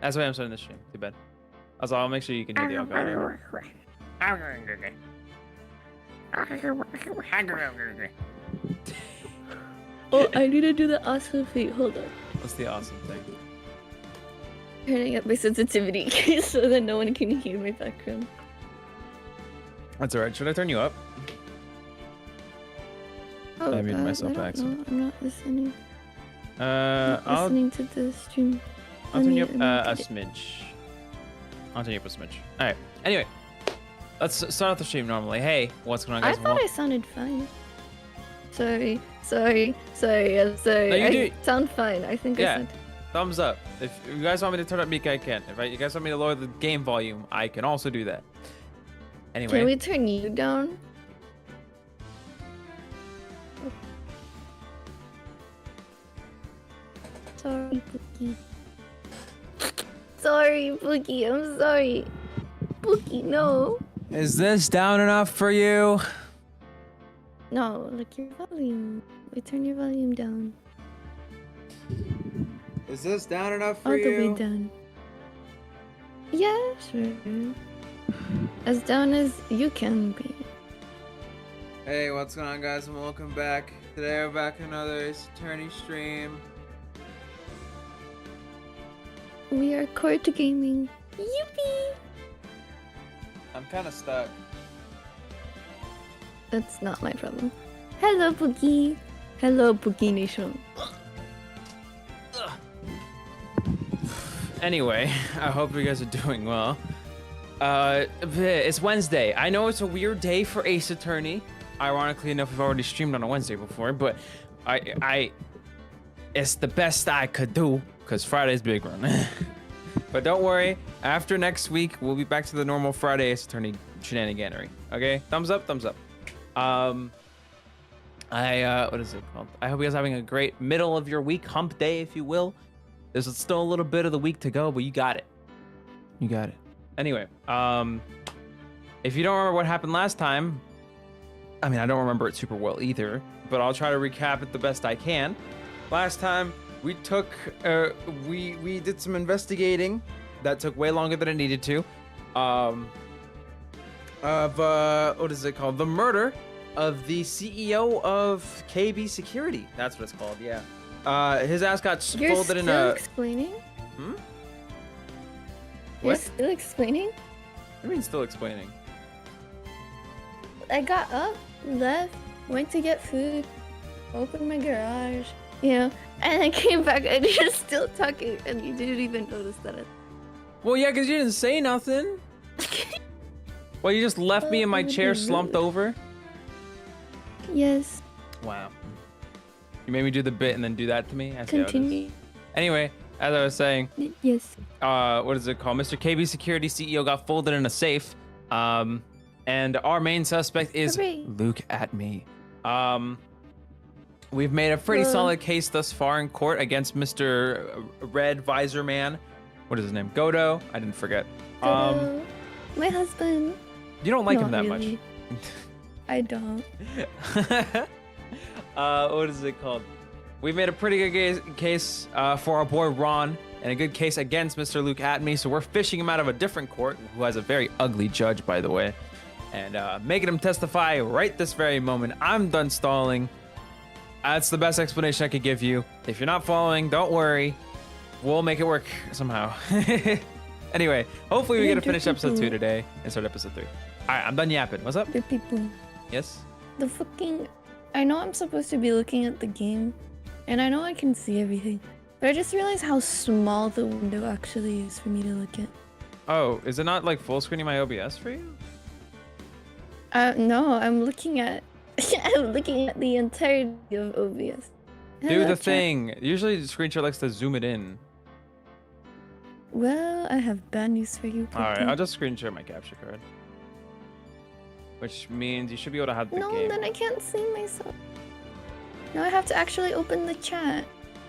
That's why I'm starting the stream. Too bad. Also, I'll make sure you can hear the algorithm. Oh, I need to do the awesome thing. Hold on. What's the awesome thing? Turning up my sensitivity so that no one can hear my background. That's alright. Should I turn you up? Oh, I muted myself by no, accident. I'm not listening. I'll Listening to the stream. turn you up a smidge. I'll turn you up a smidge. Alright. Anyway, let's start off the stream normally. Hey, what's going on, guys? I thought I sounded fine. Sorry. I'm sorry. No, you I do. sound fine. I think I Yeah. said. Thumbs up. If you guys want me to turn up mic, I can. If you guys want me to lower the game volume, I can also do that. Anyway. Can we turn you down? Sorry, Bookie. Sorry, Bookie. I'm sorry. Bookie, no. Is this down enough for you? No, like your volume. We turn your volume down. Is this down enough All the way down. Yeah, sure. As down as you can be. Hey, what's going on, guys, and welcome back. Today we're back in another Ace Attorney stream. We are court gaming. Yippee! I'm kind of stuck. That's not my problem. Hello, Boogie. Hello, Boogie Nation. Anyway, I hope you guys are doing well. It's Wednesday. I know it's a weird day for Ace Attorney. Ironically enough, we've already streamed on a Wednesday before, but it's the best I could do because Friday's big run. But don't worry, after next week, we'll be back to the normal Friday Ace Attorney shenaniganery. Okay, thumbs up, thumbs up. What is it called? I hope you guys are having a great middle of your week, hump day, if you will. There's still a little bit of the week to go, but you got it. You got it. Anyway, if you don't remember what happened last time, I mean, I don't remember it super well either, but I'll try to recap it the best I can. Last time, we took, we did some investigating that took way longer than it needed to, what is it called? The murder of the CEO of KB Security. That's what it's called, yeah. His ass got folded in a... You're still explaining? Hmm? You're What? still explaining? What do you mean still explaining? I got up, left, went to get food, opened my garage, you know, and I came back and you're still talking and you didn't even notice that. Well, yeah, because you didn't say nothing. Well, you just left me in my chair slumped over? Yes. Wow. You made me do the bit and then do that to me? I see how it is. Continue. Anyway, as I was saying, Yes. what is it called? Mr. KB Security CEO got folded in a safe. And our main suspect is Hooray. Luke at me. We've made a pretty solid case thus far in court against Mr. Red Visor Man. What is his name? Godo. I didn't forget. Hello. My husband. You don't like him Not that really. I don't. much. What is it called? We've made a pretty good case for our boy Ron, and a good case against Mr. Luke Atme. So we're fishing him out of a different court, who has a very ugly judge, by the way, and making him testify right this very moment. I'm done stalling. That's the best explanation I could give you. If you're not following, don't worry. We'll make it work somehow. Anyway, hopefully we get to finish episode 2 today and start episode 3. All right, I'm done yapping. What's up? The people. Yes? The fucking... I know I'm supposed to be looking at the game, and I know I can see everything, but I just realized how small the window actually is for me to look at. Oh, is it not like full screening my OBS for you? No, I'm looking at... I'm looking at the entirety of OBS. Do Hello, the chat. thing. Usually the screenshot likes to zoom it in. Well, I have bad news for you. All right, Poopy. I'll just screen share my capture card. Which means you should be able to have the No, game. then I can't see myself. No, I have to actually open the chat.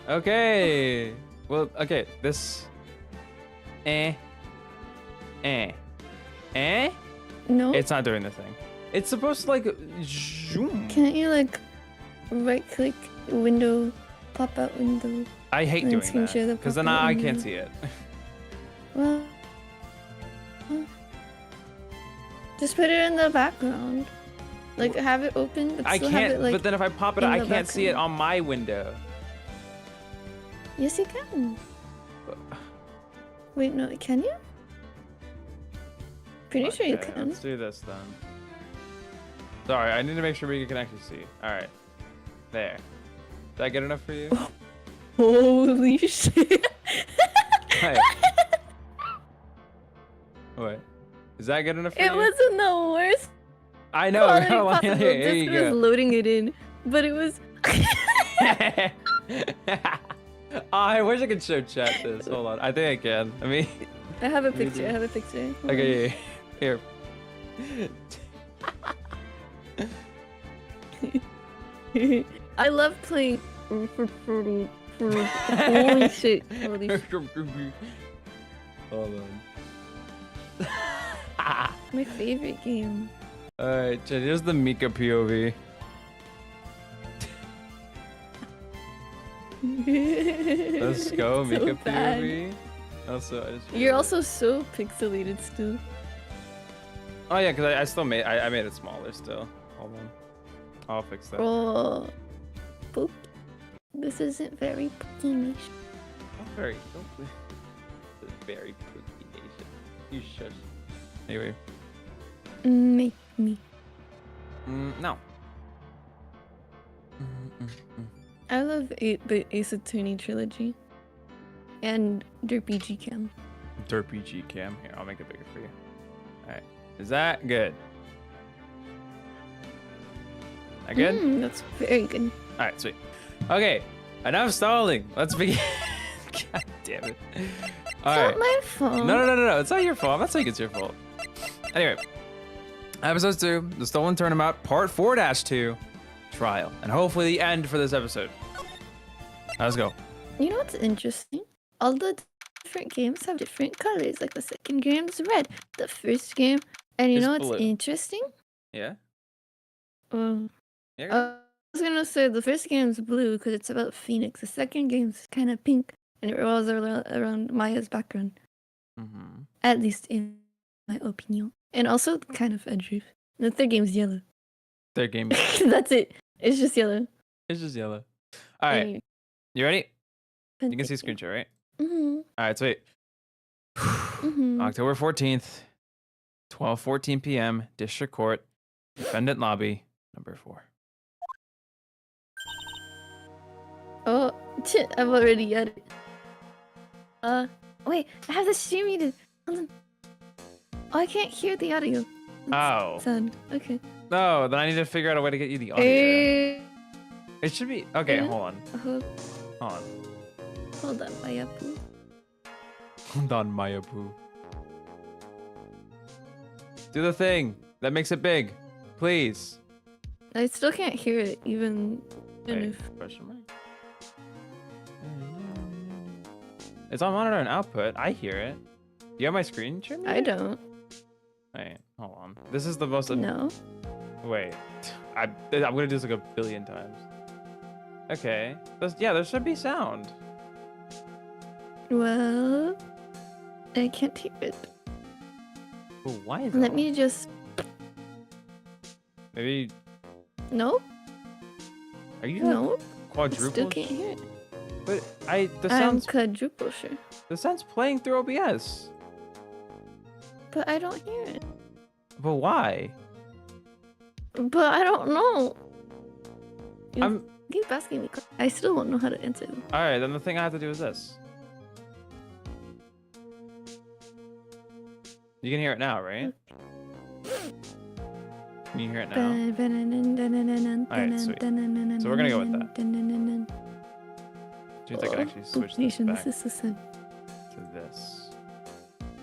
Okay. Well, okay, this... Eh. No? It's not doing the thing. It's supposed to, like, zoom. Can't you, like, right-click window, pop-out window? I hate and doing screen that. share the Because then pop-out I window? can't see it. Just put it in the background. Like, have it open, but I still can't, have it, like, but then if I pop it in up, I the can't see it background. on my window. Yes, you can. Wait, no, can you? Pretty sure you Okay, can. let's do this then. Sorry, I need to make sure we can actually see. All right, there. Is that good enough for you? Holy shit. Hey. What? Is that good enough for you? It wasn't the worst I know. quality Come on, possible. here Just you was go. loading it in, but it was. I wish I could show chat this. Hold on. I think I can. I mean. I have a picture. I have a picture. Hold Okay, yeah, here. on. I love playing. Holy shit. Holy shit. Hold on. My favorite game. Alright, Chad, here's the Mika POV. Let's go, So Mika bad. POV. Also, I just You're also so pixelated still. Oh yeah, because I still made I made it smaller still. Hold on. I'll fix that. Oh. Poop. This isn't very pokey-ish. Not very it's very pooky nation. You shush. Anyway. Make me. No. I love the Ace Attorney trilogy. And Derpy G Cam. Derpy G Cam. Here, I'll make it bigger for you. Alright. Is that good? That good? That's very good. Alright, sweet. Okay. Enough stalling. Let's begin. God damn it. It's Alright. not my fault. No. It's not your fault. I'm not saying it's your fault. Anyway. Episode 2, The Stolen Turnabout, Part 4-2, Trial. And hopefully the end for this episode. Let's go. You know what's interesting? All the different games have different colors. Like the second game's red, the first game. And you It's know what's blue. interesting? Yeah? I Yeah? was gonna say the first game's blue because it's about Phoenix. The second game's kind of pink and it revolves around Maya's background. Mm-hmm. At least in my opinion. And also kind of Edge. The third game's yellow. Third game. That's it. It's just yellow. It's just yellow. Alright. You ready? You can see screen share, right? Mm-hmm. Alright, sweet. Mm-hmm. October 14th, 12:14 p.m., District Court, Defendant Lobby, number 4. Oh, I've already at it. Wait, I have the stream muted. Hold on. Oh, I can't hear the audio. Oh. Sound. Okay. No, then I need to figure out a way to get you the audio. It should be... Okay, Yeah. hold on. Hold Hold on. on, Mayapu. Hold on, Mayapu. Do the thing that makes it big. Please. I still can't hear it, even Wait, if... question mark? It's on monitor and output. I hear it. Do you have my screen share? I don't. Wait, hold on. This is the most... No. Wait. I'm gonna do this like a billion times. Okay. Yeah, there should be sound. Well... I can't hear it. Ooh, why is Let that? me just... Maybe... No? Are you No? quadruple? Still can't hear it. But the I'm sound's quadruple sure. the sound's playing through OBS. But I don't hear it. But why? But I don't know. You I'm keep asking me. I still won't know how to answer them. all right. Then the thing I have to do is this. You can hear it now, right? Can you hear it now? Alright, sweet. So we're gonna go with that. Which means I can actually switch this back This is so sad. to this.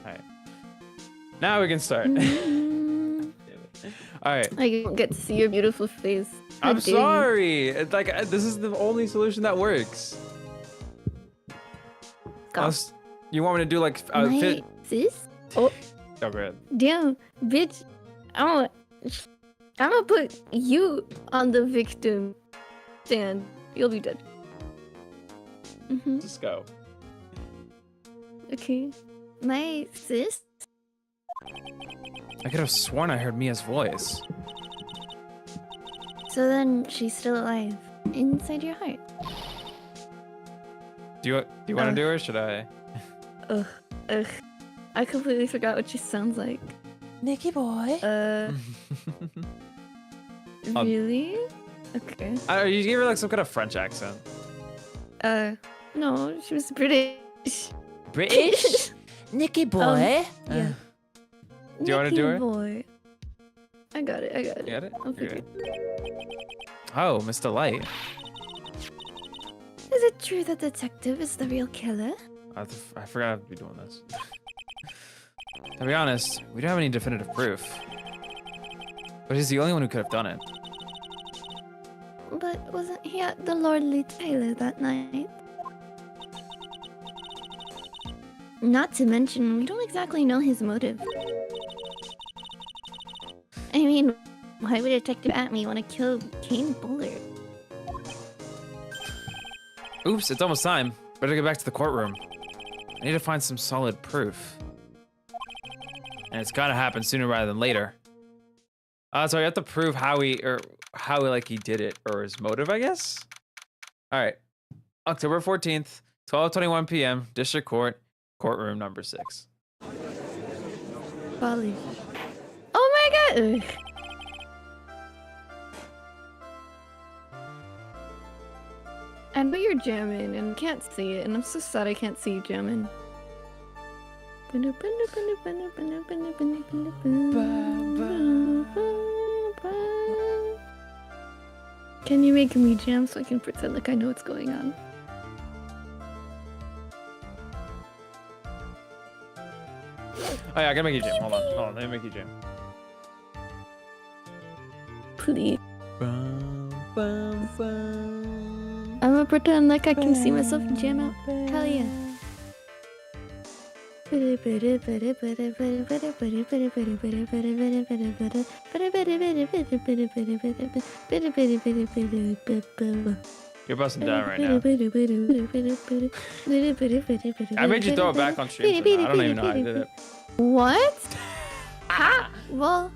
Alright. Now we can start. Alright. I don't get to see your beautiful face. How I'm dare you. sorry. It's like this is the only solution that works. Go. Unless you want me to do like fit? Sis? Oh, Oh, man. damn, bitch. I'm gonna put you on the victim stand. You'll be dead. Just go. Okay. My sis? I could have sworn I heard Mia's voice. So then she's still alive inside your heart. Do you want to do it, or should I? Ugh. I completely forgot what she sounds like. Nicky boy. Really? Okay. You gave her like some kind of French accent. No, she was British. British? Nicky boy. Yeah. Do you want to do it? Boy. I got it. You got it? I'll figure Okay. it. Oh, Mr. Light. Is it true that detective is the real killer? I forgot to be doing this. To be honest, we don't have any definitive proof. But he's the only one who could have done it. But wasn't he at the Lordly Taylor that night? Not to mention, we don't exactly know his motive. I mean, why would Detective Atme want to kill Kane Bullard? Oops, it's almost time. Better get back to the courtroom. I need to find some solid proof. And it's gotta happen sooner rather than later. So I have to prove how he did it, or his motive, I guess? Alright. October 14th, 12:21 p.m., District Court, courtroom number 6. Bali. Oh my god! I know you're jamming and can't see it, and I'm so sad I can't see you jamming. Can you make me jam so I can pretend like I know what's going on? Oh yeah, I gotta make you jam. Hold on, let me make you jam. Please. I'm gonna pretend like I can see myself jam out. Hell yeah. You're busting down right now. I made you throw it back on stream. So I don't even know how I did it. What? Well,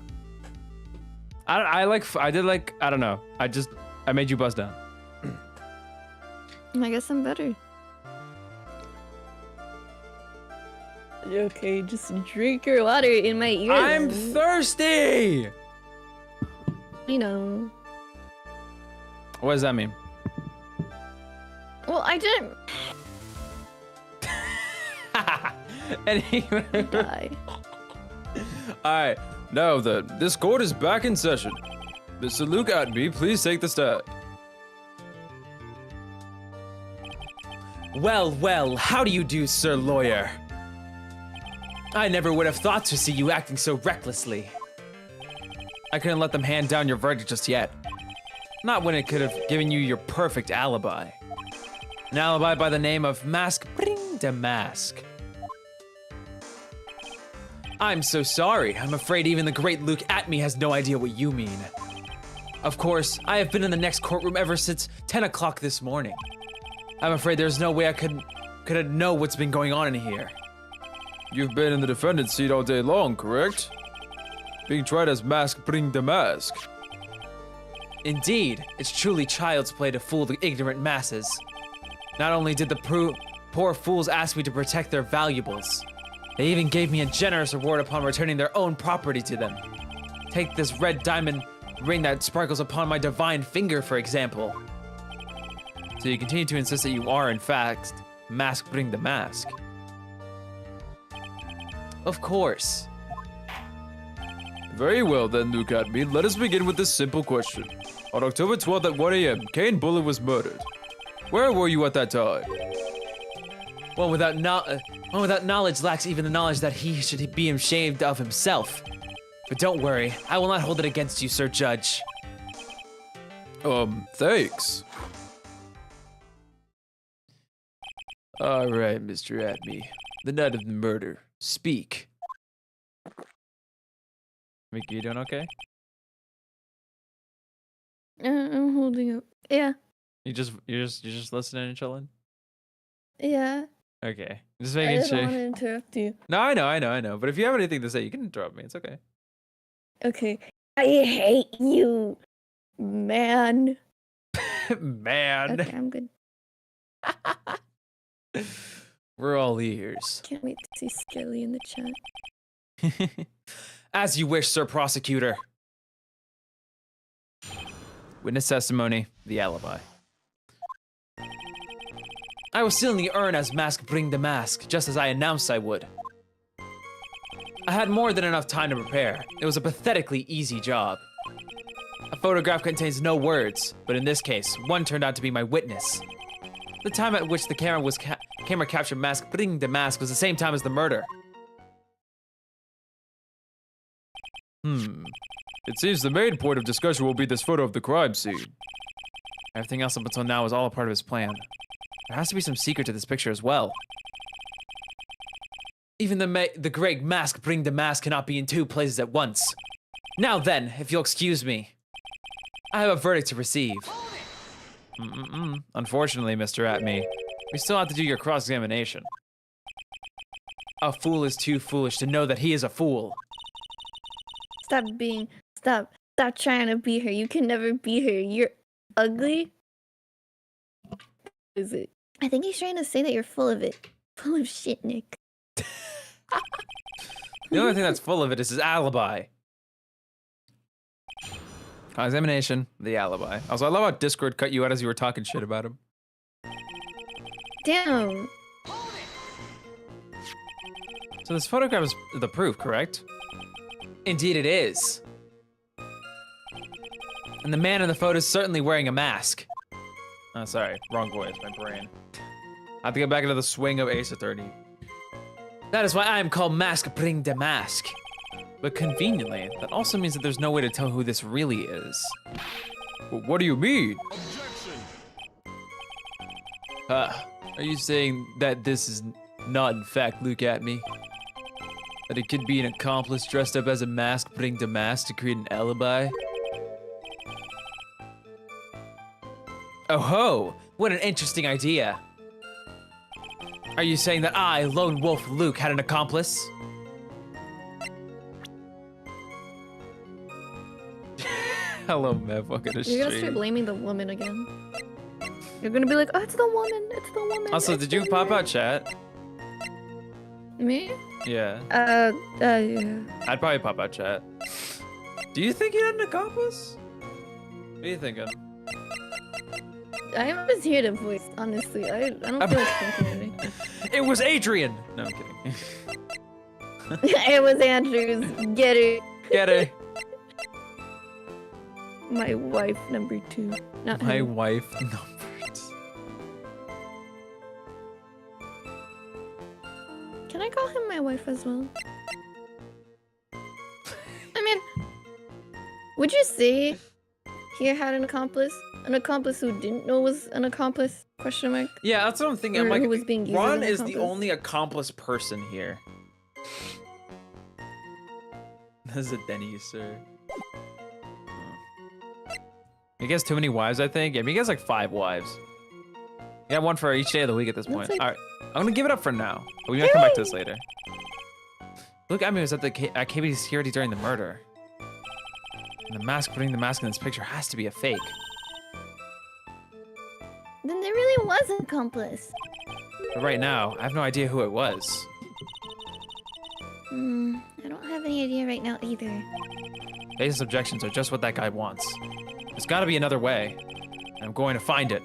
I don't know. I made you bust down. I guess I'm better. Okay, just drink your water in my ear. I'm thirsty! You know. What does that mean? Well, I didn't Anyway. die. Alright, now then, this court is back in session. Mr. Luke Atme, please take the stand. Well, how do you do, Sir Lawyer? I never would have thought to see you acting so recklessly. I couldn't let them hand down your verdict just yet. Not when it could have given you your perfect alibi. An alibi by the name of Mask Bring de Mask. I'm so sorry. I'm afraid even the great Luke Atme has no idea what you mean. Of course, I have been in the next courtroom ever since 10 o'clock this morning. I'm afraid there's no way I could know what's been going on in here. You've been in the defendant's seat all day long, correct? Being tried as Mask Bring de Mask. Indeed, it's truly child's play to fool the ignorant masses. Not only did the poor fools ask me to protect their valuables, they even gave me a generous reward upon returning their own property to them. Take this red diamond ring that sparkles upon my divine finger, for example. So you continue to insist that you are, in fact, Mask Bring the Mask. Of course. Very well then, Luke Atme. Let us begin with this simple question. On October 12th at 1 a.m., Kane Bullard was murdered. Where were you at that time? One without knowledge lacks even the knowledge that he should be ashamed of himself. But don't worry, I will not hold it against you, Sir Judge. Thanks. All right, Mr. Atme. The night of the murder. Speak. Mickey, you doing okay? I'm holding up. Yeah. You're just listening and chilling? Yeah. Okay. Just I making didn't sure. want to interrupt you. No, I know. But if you have anything to say, you can interrupt me. It's okay. Okay. I hate you, man. Man. Okay, I'm good. We're all ears. Can't wait to see Skelly in the chat. As you wish, Sir Prosecutor. Witness testimony, the alibi. I was still in the urn as Mask bring the mask, just as I announced I would. I had more than enough time to prepare. It was a pathetically easy job. A photograph contains no words, but in this case, one turned out to be my witness. The time at which the camera captured Mask bring the mask was the same time as the murder. It seems the main point of discussion will be this photo of the crime scene. Everything else up until now was all a part of his plan. There has to be some secret to this picture as well. Even the great Mask bring the mask cannot be in two places at once. Now then, if you'll excuse me. I have a verdict to receive. Unfortunately, Mr. Atme, we still have to do your cross-examination. A fool is too foolish to know that he is a fool. Stop trying to be her. You can never be her. You're ugly. Is it? I think he's trying to say that you're full of it. Full of shit, Nick. The only thing that's full of it is his alibi. Examination, the alibi. Also, I love how Discord cut you out as you were talking shit about him. Damn. So this photograph is the proof, correct? Indeed it is. And the man in the photo is certainly wearing a mask. Oh, sorry, wrong voice, my brain. I have to get back into the swing of Ace Attorney. That is why I am called Mask Bring the Mask. But conveniently, that also means that there's no way to tell who this really is. But what do you mean? Objection. Are you saying that this is not in fact Luke Atme? That it could be an accomplice dressed up as a mask putting the mask to create an alibi? Oh ho! What an interesting idea. Are you saying that I, Lone Wolf Luke, had an accomplice? Hello, Mev. Welcome to You're gonna start blaming the woman again. You're gonna be like, oh, it's the woman. It's the woman. Also, did you pop out chat? Me? Yeah. Yeah. I'd probably pop out chat. Do you think he had an accomplice? What are you thinking? I'm just here to voice, honestly. I don't feel like thinking anything. It was Adrian! No, I'm kidding. It was Andrews. Get it. Get it. My wife, number 2. Not My him. wife numbered. Can I call him my wife as well? I mean, would you say he had an accomplice? An accomplice who didn't know was an accomplice? Question mark. Yeah, that's what I'm thinking. Or I'm like, who was being used Ron as an is the accomplice? only accomplice person here. This is a Denny, sir. He gets too many wives, I think. Yeah, he gets like 5 wives. He got one for each day of the week at this point. like- All right, I'm gonna give it up for now. We might come back to this later. Look, I mean, was at the at KBD security during the murder. And the mask, putting the mask in this picture has to be a fake. Then there really was an accomplice. But right now, I have no idea who it was. I don't have any idea right now either. Basis objections are just what that guy wants. There's gotta be another way. And I'm going to find it.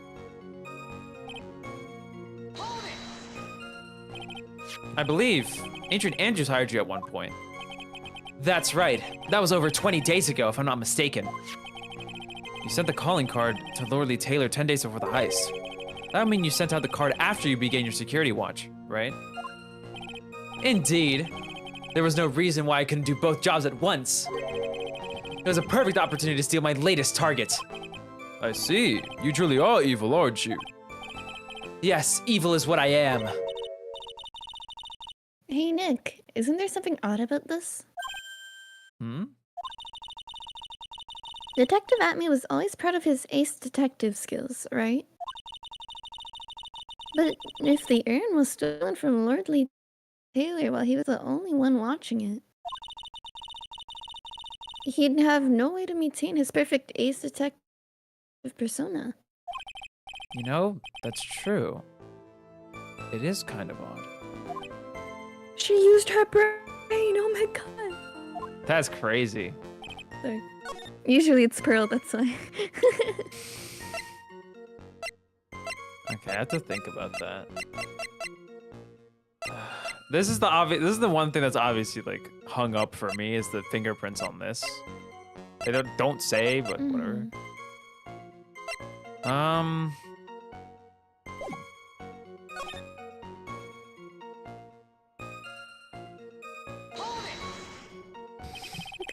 I believe Adrian Andrews hired you at one point. That's right. That was over 20 days ago, if I'm not mistaken. You sent the calling card to Lordly Taylor 10 days before the heist. That would mean you sent out the card after you began your security watch, right? Indeed. There was no reason why I couldn't do both jobs at once. It was a perfect opportunity to steal my latest target. I see. You truly are evil, aren't you? Yes, evil is what I am. Hey Nick, isn't there something odd about this? Detective Atme was always proud of his ace detective skills, right? But if the urn was stolen from Lordly Taylor while he was the only one watching it, he'd have no way to maintain his perfect ace detective persona. You know, that's true. It is kind of odd. She used her brain. Oh my god. That's crazy. Sorry. Usually it's Pearl. That's why. Okay, I have to think about that. This is the one thing that's obviously like hung up for me is the fingerprints on this. They don't say, but whatever.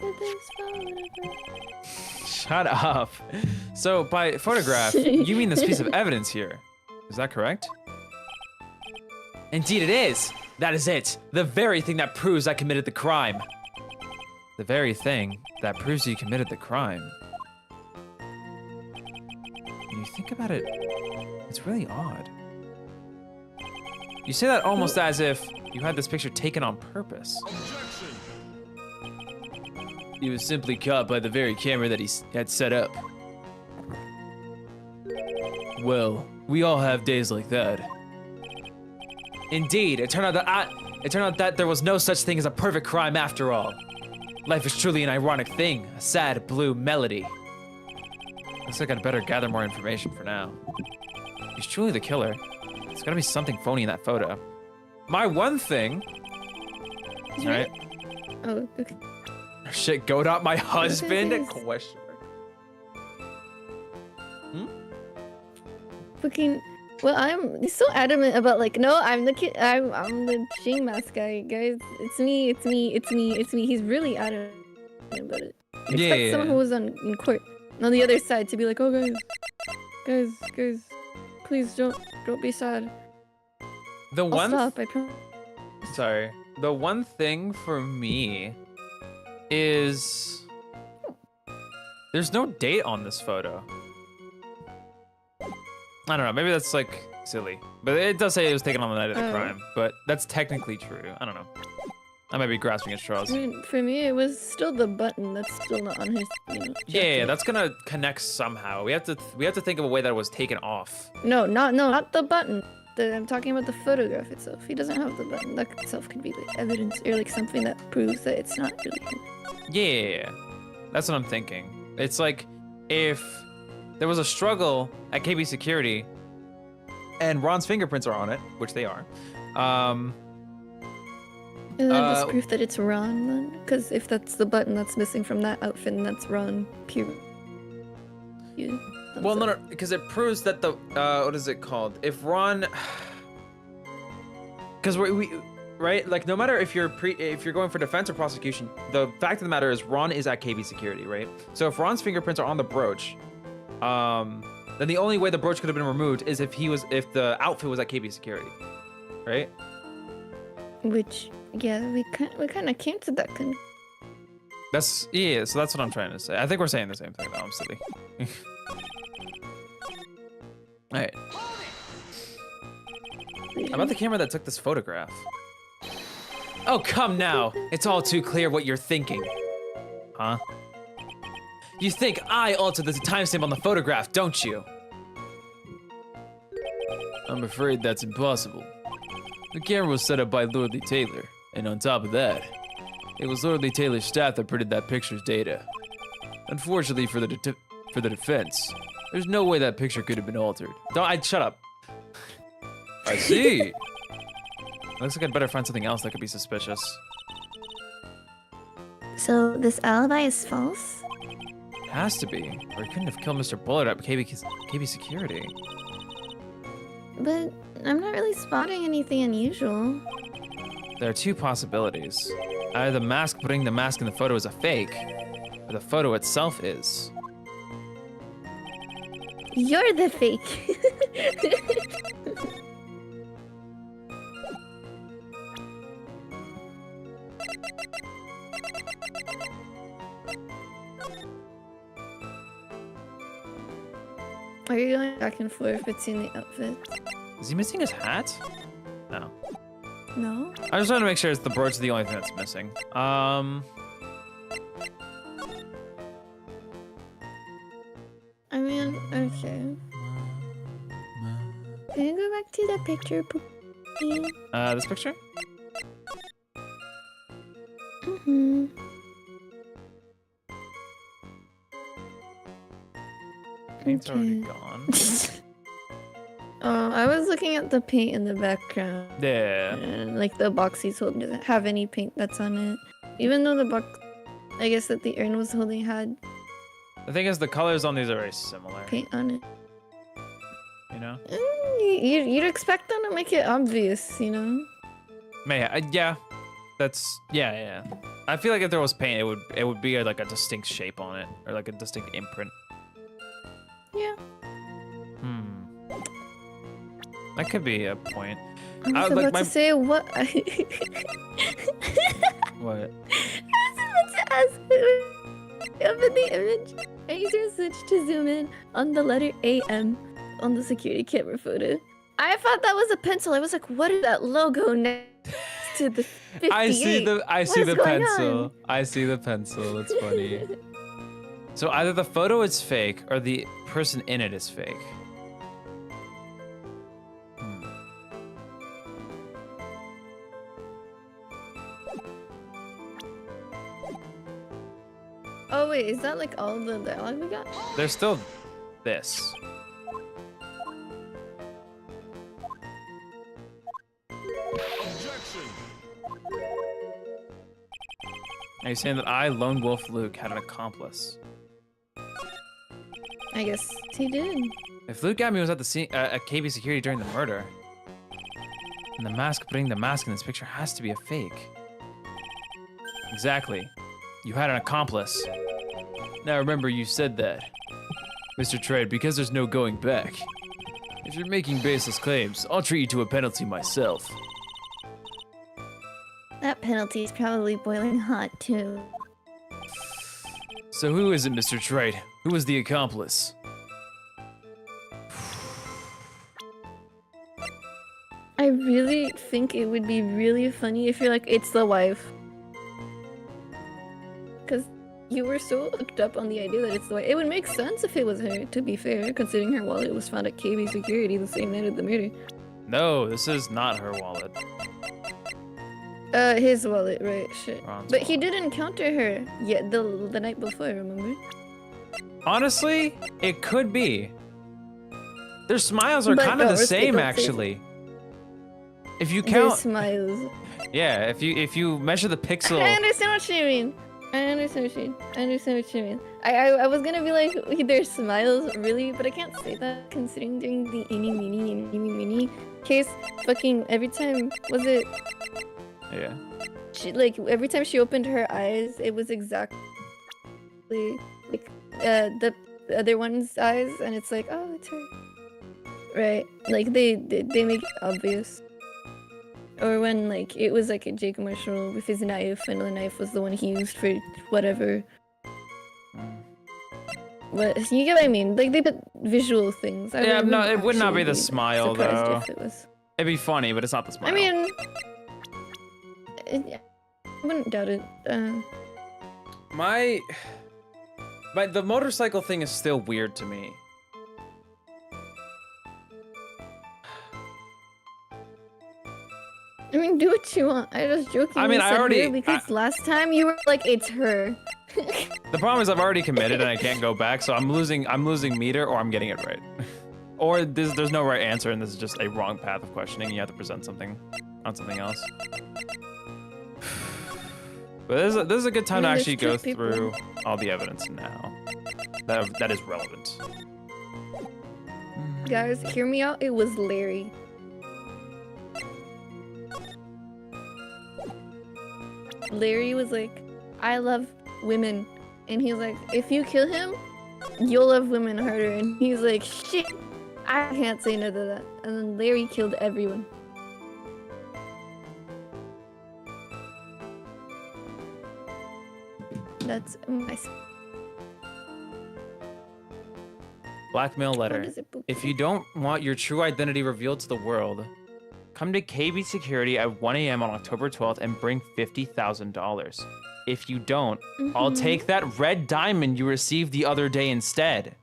Look at this photograph. Shut up. So by photograph, you mean this piece of evidence here. Is that correct? Indeed it is. That is it. The very thing that proves I committed the crime. The very thing that proves you committed the crime. When you think about it, it's really odd. You say that almost as if you had this picture taken on purpose. He was simply caught by the very camera that he had set up. Well, we all have days like that. Indeed, it turned out that there was no such thing as a perfect crime after all. Life is truly an ironic thing, a sad blue melody. Looks like I'd better gather more information for now. If he's truly the killer, there's gotta be something phony in that photo. My one thing. Alright. Oh, okay. Shit, Godot, my husband? Question. Fucking. Well, he's so adamant about like, no, I'm the kid. I'm the Shane mask guy, guys. It's me. He's really adamant about it. Expect someone who was in court on the other side to be like, oh guys, please don't be sad. I'll stop. I promise. Sorry. The one thing for me is there's no date on this photo. I don't know, maybe that's like silly, but it does say it was taken on the night of the crime, but that's technically true. I don't know. I might be grasping at straws. I mean, for me, it was still the button that's still not on his. Yeah, that's gonna connect somehow. We have to think of a way that it was taken off. No, not the button. I'm talking about the photograph itself. He doesn't have the button. That itself could be like evidence or like something that proves that it's not really him. Yeah, that's what I'm thinking. It's like if there was a struggle at KB Security and Ron's fingerprints are on it, which they are. And then just proof that it's Ron then? Because if that's the button that's missing from that outfit, then that's Ron, pure. Yeah, well, no, because it proves that the, what is it called? If Ron, because we right? Like, no matter if you're going for defense or prosecution, the fact of the matter is Ron is at KB Security, right? So if Ron's fingerprints are on the brooch, then the only way the brooch could have been removed is if the outfit was at KB Security, right? Which, yeah, we kind of came to that conclusion. So that's what I'm trying to say. I think we're saying the same thing though, I'm silly. Alright. About the camera that took this photograph. Oh, come now. It's all too clear what you're thinking. Huh? You think I altered the timestamp on the photograph, don't you? I'm afraid that's impossible. The camera was set up by Lordly Taylor, and on top of that, it was Lordly Taylor's staff that printed that picture's data. Unfortunately for the defense, there's no way that picture could have been altered. Shut up. I see. Looks like I'd better find something else that could be suspicious. So this alibi is false? It has to be, or he couldn't have killed Mr. Bullard at KB Security. But I'm not really spotting anything unusual. There are two possibilities. Either the mask putting the mask in the photo is a fake, or the photo itself is. You're the fake. Are you going back and forth between the outfits? Is he missing his hat? No. No. I just want to make sure it's the brooch is the only thing that's missing. I mean, okay. Can you go back to the picture, please? This picture? Mm-hmm. Paint's already Okay. gone. Oh, I was looking at the paint in the background. Yeah. And, like, the box he's holding doesn't have any paint that's on it. Even though the box, I guess, that the urn was holding had The thing is, the colors on these are very similar. paint on it. You know? You'd expect them to make it obvious, you know? Yeah. That's yeah. I feel like if there was paint, it would be like a distinct shape on it, or like a distinct imprint. Yeah. That could be a point. I was like about to say what. What? I was about to ask. Open the image. And user switch to zoom in on the letter AM on the security camera photo. I thought that was a pencil. I was like, what is that logo next to the 58? I see the is going pencil. on? I see the pencil. That's funny. So either the photo is fake or the person in it is fake. Oh wait, is that like all the dialogue we got? There's still this. Are you saying that I, Lone Wolf Luke, had an accomplice? I guess he did. If Luke Atme was at the scene, at KB security during the murder, and the mask putting the mask in this picture has to be a fake. Exactly. You had an accomplice. Now remember, you said that. Mr. Trade, because there's no going back. If you're making baseless claims, I'll treat you to a penalty myself. That penalty is probably boiling hot too. So who is it, Mr. Trade? Who was the accomplice? I really think it would be really funny if you're like, it's the wife. Because you were so hooked up on the idea that it's the wife. It would make sense if it was her, to be fair, considering her wallet was found at KB security the same night of the murder. No, this is not her wallet. His wallet, right, shit. Ron's But he wallet. did encounter her the night before, remember? Honestly, it could be. Their smiles are But kind of the don't same, say- actually. If you Their count, smiles. yeah, if you measure the pixel. I understand what you mean. I understand what you mean. I was gonna be like, their smiles, really, but I can't say that considering during the eeny meeny case, fucking every time, was it, Yeah. she, like, every time she opened her eyes, it was exactly like the other one's eyes, and it's like, oh, it's her. Right, like they make it obvious. Or when, like, it was like a Jake Marshall with his knife, and the knife was the one he used for whatever. What, you get what I mean? Like, they put visual things. Yeah, no, wouldn't it would not be actually the smile, surprised though. If it was. It'd be funny, but it's not the smile. I mean, I wouldn't doubt it. The motorcycle thing is still weird to me. I mean, do what you want. I just jokingly I mean, I said already- her because last time you were like, it's her. The problem is I've already committed and I can't go back, so I'm losing meter or I'm getting it right. Or there's no right answer and this is just a wrong path of questioning. You have to present something on something else. But this is a good time to I mean, actually there's go two people. through all the evidence now. That is relevant. Guys, hear me out. It was Larry. Larry was like, I love women. And he's like, if you kill him, you'll love women harder. And he's like, shit, I can't say no to that. And then Larry killed everyone. That's my... Blackmail letter. What is it, Pookie? If you don't want your true identity revealed to the world, come to KB Security at 1 a.m. on October 12th and bring $50,000. If you don't, I'll take that red diamond you received the other day instead.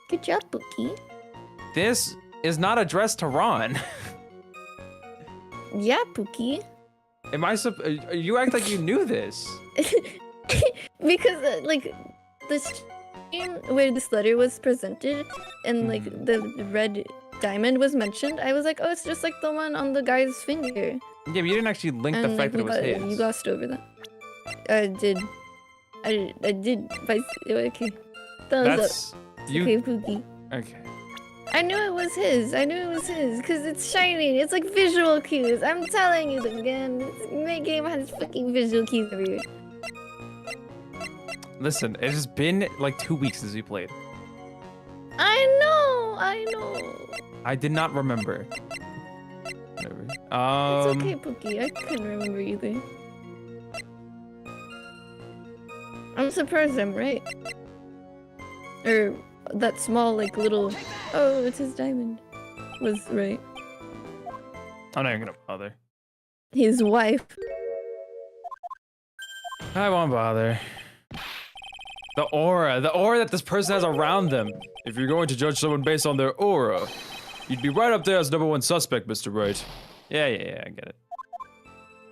Good job, Pookie. This is not addressed to Ron. Yeah, Pookie. Am I you act like you knew this. Because like the stream where this letter was presented and like the red diamond was mentioned, I was like, oh, it's just like the one on the guy's finger. Yeah, but you didn't actually link the fact that it was his. You glossed over that. I did. I did. Okay. Thumbs up. Okay, Pookie. Okay. I knew it was his. I knew it was his because it's shining. It's like visual cues. I'm telling you again. My game has fucking visual cues everywhere. Listen, it has been like 2 weeks since we played. I know. I did not remember. Whatever. It's okay, Pookie. I couldn't remember either. I'm surprised I'm right. Or that small, like, little, oh, it's his diamond, was right. I'm not even gonna bother. His wife. I won't bother. The aura that this person has around them. If you're going to judge someone based on their aura, you'd be right up there as #1 suspect, Mr. Wright. Yeah, I get it.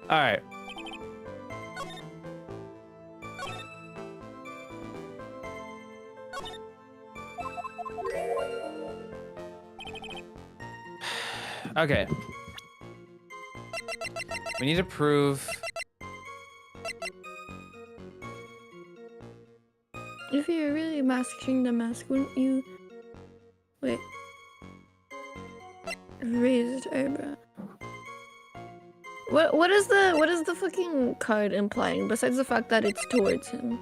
All right. Okay. We need to prove. If you're really masking the mask, wouldn't you? Wait. Raised eyebrow. What is the fucking card implying besides the fact that it's towards him?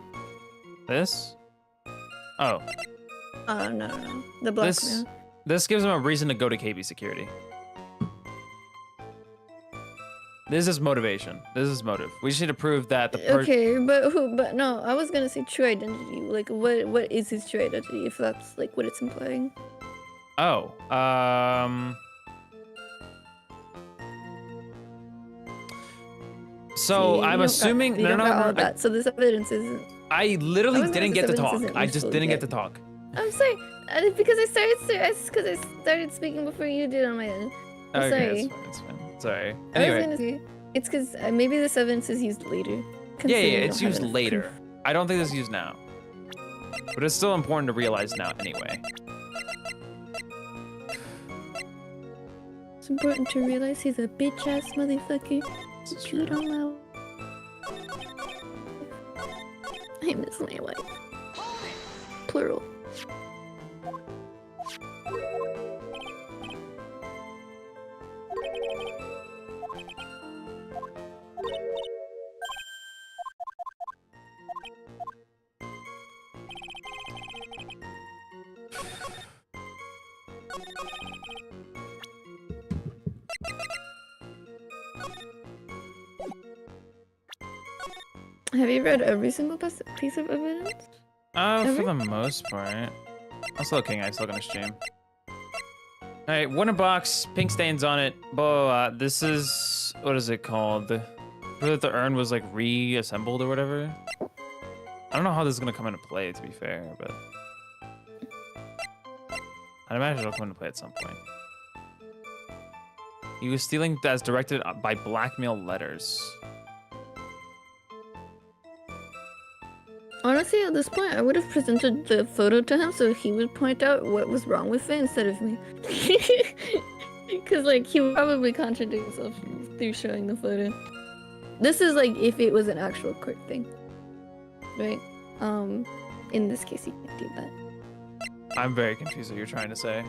This? Oh. No. The blackmail. This gives him a reason to go to KB Security. This is motivation. This is motive. We just need to prove that the person. Okay, but no, I was gonna say true identity. Like, what is his true identity? If that's like what it's implying. Oh, So I'm assuming no. That. So this evidence isn't. I literally didn't get to talk. I just didn't get to talk. I'm sorry, because I started speaking before you did on my end. I'm sorry. It's fine. Sorry. I was gonna say, it's because maybe this evidence is used later. Yeah, it's used later. I don't think it's used now. But it's still important to realize now anyway. It's important to realize he's a bitch-ass motherfucker. Cheat on my wife. I miss my wife. Plural. Have you read every single piece of evidence? For the most part. I'm still looking. I'm still gonna stream. Alright, wooden box, pink stains on it. Blah. This is, what is it called? That the urn was like reassembled or whatever. I don't know how this is gonna come into play, to be fair, but I'd imagine it'll come into play at some point. He was stealing as directed by blackmail letters. Honestly, at this point, I would have presented the photo to him so he would point out what was wrong with it instead of me. Because, like, he would probably contradict himself through showing the photo. This is, like, if it was an actual court thing. Right? In this case, you can't do that. I'm very confused what you're trying to say.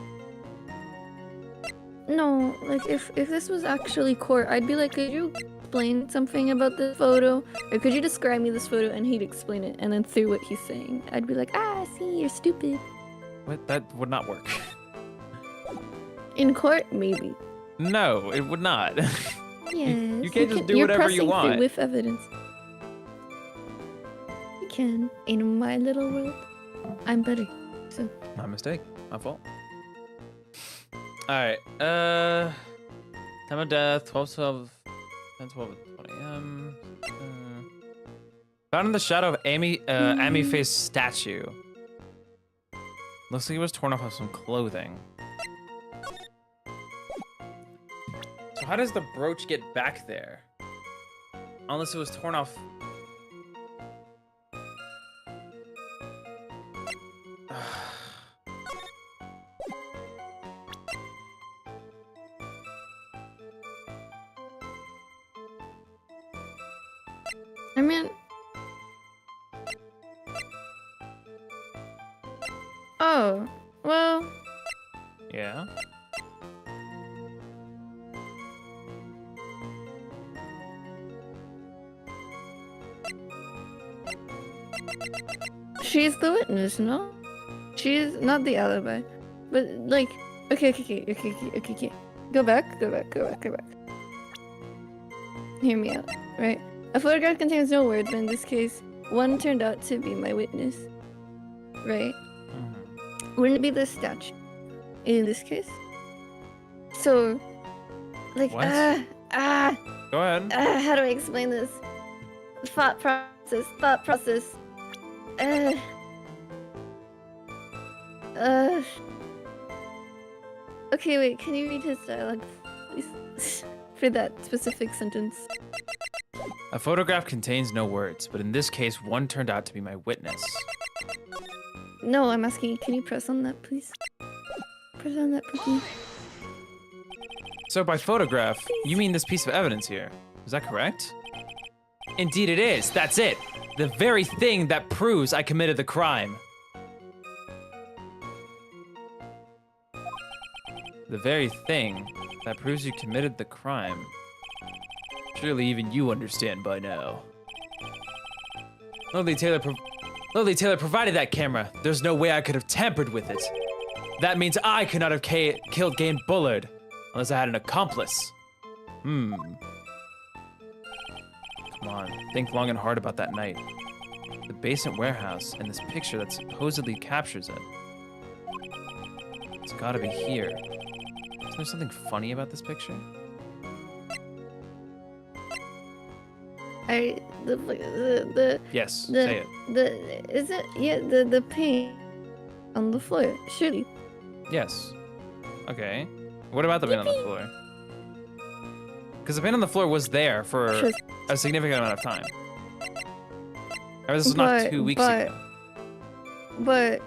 No, like, if this was actually court, I'd be like, could you explain something about this photo? Or could you describe me this photo? And he'd explain it. And then through what he's saying, I'd be like, see, you're stupid. What? That would not work. In court, maybe. No, it would not. Yes. You can't just do whatever you want. With evidence. You can in my little world, I'm better. So. My mistake. My fault. Alright, time of death, 12, 10, 12, 20 a.m. Found in the shadow of Amy Faye's statue. Looks like it was torn off of some clothing. So how does the brooch get back there? Unless it was torn off. I mean, oh, well. Yeah. She's the witness, no? She's not the alibi. But, like, okay. Go back. Hear me out, right? A photograph contains no words, but in this case, one turned out to be my witness. Right? Wouldn't it be the statue in this case? So, like, What? Go ahead. how do I explain this? Thought process. Okay, wait, can you read his dialogue, please? For that specific sentence. A photograph contains no words, but in this case, one turned out to be my witness. No, I'm asking, can you press on that, please? Press on that, please. So by photograph, you mean this piece of evidence here. Is that correct? Indeed it is. That's it. The very thing that proves I committed the crime. The very thing that proves you committed the crime. Surely even you understand by now. Lily Taylor provided that camera. There's no way I could have tampered with it. That means I could not have killed Gain Bullard unless I had an accomplice. Come on, think long and hard about that night. The basement warehouse and this picture that supposedly captures it. It's gotta be here. Is there something funny about this picture? Yes, say it. The paint on the floor, surely. Yes. Okay. What about the paint on the floor? Because the paint on the floor was there for a significant amount of time. Or this was not 2 weeks ago. But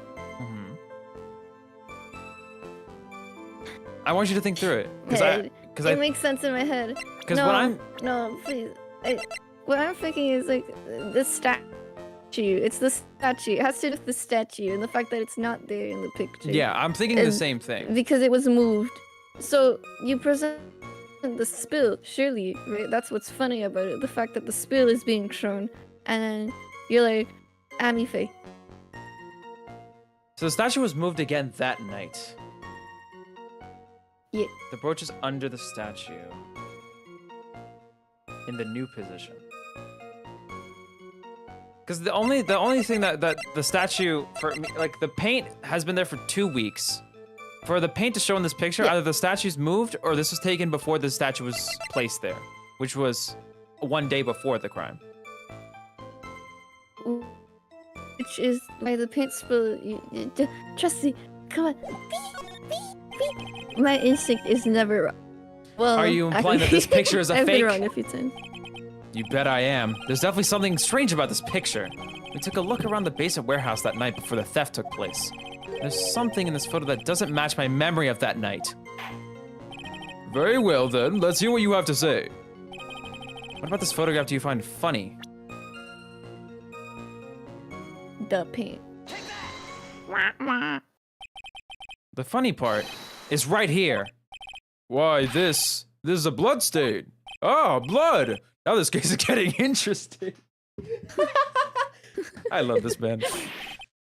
I want you to think through it. It makes sense in my head. Because what No, please. What I'm thinking is like the statue. It's the statue. It has to do with the statue and the fact that it's not there in the picture. Yeah, I'm thinking the same thing. Because it was moved. So you present the spill, surely, right? That's what's funny about it. The fact that the spill is being shown. And then you're like, Amy Faye. So the statue was moved again that night. Yeah. The brooch is under the statue. In the new position. Because the only thing that the statue, for me, like the paint has been there for 2 weeks. For the paint to show in this picture, either the statue's moved or this was taken before the statue was placed there, which was 1 day before the crime. Which is why the paint spill. Trust me, come on. My instinct is never wrong. Well, are you implying that this picture is a I've fake? been wrong a few times. You bet I am. There's definitely something strange about this picture. We took a look around the basement warehouse that night before the theft took place. There's something in this photo that doesn't match my memory of that night. Very well then, let's hear what you have to say. What about this photograph do you find funny? The paint. The funny part is right here. Why, this is a blood stain. Oh, blood! Now this case is getting interesting. I love this man.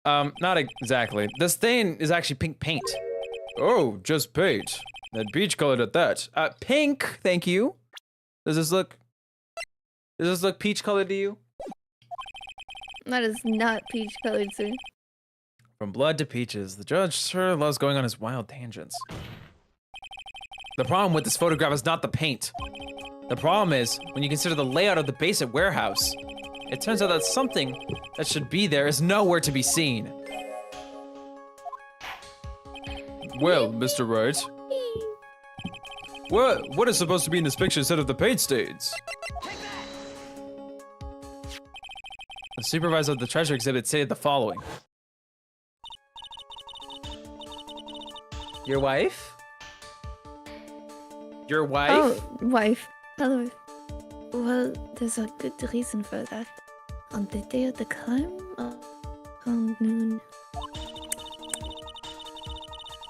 Not exactly. The stain is actually pink paint. Oh, just paint. That peach colored at that. Pink, thank you. Does this look peach colored to you? That is not peach colored, sir. From blood to peaches, the judge sure loves going on his wild tangents. The problem with this photograph is not the paint. The problem is when you consider the layout of the basement warehouse. It turns out that something that should be there is nowhere to be seen. Well, Mr. Wright. What is supposed to be in this picture instead of the paint stains? The supervisor of the treasure exhibit stated the following. Your wife? Your wife? Oh, wife. Hello. Well, there's a good reason for that. On the day of the crime, around noon,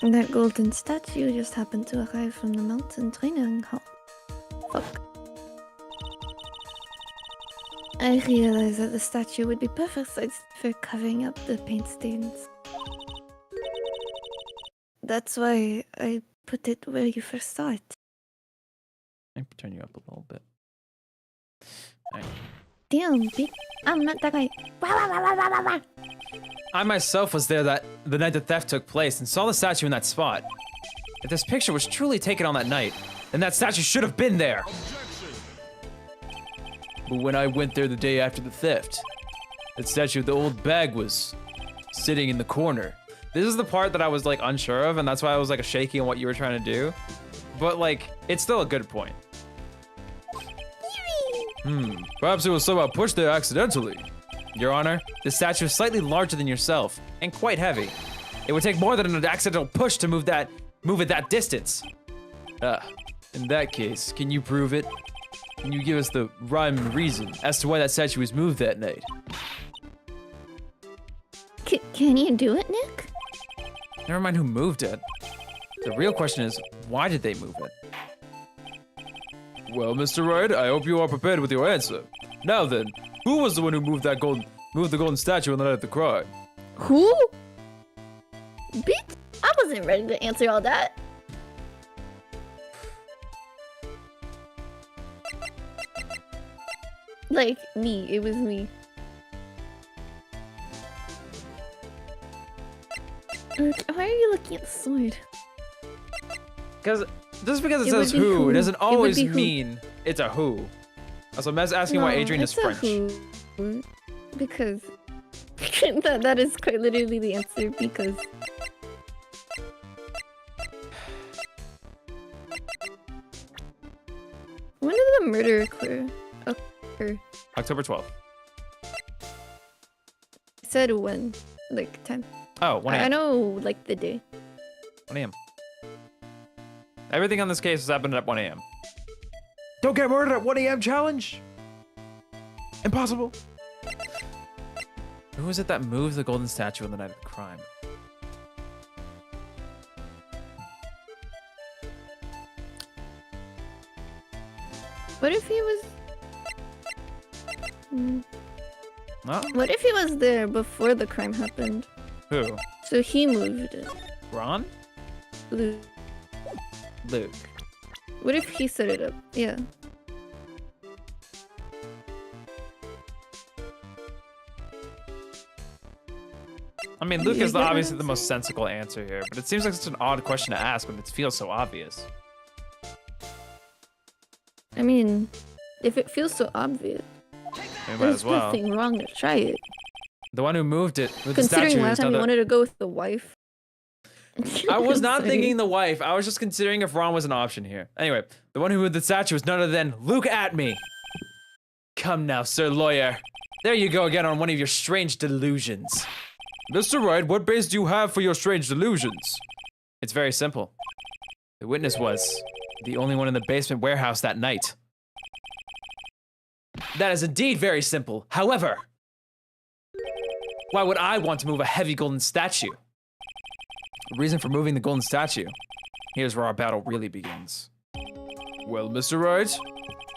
that golden statue just happened to arrive from the mountain training hall. Fuck. I realized that the statue would be perfect size for covering up the paint stains. That's why I put it where you first saw it. Let me turn you up a little bit. Right. Damn, I'm not that guy. I myself was there the night the theft took place and saw the statue in that spot. If this picture was truly taken on that night, then that statue should have been there. But when I went there the day after the theft, that statue with the old bag was sitting in the corner. This is the part that I was like unsure of, and that's why I was like shaky on what you were trying to do. But like, it's still a good point. Perhaps it was somehow pushed there accidentally. Your Honor, the statue is slightly larger than yourself, and quite heavy. It would take more than an accidental push to move it that distance. In that case, can you prove it? Can you give us the rhyme and reason as to why that statue was moved that night? Can you do it, Nick? Never mind who moved it. The real question is, why did they move it? Well, Mr. Wright, I hope you are prepared with your answer. Now then, who was the one who moved the golden statue on the night of the crime? Who? Bitch, I wasn't ready to answer all that. Like, me. It was me. Why are you looking at the sword? Because just because it says who, it doesn't always mean it's a who. Also, I'm asking why Adrian is French. Who. Because that is quite literally the answer. Because when did the murder occur? October 12th. I said when, like 10. Oh, 1 a.m. I know, like the day. 1 a.m. Everything on this case has happened at 1 a.m. Don't get murdered at 1 a.m. challenge? Impossible. Who was it that moved the golden statue on the night of the crime? What if he was... Huh? What if he was there before the crime happened? Who? So he moved it. Ron? Luke. Luke. What if he set it up? Yeah. I mean, Luke is obviously the most sensible answer here, but it seems like such an odd question to ask when it feels so obvious. I mean, if it feels so obvious, there's nothing wrong to try it. The one who moved it with Considering the statue last time you wanted to go with the wife. I was not thinking the wife. I was just considering if Ron was an option here. Anyway, the one who moved the statue was none other than Luke Atme. Come now, Sir Lawyer. There you go again on one of your strange delusions. Mr. Wright, what base do you have for your strange delusions? It's very simple. The witness was the only one in the basement warehouse that night. That is indeed very simple. However, why would I want to move a heavy golden statue? The reason for moving the golden statue. Here's where our battle really begins. Well, Mr. Wright,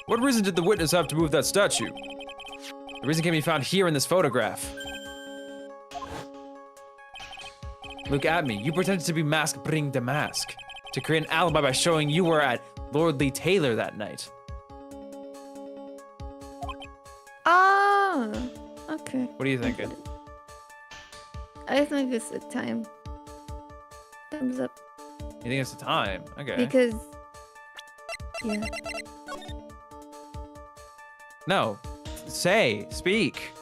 what reason did the witness have to move that statue? The reason can be found here in this photograph. Look at me. You pretended to be Mask Bring the Mask to create an alibi by showing you were at Lord Lee Taylor that night. Ah, okay. Okay. What are you thinking? I think it's the time. Thumbs up. You think it's the time? Okay. Because, yeah. No. Speak.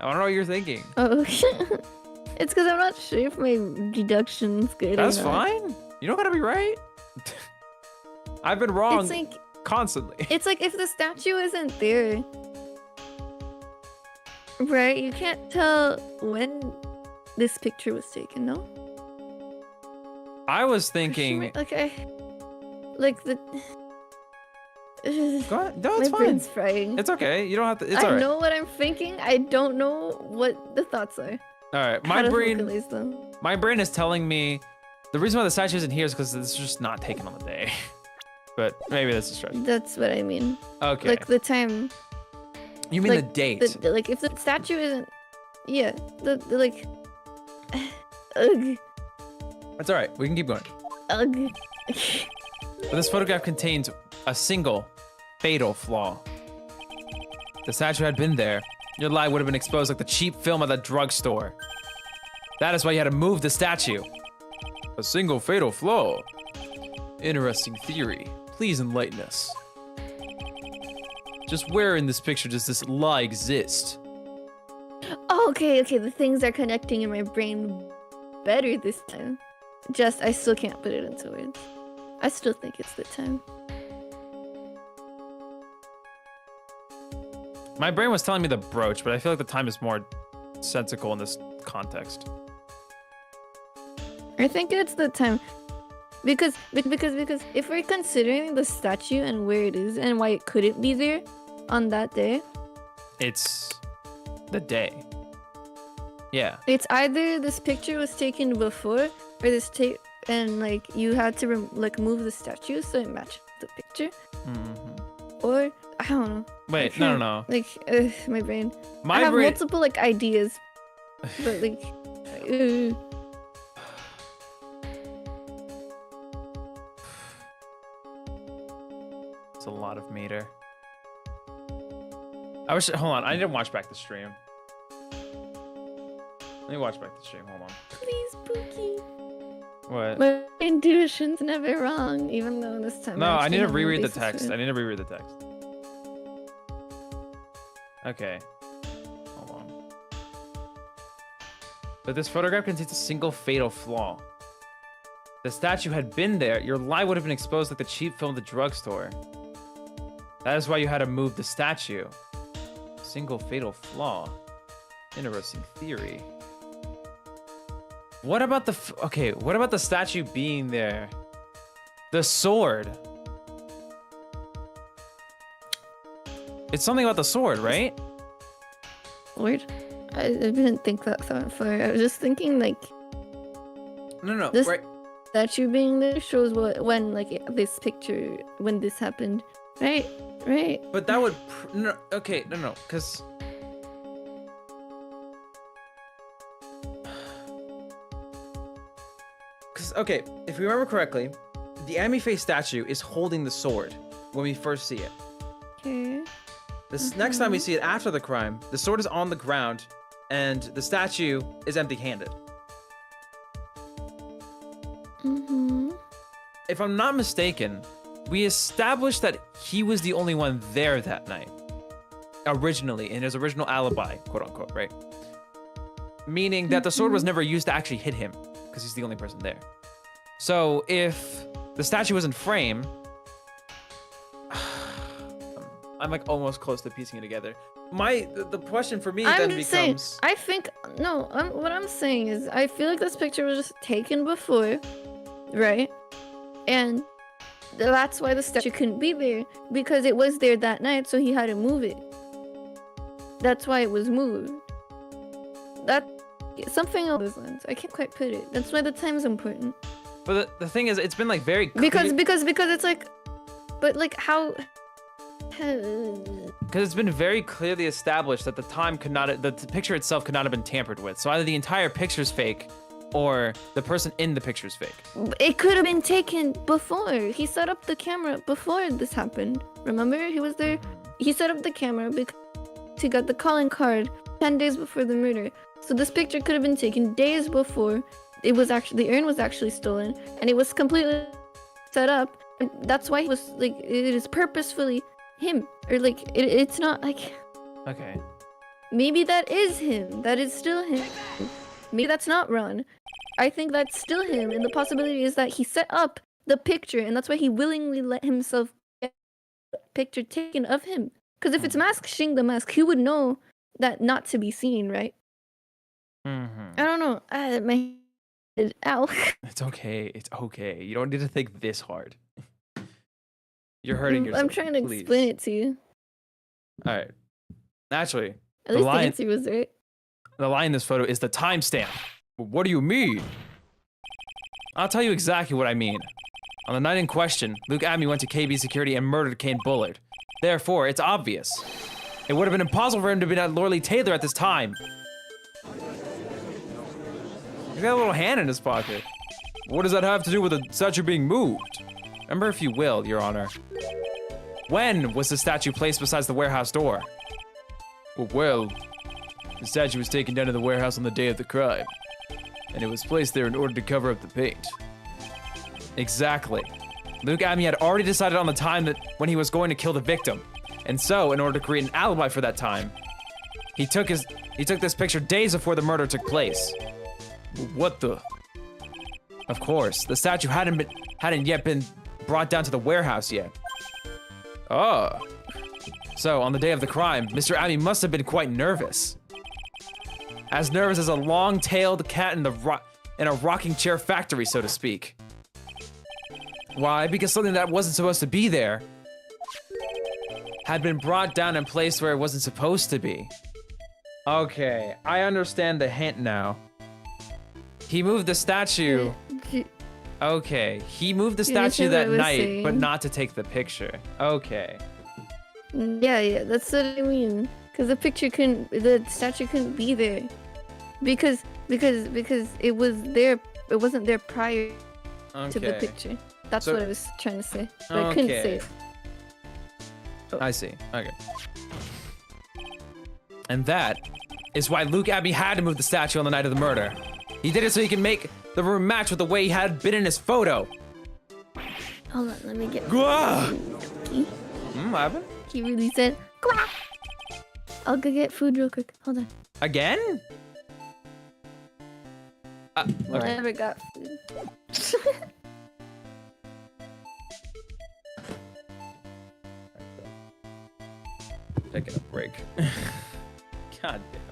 I want to know what you're thinking. Oh, it's because I'm not sure if my deduction's good. That's or not. fine. You don't gotta be right. I've been wrong It's like constantly. it's like if the statue isn't there, right? You can't tell when this picture was taken. No. I was thinking. Like the. Go ahead. No, it's My fine. brain's frying. It's okay. You don't have to. It's I alright. know what I'm thinking. I don't know what the thoughts are. Alright. How to vocalize them. My brain is telling me the reason why the statue isn't here is because it's just not taken on the day. But maybe that's a stretch. That's what I mean. Okay. Like the time. You mean like, the date? Like if the statue isn't. Yeah. The like. Ugh. That's alright. We can keep going. Ugh. But this photograph contains a single fatal flaw. If the statue had been there, your lie would have been exposed like the cheap film at the drugstore. That is why you had to move the statue. A single fatal flaw. Interesting theory. Please enlighten us. Just where in this picture does this lie exist? Oh, okay. The things are connecting in my brain better this time. Just I still can't put it into words. I still think it's the time. My brain was telling me the brooch, but I feel like the time is more sensical in this context. I think it's the time. Because if we're considering the statue and where it is and why it couldn't be there on that day, It's the day. Yeah. it's either this picture was taken before or this tape and like you had to move the statue so it matched the picture, or I don't know. Wait, no. Like my brain. My I have brain. multiple like ideas, but like. It's a lot of meter. I wish. Hold on. I need to watch back the stream. Let me watch back the stream. Hold on. Please, Pookie. What? My intuition's never wrong, even though this time. No, I need to actually have no reread the basis text. for I it. need to reread the text. Okay. Hold on. But this photograph contains a single fatal flaw. The statue had been there, your lie would have been exposed like the cheap film at the drugstore. That is why you had to move the statue. Single fatal flaw. Interesting theory. What about the what about the statue being there? The sword. It's something about the sword, right? Weird. I didn't think that thought far. I was just thinking like No, This- right. statue being there shows when like this picture when this happened. Right. But that would no, because okay, if we remember correctly, the anime face statue is holding the sword when we first see it. Okay. This next time we see it after the crime, the sword is on the ground and the statue is empty-handed. If I'm not mistaken, we established that he was the only one there that night. Originally, in his original alibi, quote unquote, right? Meaning that the sword was never used to actually hit him, because he's the only person there. So if the statue was in frame, I'm like almost close to piecing it together. The question for me then becomes... I think no. What I'm saying is, I feel like this picture was just taken before, right? And that's why the statue couldn't be there, because it was there that night, so he had to move it. That's why it was moved. That something along those lines. I can't quite put it. That's why the time's important. But the thing is, it's been like very clear. Because it's like, but like how? Because it's been very clearly established that the picture itself could not have been tampered with. So either the entire picture's fake, or the person in the picture's fake. It could have been taken before. He set up the camera before this happened. Remember, he was there. He set up the camera because he got the calling card 10 days before the murder. So this picture could have been taken days before it was actually, the urn was actually stolen, and it was completely set up, and that's why he was like, it is purposefully him, or like, it's not like, Okay. maybe that is him, that is still him, maybe that's not Ron. I think that's still him, and the possibility is that he set up the picture, and that's why he willingly let himself get a picture taken of him. Because if it's Mask Shing the Mask, he would know that not to be seen, right? Mm-hmm. I don't know. My head, ow. It's okay. It's okay. You don't need to think this hard. You're hurting yourself. I'm trying to please. explain it to you. All right. Actually, At least the answer was right. the line in this photo is the timestamp. What do you mean? I'll tell you exactly what I mean. On the night in question, Luke Abney went to KB security and murdered Kane Bullard. Therefore, it's obvious. It would have been impossible for him to be at Lorley Taylor at this time. He's got a little hand in his pocket. What does that have to do with the statue being moved? Remember, if you will, Your Honor. When was the statue placed besides the warehouse door? Well, the statue was taken down to the warehouse on the day of the crime, and it was placed there in order to cover up the paint. Exactly. Luke Abney had already decided on the time that when he was going to kill the victim, and so, in order to create an alibi for that time, he took this picture days before the murder took place. What the? Of course, the statue hadn't yet been brought down to the warehouse yet. Oh. So, on the day of the crime, Mr. Abney must have been quite nervous. As nervous as a long-tailed cat in a rocking chair factory, so to speak. Why? Because something that wasn't supposed to be there had been brought down and placed where it wasn't supposed to be. Okay, I understand the hint now. He moved the statue. Okay, he moved the statue that night, but not to take the picture. Okay. Yeah, that's what I mean. Because the statue couldn't be there. Because it was there, it wasn't there prior to the picture. That's what I was trying to say, but I couldn't say it. Oh. I see, okay. And that is why Luke Abney had to move the statue on the night of the murder. He did it so he can make the room match with the way he had been in his photo. Hold on, let me get. What happened? He really said, "Quack." I'll go get food real quick. Hold on. Again? Well, I never got food. Taking a break. God damn.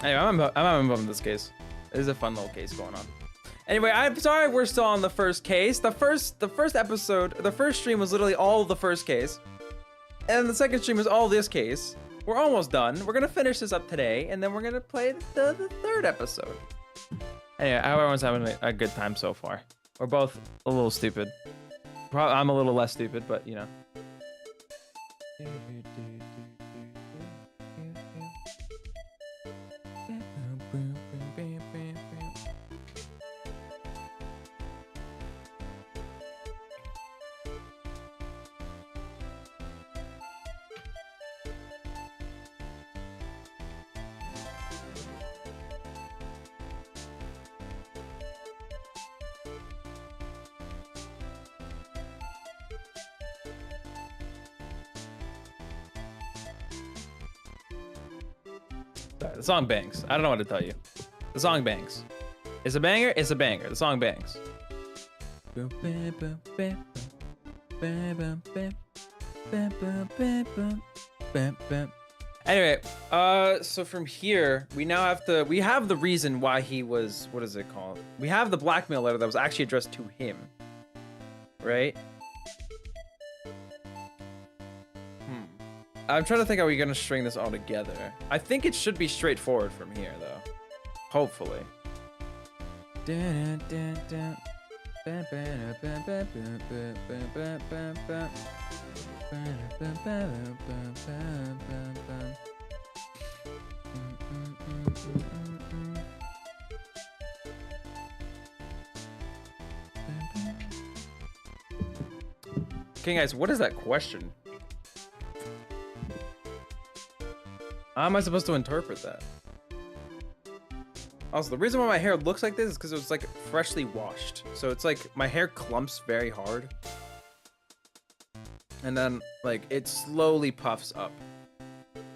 Anyway, I'm involved in this case. This is a fun little case going on. Anyway, I'm sorry we're still on the first case. The first episode, the first stream was literally all the first case. And the second stream was all this case. We're almost done. We're gonna finish this up today, and then we're gonna play the third episode. Anyway, I hope everyone's having a good time so far. We're both a little stupid. I'm a little less stupid, but you know. The song bangs. I don't know what to tell you. The song bangs. It's a banger. It's a banger. The song bangs. Anyway, so from here, we have the reason why he was, what is it called? We have the blackmail letter that was actually addressed to him, right? I'm trying to think how we're gonna string this all together. I think it should be straightforward from here, though. Hopefully. Okay, guys, what is that question? How am I supposed to interpret that? Also, the reason why my hair looks like this is because it was like freshly washed. So it's like my hair clumps very hard. And then like it slowly puffs up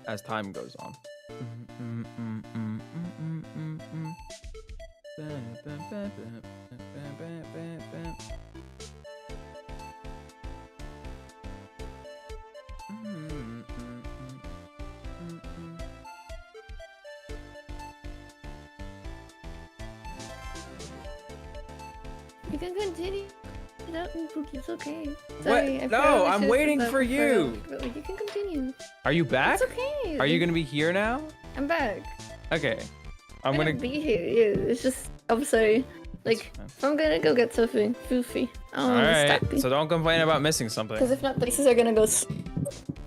as time goes on. You can continue. It's okay. Sorry, What? No, I'm waiting for you. But like, you can continue. Are you back? It's okay. Are you gonna be here now? I'm back. Okay. I'm gonna be here. Yeah, it's just I'm sorry. Like I'm gonna go get something foofy. I don't want to stop you. So don't complain about missing something. Because if not, places are gonna go.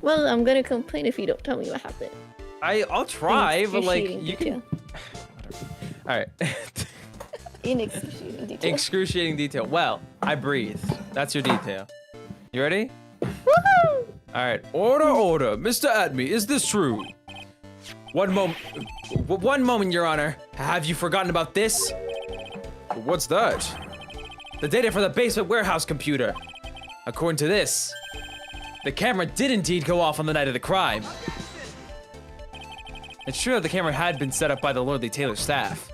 Well, I'm gonna complain if you don't tell me what happened. I'll try, but like you can. All right. In excruciating detail. Excruciating detail. Well, I breathed. That's your detail. You ready? Woohoo! All right. Order, Mr. Admi, is this true? One moment, Your Honor. Have you forgotten about this? What's that? The data for the basement warehouse computer. According to this, the camera did indeed go off on the night of the crime. It's true that the camera had been set up by the Lordly Taylor staff.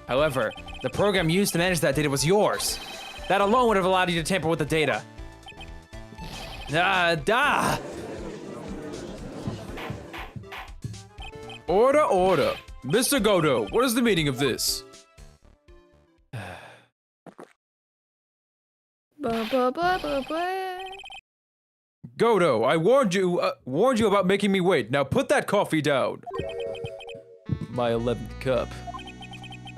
However, the program used to manage that data was yours. That alone would have allowed you to tamper with the data. Order. Mr. Godo, what is the meaning of this? Godo, I warned you about making me wait. Now put that coffee down. My 11th cup.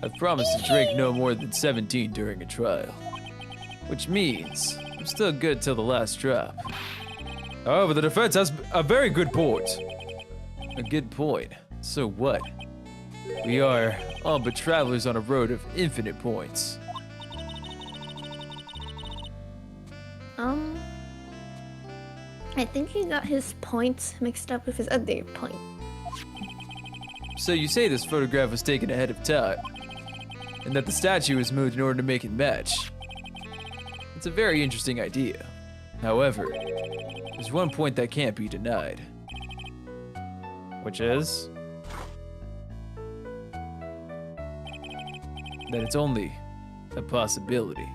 I've promised to drink no more than 17 during a trial. Which means I'm still good till the last drop. However, the defense has a very good point. A good point. So what? We are all but travelers on a road of infinite points. I think he got his points mixed up with his other point. So you say this photograph was taken ahead of time, and that the statue was moved in order to make it match. It's a very interesting idea. However, there's one point that can't be denied. Which is? That it's only a possibility.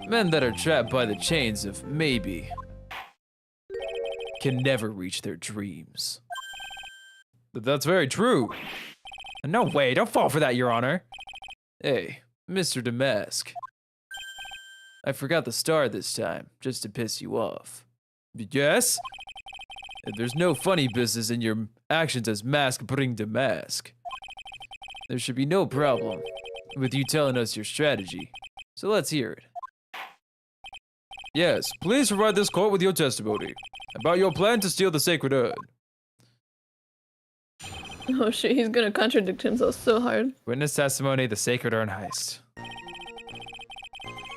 Men that are trapped by the chains of maybe can never reach their dreams. That's very true. No way, don't fall for that, Your Honor. Hey, Mr. Damask. I forgot the star this time, just to piss you off. Yes? There's no funny business in your actions as Mask putting Damask. There should be no problem with you telling us your strategy, so let's hear it. Yes, please provide this court with your testimony about your plan to steal the sacred urn. Oh shit, he's gonna contradict himself so hard. Witness testimony, the sacred urn heist.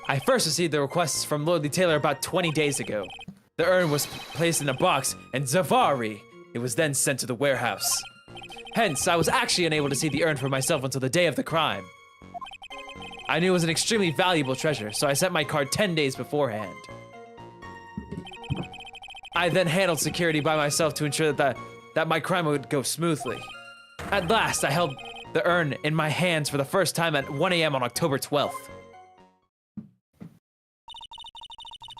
I first received the requests from Lordly Taylor about 20 days ago. The urn was placed in a box, and Zavari, it was then sent to the warehouse. Hence, I was actually unable to see the urn for myself until the day of the crime. I knew it was an extremely valuable treasure, so I sent my card 10 days beforehand. I then handled security by myself to ensure that my crime would go smoothly. At last, I held the urn in my hands for the first time at 1 a.m. on October 12th.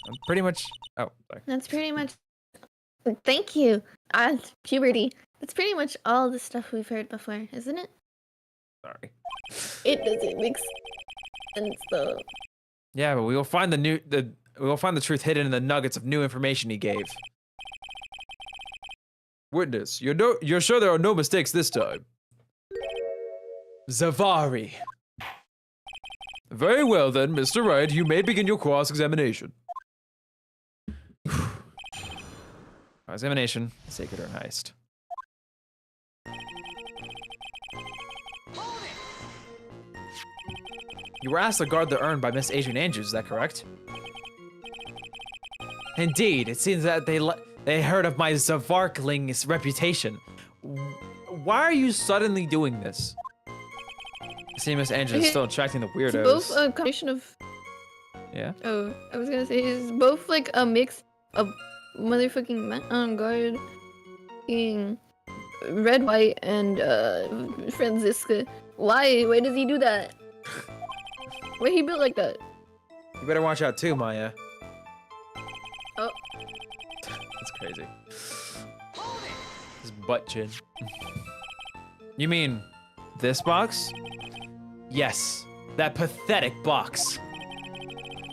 I'm pretty much... Oh, sorry. That's pretty much... Thank you. Puberty. That's pretty much all the stuff we've heard before, isn't it? Sorry. It doesn't make sense, though. Yeah, but we will find the truth hidden in the nuggets of new information he gave. Witness, you're sure there are no mistakes this time? Zavari. Very well then, Mr. Wright, you may begin your cross-examination. Examination, sacred urn heist. You were asked to guard the urn by Miss Adrian Andrews, is that correct? Indeed, it seems that they heard of my Zavarkling's reputation. Why are you suddenly doing this? See, Miss Andrews is still attracting the weirdos. It's both a combination of... Yeah? Oh, I was gonna say, it's both like a mix of motherfucking guard being red, white, and Franziska. Why? Why does he do that? Why he built like that? You better watch out too, Maya. Oh. That's crazy. His butt chin. You mean this box? Yes, that pathetic box.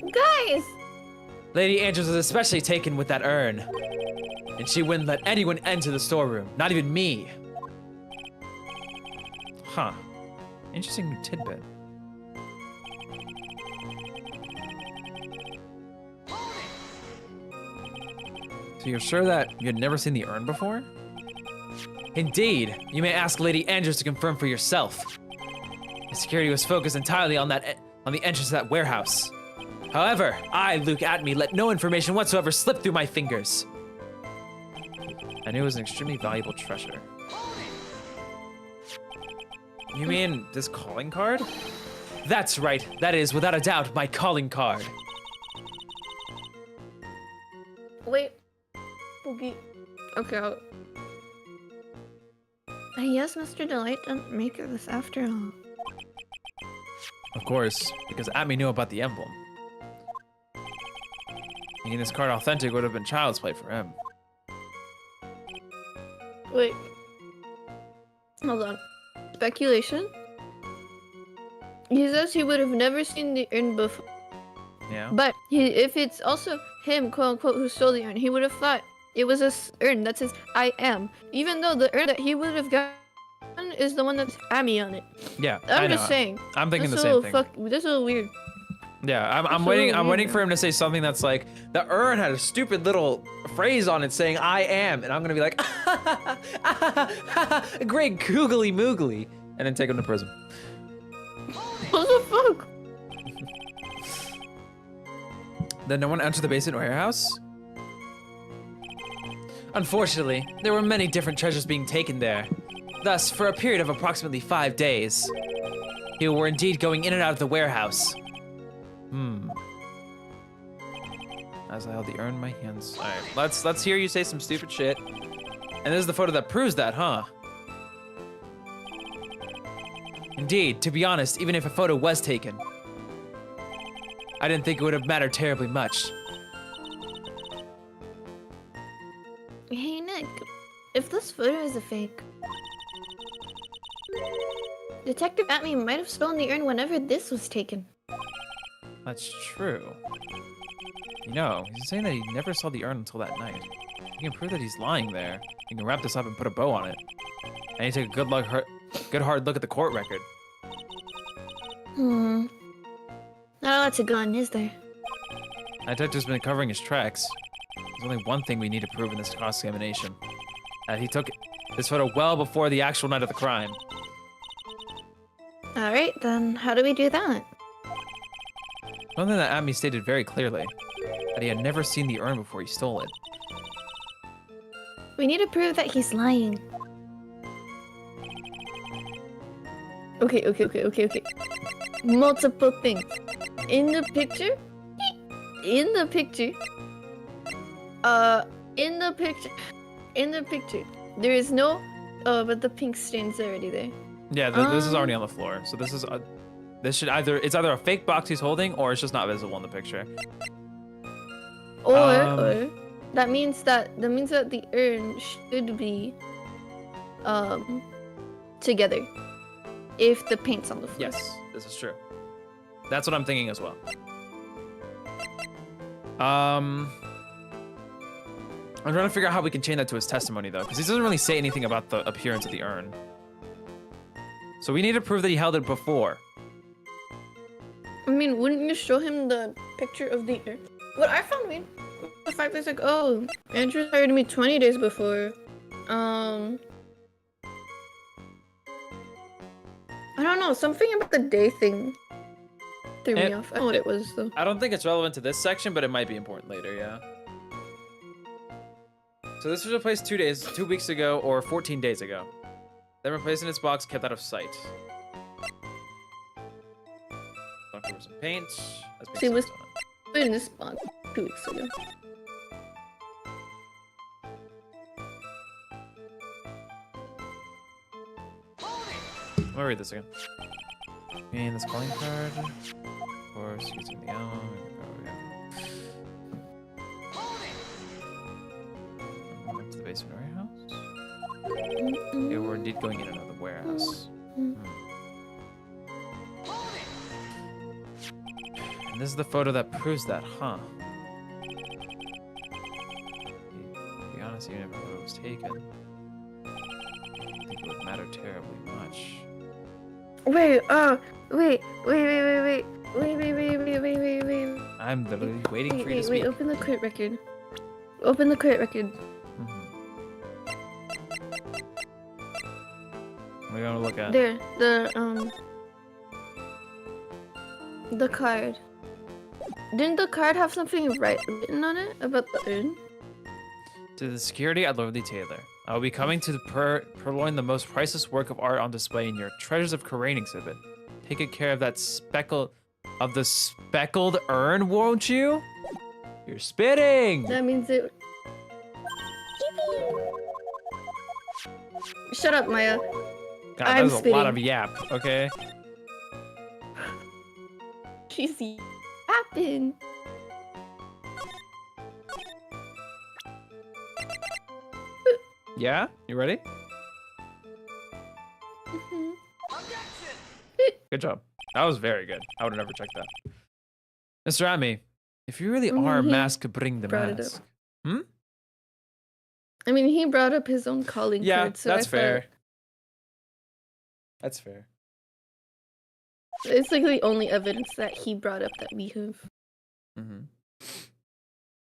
Guys! Lady Andrews was especially taken with that urn. And she wouldn't let anyone enter the storeroom, not even me. Huh. Interesting new tidbit. So you're sure that you had never seen the urn before? Indeed. You may ask Lady Andrews to confirm for yourself. The security was focused entirely on the entrance to that warehouse. However, I, Luke Atme, let no information whatsoever slip through my fingers. I knew it was an extremely valuable treasure. You mean this calling card? That's right. That is, without a doubt, my calling card. Wait. Okay. Yes, Mr. Delight didn't make this after all. Of course, because Atme knew about the emblem. Making this card authentic would have been child's play for him. Wait. Hold on. Speculation? He says he would have never seen the urn before. Yeah. But if it's also him, quote unquote, who stole the urn, he would have thought it was a urn that says I am. Even though the urn that he would have gotten is the one that's Amy on it. Yeah. I'm just saying. I'm thinking the same thing. That's a little weird. Yeah, I'm waiting for him to say something that's like, the urn had a stupid little phrase on it saying I am, and I'm gonna be like, great googly moogly, and then take him to prison. What the fuck? Then no one entered the basement warehouse? Unfortunately, there were many different treasures being taken there. Thus, for a period of approximately 5 days, people were indeed going in and out of the warehouse. As I held the urn in my hands. Alright, let's hear you say some stupid shit. And this is the photo that proves that, huh? Indeed, to be honest, even if a photo was taken, I didn't think it would have mattered terribly much. Hey Nick, if this photo is a fake, Detective Atme might have stolen the urn whenever this was taken. That's true. You know, he's saying that he never saw the urn until that night. You can prove that he's lying there. You can wrap this up and put a bow on it. And you take a good hard look at the court record. Not a lot to go on, is there? That detective's been covering his tracks. There's only one thing we need to prove in this cross-examination. That he took this photo well before the actual night of the crime. Alright, then how do we do that? One thing that Atme stated very clearly, that he had never seen the urn before he stole it. We need to prove that he's lying. Okay. Multiple things. In the picture, there is no, but the pink stain's already there. Yeah, this is already on the floor. So this is, it's either a fake box he's holding or it's just not visible in the picture. Or that means that the urn should be together if the paint's on the floor. Yes, this is true. That's what I'm thinking as well. I'm trying to figure out how we can chain that to his testimony though, because he doesn't really say anything about the appearance of the urn. So we need to prove that he held it before. I mean, wouldn't you show him the picture of the urn? What I found weird with fact is like, oh, Andrew hired me 20 days before. I don't know, something about the day thing threw me off. I don't know what it was though. I don't think it's relevant to this section, but it might be important later, yeah. So this was replaced 2 weeks ago, or 14 days ago. Then replaced in its box, kept out of sight. Knocked over some paint. See, it was put in this box 2 weeks ago. Let me read this again. And this calling card. Of course, using the went to the basement warehouse. Okay, we're indeed going in another warehouse. And this is the photo that proves that, huh? To be honest, even if the photo was taken, I don't think it would matter terribly much. Wait, wait. I'm literally waiting for you to speak. Wait, open the credit record. Open the credit record. What are you gonna look at? There, the card. Didn't the card have something written on it about the urn? To the security at Lordly Taylor. I will be coming to purloin the most priceless work of art on display in your Treasures of Corain exhibit. Take good care of that speckled urn, won't you? You're spitting! That means it... Shut up, Maya. God, I'm that was a lot of yap, okay? She's yapping. Yeah? You ready? Good job. That was very good. I would have never checked that. Mr. Amy, if you really are mask, bring the mask. Hmm? I mean, he brought up his own calling card, so that's fair. That's fair. It's like the only evidence that he brought up that we have.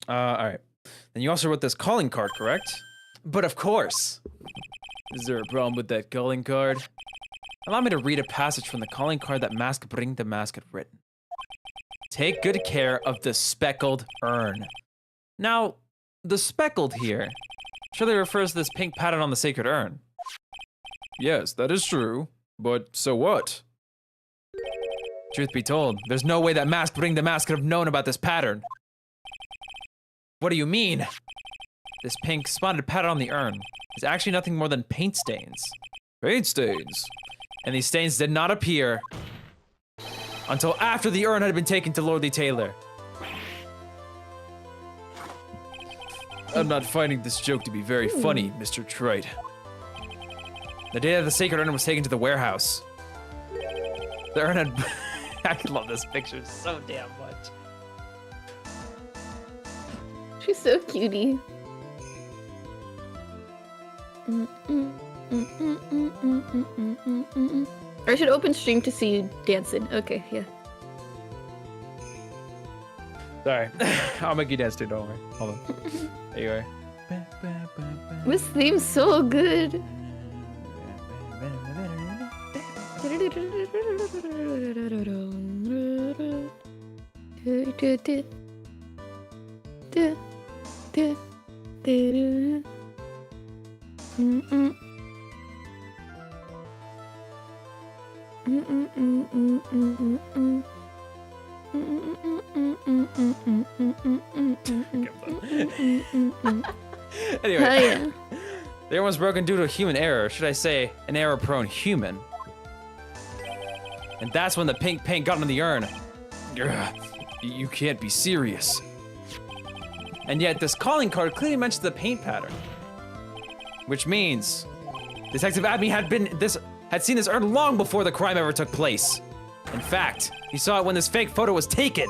Alright. Then you also wrote this calling card, correct? But of course. Is there a problem with that calling card? Allow me to read a passage from the calling card that Mask Bring the Mask had written. Take good care of the speckled urn. Now, the speckled here surely refers to this pink pattern on the sacred urn. Yes, that is true. But so what? Truth be told, there's no way that Mask Bring the Mask could have known about this pattern. What do you mean? This pink spotted pattern on the urn is actually nothing more than paint stains. Paint stains? And these stains did not appear until after the urn had been taken to Lordly Taylor. I'm not finding this joke to be very funny, Mr. Trite. The day that the sacred urn was taken to the warehouse, the urn had... I love this picture so damn much. She's so cutie. I should open stream to see you dancing. Okay, yeah. Sorry. I'll make you dance too, don't worry. Hold on. There you are. This theme's so good. Anyway, the urn was broken due to a human error. Should I say, an error-prone human? And that's when the pink paint got on the urn. You can't be serious. And yet, this calling card clearly mentions the paint pattern. Which means, Detective Abney had seen this urn long before the crime ever took place. In fact, he saw it when this fake photo was taken.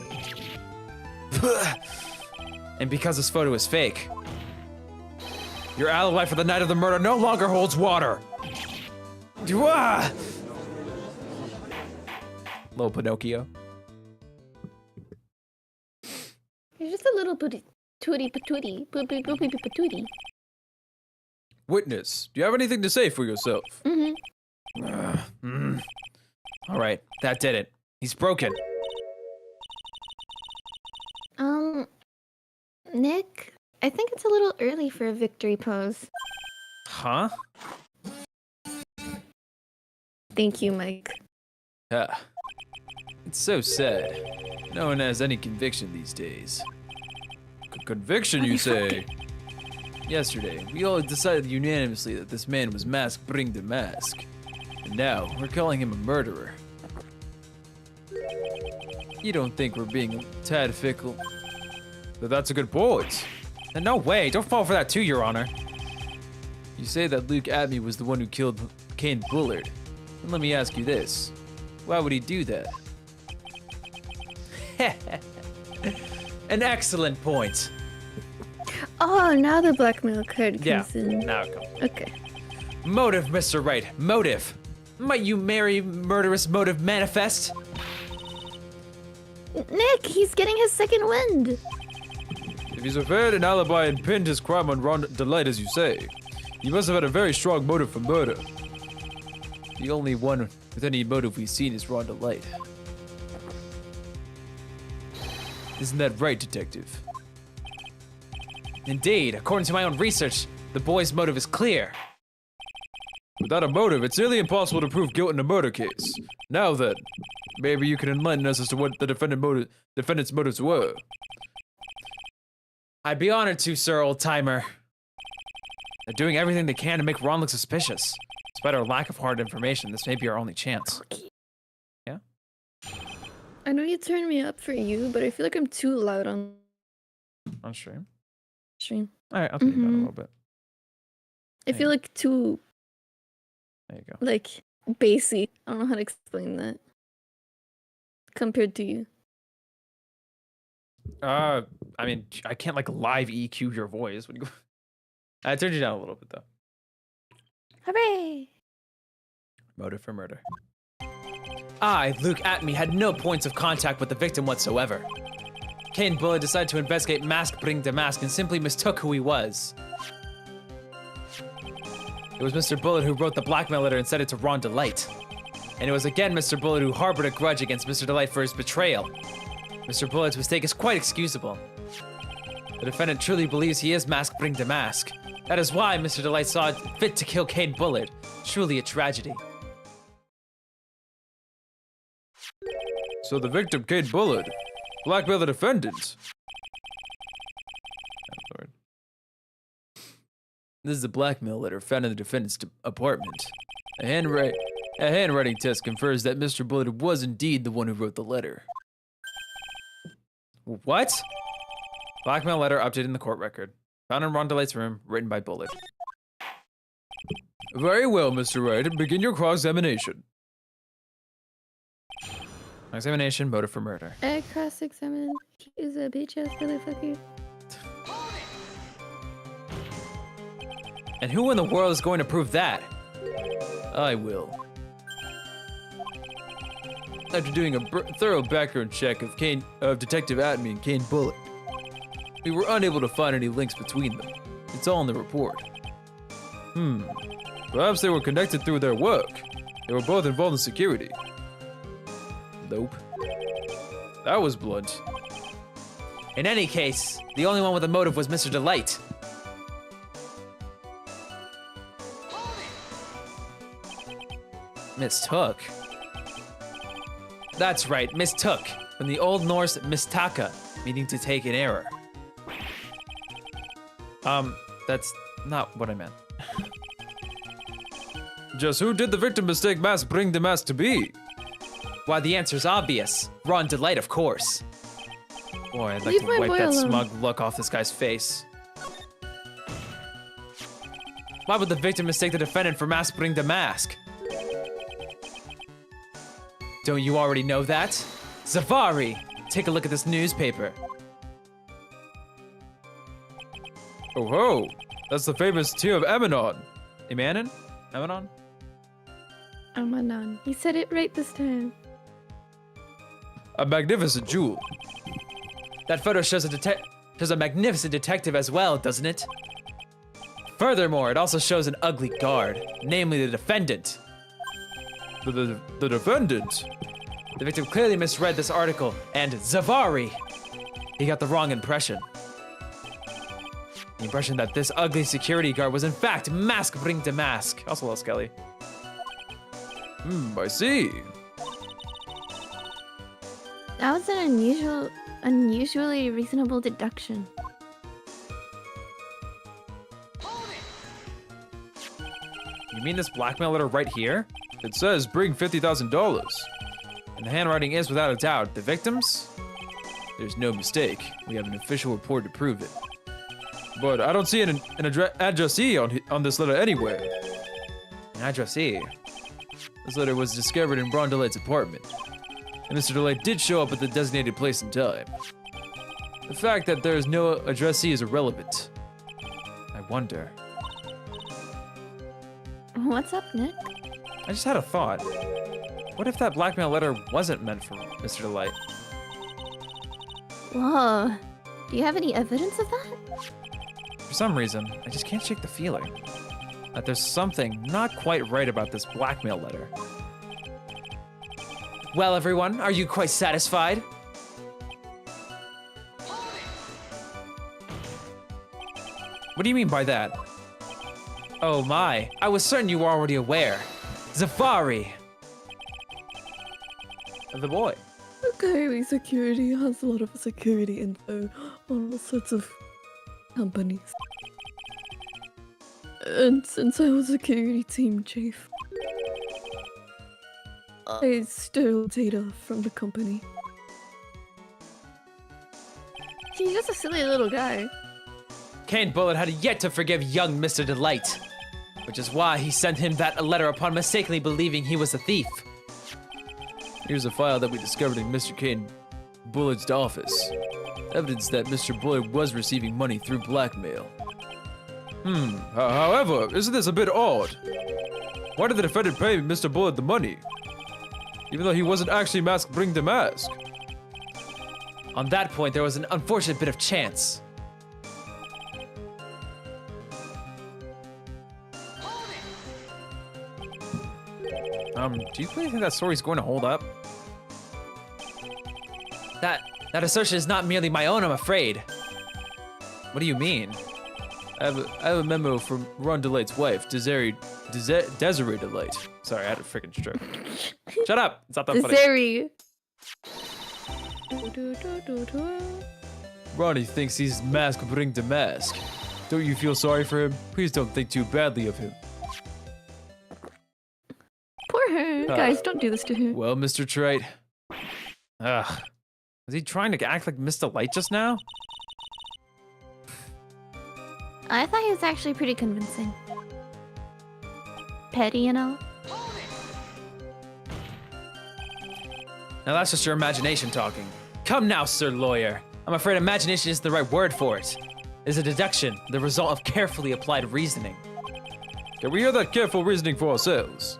And because this photo is fake, your alibi for the night of the murder no longer holds water. Little Pinocchio. You're just a little booty Patootie patootie. Poopy poopy patootie. Witness, do you have anything to say for yourself? Mm-hmm. All right, that did it. He's broken. Nick, I think it's a little early for a victory pose. Huh? Thank you, Mike. It's so sad. No one has any conviction these days. Conviction, you say? Yesterday, we all decided unanimously that this man was mask bring the mask. And now, we're calling him a murderer. You don't think we're being a tad fickle? But that's a good point. And no way, don't fall for that too, Your Honor. You say that Luke Atmey was the one who killed Kane Bullard. And let me ask you this. Why would he do that? An excellent point. Oh, now the blackmail card comes in. Now it comes. Okay. Motive, Mr. Wright. Motive. Might you marry murderous motive manifest? Nick, he's getting his second wind. If he's affared an alibi and pinned his crime on Ron Delight, as you say, he must have had a very strong motive for murder. The only one with any motive we've seen is Ron Delight. Isn't that right, Detective? Indeed, according to my own research, the boy's motive is clear. Without a motive, it's nearly impossible to prove guilt in a murder case. Now then, maybe you can enlighten us as to what the defendant's motives were. I'd be honored to, sir, old-timer. They're doing everything they can to make Ron look suspicious. Despite our lack of hard information, this may be our only chance. Okay. Yeah? I know you turned me up for you, but I feel like I'm too loud on stream? stream. Alright, I'll turn you down a little bit. I feel like too, There you go. like, bassy. I don't know how to explain that. Compared to you. I mean, I can't like live EQ your voice. When you go... I turned you down a little bit though. Hooray! Motive for murder. I, Luke Atmey, had no points of contact with the victim whatsoever. Kane Bullard decided to investigate Mask Bring the Mask and simply mistook who he was. It was Mr. Bullard who wrote the blackmail letter and sent it to Ron Delight. And it was again Mr. Bullard who harbored a grudge against Mr. Delight for his betrayal. Mr. Bullard's mistake is quite excusable. The defendant truly believes he is Mask Bring the Mask. That is why Mr. Delight saw it fit to kill Kane Bullard. Truly a tragedy. So the victim, Kane Bullard, blackmailed the defendant. This is a blackmail letter found in the defendant's apartment. A handwriting test confirms that Mr. Bullard was indeed the one who wrote the letter. What? Blackmail letter updated in the court record. Found in Ron Delight's room, written by Bullard. Very well, Mr. Wright. Begin your cross-examination. Examination, motive for murder. I cross-examine. He is a bitch-ass motherfucker. And who in the world is going to prove that? I will. After doing a thorough background check of Detective Atmey and Kane Bullard, we were unable to find any links between them. It's all in the report. Perhaps they were connected through their work. They were both involved in security. Nope. That was blunt. In any case, the only one with a motive was Mr. Delight. Mistook? That's right, mistook. From the Old Norse mistaka, meaning to take an error. That's not what I meant. Just who did the victim mistake Mask Bring the Mask to be? Why, the answer's obvious. Ron Delight, of course. Boy, I'd like Leave to my wipe boy that alone. smug look off this guy's face. Why would the victim mistake the defendant for Mask Bring the Mask? Don't you already know that? Zavari, take a look at this newspaper. Oh ho! That's the famous tear of Amanon. Amanon? Amanon? Amanon. He said it right this time. A magnificent jewel. That photo shows Shows a magnificent detective as well, doesn't it? Furthermore, it also shows an ugly guard, namely the defendant. The defendant? The victim clearly misread this article, and Zavari! He got the wrong impression. The impression that this ugly security guard was in fact Mask Bring to Mask. Also hello, Skelly. I see. That was an unusually reasonable deduction. You mean this blackmail letter right here? It says bring $50,000. And the handwriting is without a doubt the victim's? There's no mistake. We have an official report to prove it. But I don't see an addressee on this letter anywhere. An addressee? This letter was discovered in Ron Delight's apartment. And Mr. Delight did show up at the designated place and time. The fact that there is no addressee is irrelevant. I wonder. What's up, Nick? I just had a thought. What if that blackmail letter wasn't meant for Mr. Delight? Whoa. Do you have any evidence of that? For some reason, I just can't shake the feeling that there's something not quite right about this blackmail letter. Well, everyone, are you quite satisfied? What do you mean by that? Oh my, I was certain you were already aware. Zafari! The boy. Okay, security has a lot of security info on all sorts of companies. And since I was security team chief, I stole data from the company. He's just a silly little guy. Kane Bullet had yet to forgive young Mr. Delight, which is why he sent him that letter upon mistakenly believing he was a thief. Here's a file that we discovered in Mr. Kane Bullett's office. Evidence that Mr. Bullet was receiving money through blackmail. However, isn't this a bit odd? Why did the defendant pay Mr. Bullet the money? Even though he wasn't actually bring the mask. On that point, there was an unfortunate bit of chance. Do you really think that story's going to hold up? That assertion is not merely my own, I'm afraid. What do you mean? I have a memo from Ron Delight's wife, Desiree Delight. Sorry, I had a freaking stroke. Shut up! It's not that funny. Zeri. Ronnie thinks he's bring the mask. Don't you feel sorry for him? Please don't think too badly of him. Poor her. Guys, don't do this to her. Well, Mr. Trite. Ugh. Was he trying to act like Mr. Light just now? I thought he was actually pretty convincing. Petty, you know? Now that's just your imagination talking. Come now, Sir Lawyer. I'm afraid imagination isn't the right word for it. It's a deduction, the result of carefully applied reasoning. Can we hear that careful reasoning for ourselves?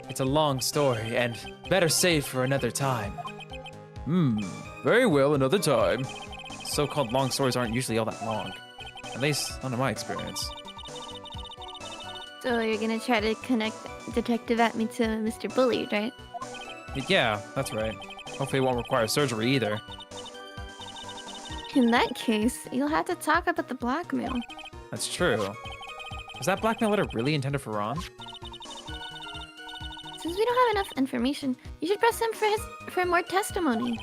It's a long story, and better saved for another time. Very well, another time. So-called long stories aren't usually all that long. At least, under my experience. So you're gonna try to connect Detective Atme to Mr. Bullied, right? Yeah, that's right. Hopefully it won't require surgery either. In that case, you'll have to talk about the blackmail. That's true. Was that blackmail letter really intended for Ron? Since we don't have enough information, you should press him for more testimony.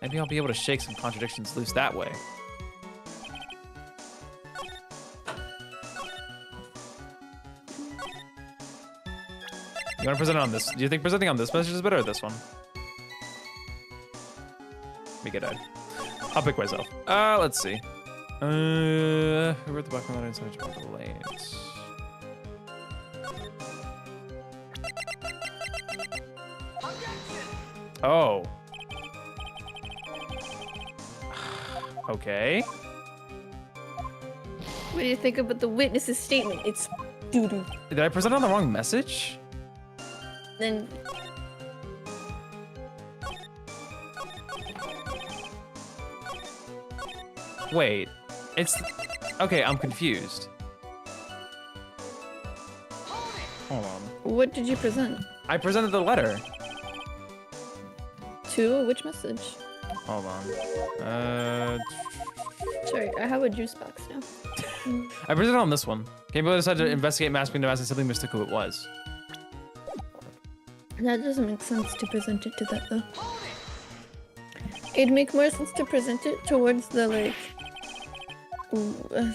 Maybe I'll be able to shake some contradictions loose that way. You want to present it on this? Do you think presenting on this message is better or this one? Be good, Ed. I'll pick myself. Let's see. Who wrote the blackmail letter inside the lanes? Oh. Okay. What do you think about the witness's statement? It's doo-doo. Did I present on the wrong message? Then Wait, it's okay. I'm confused. Hold on. What did you present? I presented the letter. To which message? Hold on. Sorry, I have a juice box now. I presented on this one. Game decided to investigate masking device and simply mistook who it was. That doesn't make sense to present it to that though. It'd make more sense to present it towards the like. Hold on.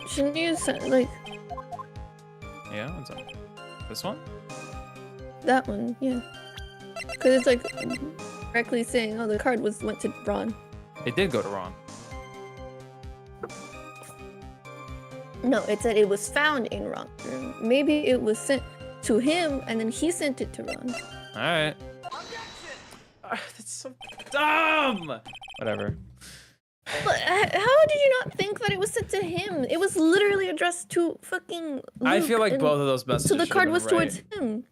Shouldn't you send like Yeah, what's up? This one? that one? Yeah, because it's like directly saying, "Oh, the card went to Ron." It did go to Ron. No, it said it was found in Ron's room. Maybe it was sent to him, and then he sent it to Ron. All right. That's so dumb. Whatever. But how did you not think that it was sent to him? It was literally addressed to fucking Luke, I feel like and both of those messages. so the should card have was been right. towards him.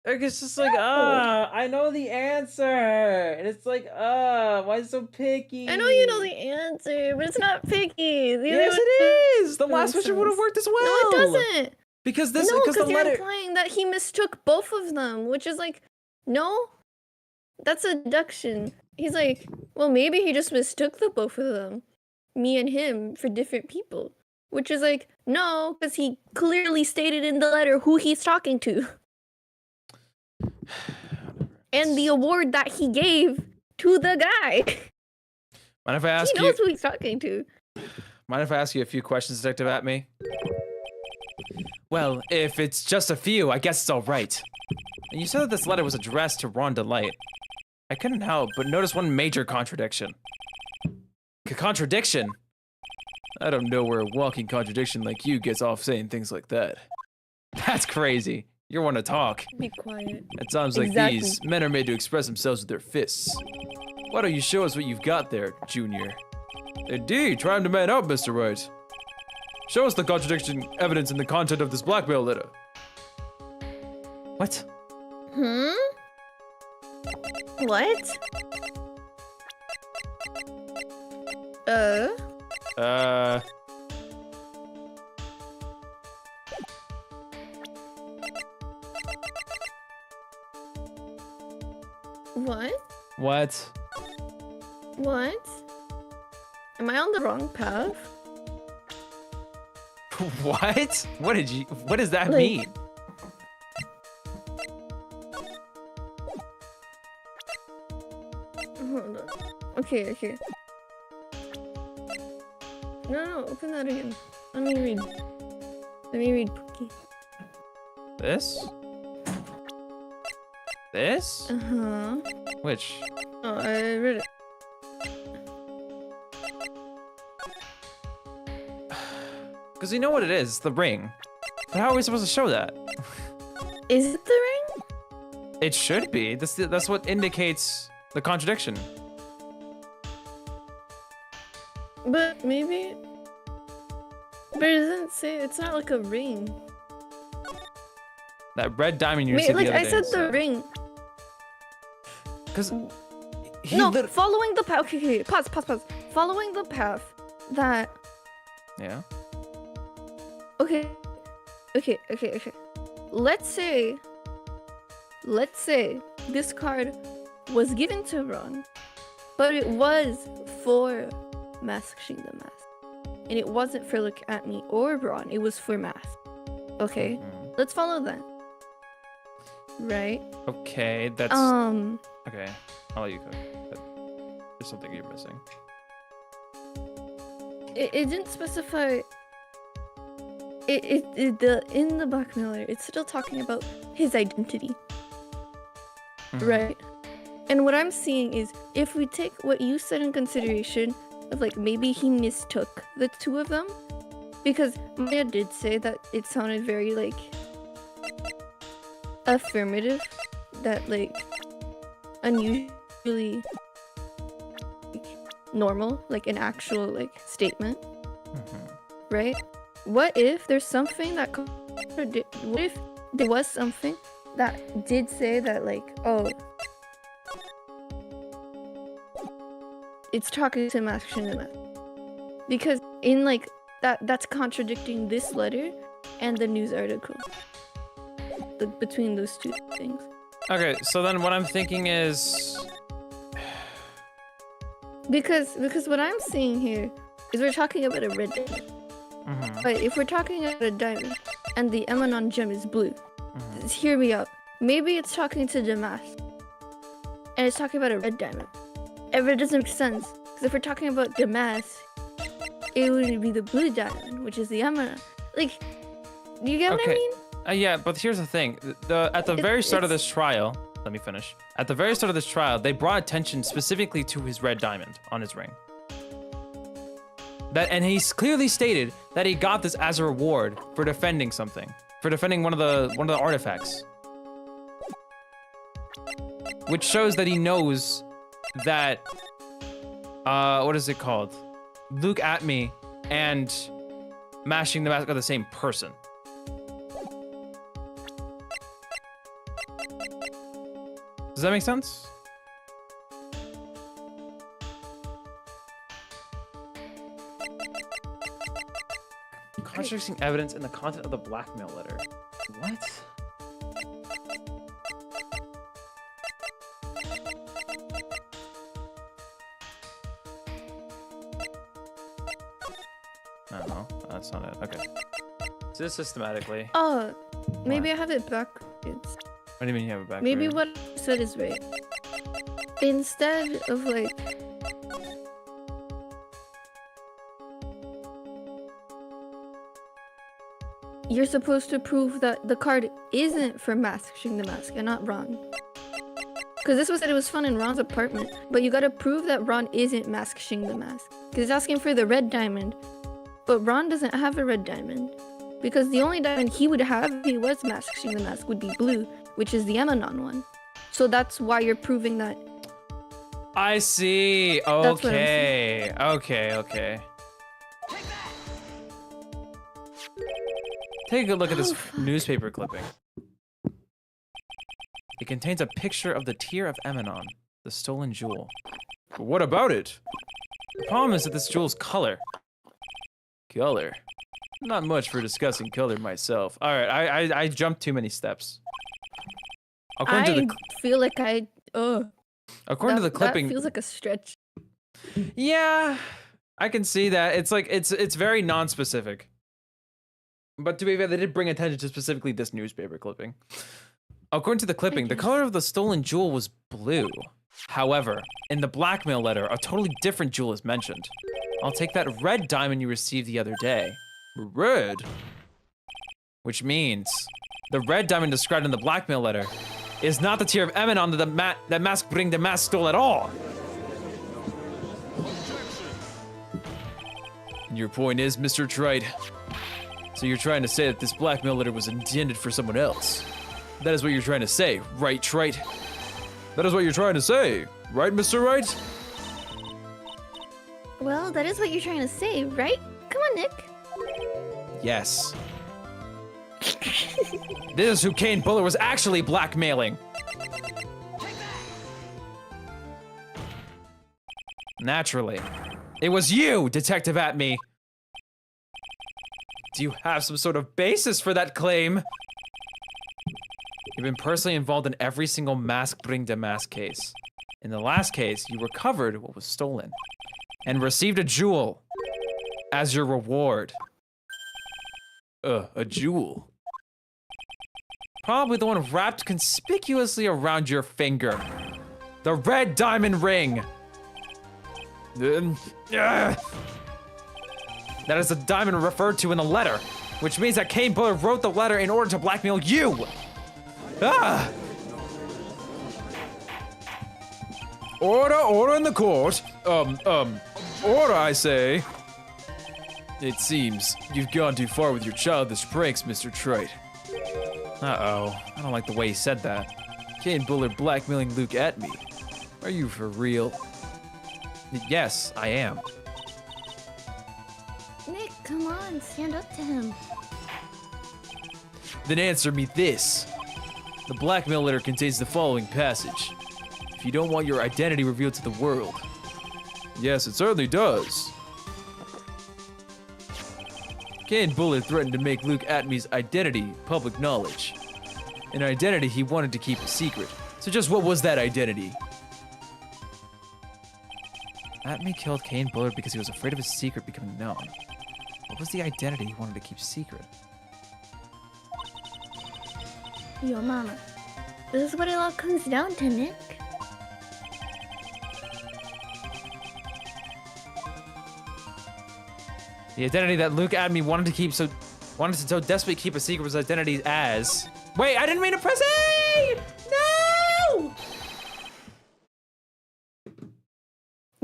Like, it's just like, I know the answer, and it's like, why is it so picky? I know you know the answer, but it's not picky. Yes, it is. The last makes question would have sense. worked as well. No, it doesn't. Because this, No, because the because you're letter. implying that he mistook both of them, which is like, no, that's a deduction. He's like, well, maybe he just mistook the both of them, me and him, for different people. Which is like, no, because he clearly stated in the letter who he's talking to. And the award that he gave to the guy. Mind if I ask He you? knows who he's talking to. Mind if I ask you a few questions, Detective Atme? Well, if it's just a few, I guess it's all right. And you said that this letter was addressed to Ron Delight. I couldn't help but notice one major contradiction. Contradiction? I don't know where a walking contradiction like you gets off saying things like that. That's crazy. You're one to talk. Be quiet. At times like Exactly. these, men are made to express themselves with their fists. Why don't you show us what you've got there, Junior? Indeed, try to man out, Mr. Wright. Show us the contradiction evidence in the content of this blackmail letter. What? What? What? What? What? Am I on the wrong path? What? What does that Like- mean? Hold on. Okay. No, open that again. Let me read, Pookie. This? This? Uh-huh. Which? Oh, I read it. Because you know what it is, it's the ring. But how are we supposed to show that? Is it the ring? It should be. That's what indicates the contradiction. But maybe... But it doesn't say, it's not like a ring. That red diamond you Wait, said like the other I day. said the ring. Because No, following the path. Okay, pause. Following the path that. Yeah. Okay. Let's say this card was given to Ron, but it was for masking the mask. And it wasn't for Look At Me or Ron, it was for mask. Okay? Let's follow that. Right? Okay, that's okay. I'll let you go. But there's something you're missing. It didn't specify. In the blackmail letter, it's still talking about his identity, right? And what I'm seeing is, if we take what you said in consideration, of like maybe he mistook the two of them, because Maya did say that it sounded very like affirmative, that like unusually like, normal, like an actual like statement. right? What if there's something that what if there was something that did say that, like, oh, it's talking to masking the mask? Because in like that's contradicting this letter and the news article. Between those two things. Okay, so then what I'm thinking is... Because what I'm seeing here is we're talking about a red diamond. Mhm. But if we're talking about a diamond and the Emanon gem is blue, hear me out. Maybe it's talking to Damask and it's talking about a red diamond. And it doesn't make sense. Because if we're talking about Damask, it would be the blue diamond, which is the Emanon. Like, you get what I mean? Yeah, but here's the thing. At the very start of this trial, let me finish. At the very start of this trial, they brought attention specifically to his red diamond on his ring. And he's clearly stated that he got this as a reward for defending something, for defending one of the artifacts, which shows that he knows that what is it called? Luke Atme and Mashing the Mask are the same person. Does that make sense? Contradicting evidence in the content of the blackmail letter. What? No, that's not it. Okay. So this systematically. Oh, maybe What? I have it backwards. What do you mean you have it back? Maybe what I said is right. Instead of like... You're supposed to prove that the card isn't for masking the mask and not Ron. Because this was said it was fun in Ron's apartment, but you gotta prove that Ron isn't masking the mask. Because he's asking for the red diamond, but Ron doesn't have a red diamond. Because the only diamond he would have if he was masking the mask would be blue, which is the Emanon one. So that's why you're proving that. I see. That's what I'm Okay. Okay. Take a look at this newspaper clipping. It contains a picture of the tear of Emanon, the stolen jewel. But what about it? The problem is that this jewel's color. Color? Not much for discussing color myself. All right, I jumped too many steps. According to feel like according to the clipping, that feels like a stretch. yeah, I can see that. It's like it's very non-specific. But to be fair, they did bring attention to specifically this newspaper clipping. According to the clipping, the color of the stolen jewel was blue. However, in the blackmail letter, a totally different jewel is mentioned. I'll take that red diamond you received the other day. Red? Which means the red diamond described in the blackmail letter is not the tear of Emanon that Mask Bring the Mask stole at all. Your point is, Mr. Trite, so you're trying to say that this blackmail letter was intended for someone else. That is what you're trying to say, right, Trite? That is what you're trying to say, right, Mr. Wright? Well, that is what you're trying to say, right? Come on, Nick. Yes. This is who Kane Buller was actually blackmailing. Naturally. It was you, Detective Atme. Do you have some sort of basis for that claim? You've been personally involved in every single Mask Bring the Mask case. In the last case, you recovered what was stolen and received a jewel as your reward. A jewel? Probably the one wrapped conspicuously around your finger. The red diamond ring. That is the diamond referred to in the letter, which means that Kane Buller wrote the letter in order to blackmail you. Ah! Order in the court. Order, I say. It seems you've gone too far with your childish pranks, Mr. Trite. Uh-oh, I don't like the way he said that. Kane Buller blackmailing Luke Atme. Are you for real? Yes, I am. Nick, come on, stand up to him. Then answer me this. The blackmail letter contains the following passage. If you don't want your identity revealed to the world. Yes, it certainly does. Kane Bullet threatened to make Luke Atmey's identity public knowledge. An identity he wanted to keep a secret. So just what was that identity? Atmey killed Kane Bullard because he was afraid of his secret becoming known. What was the identity he wanted to keep secret? Yo, mama. This is what it all comes down to, Nick. The identity that Luke Atmey wanted to so desperately keep a secret was identity as. Wait, I didn't mean to press A! No!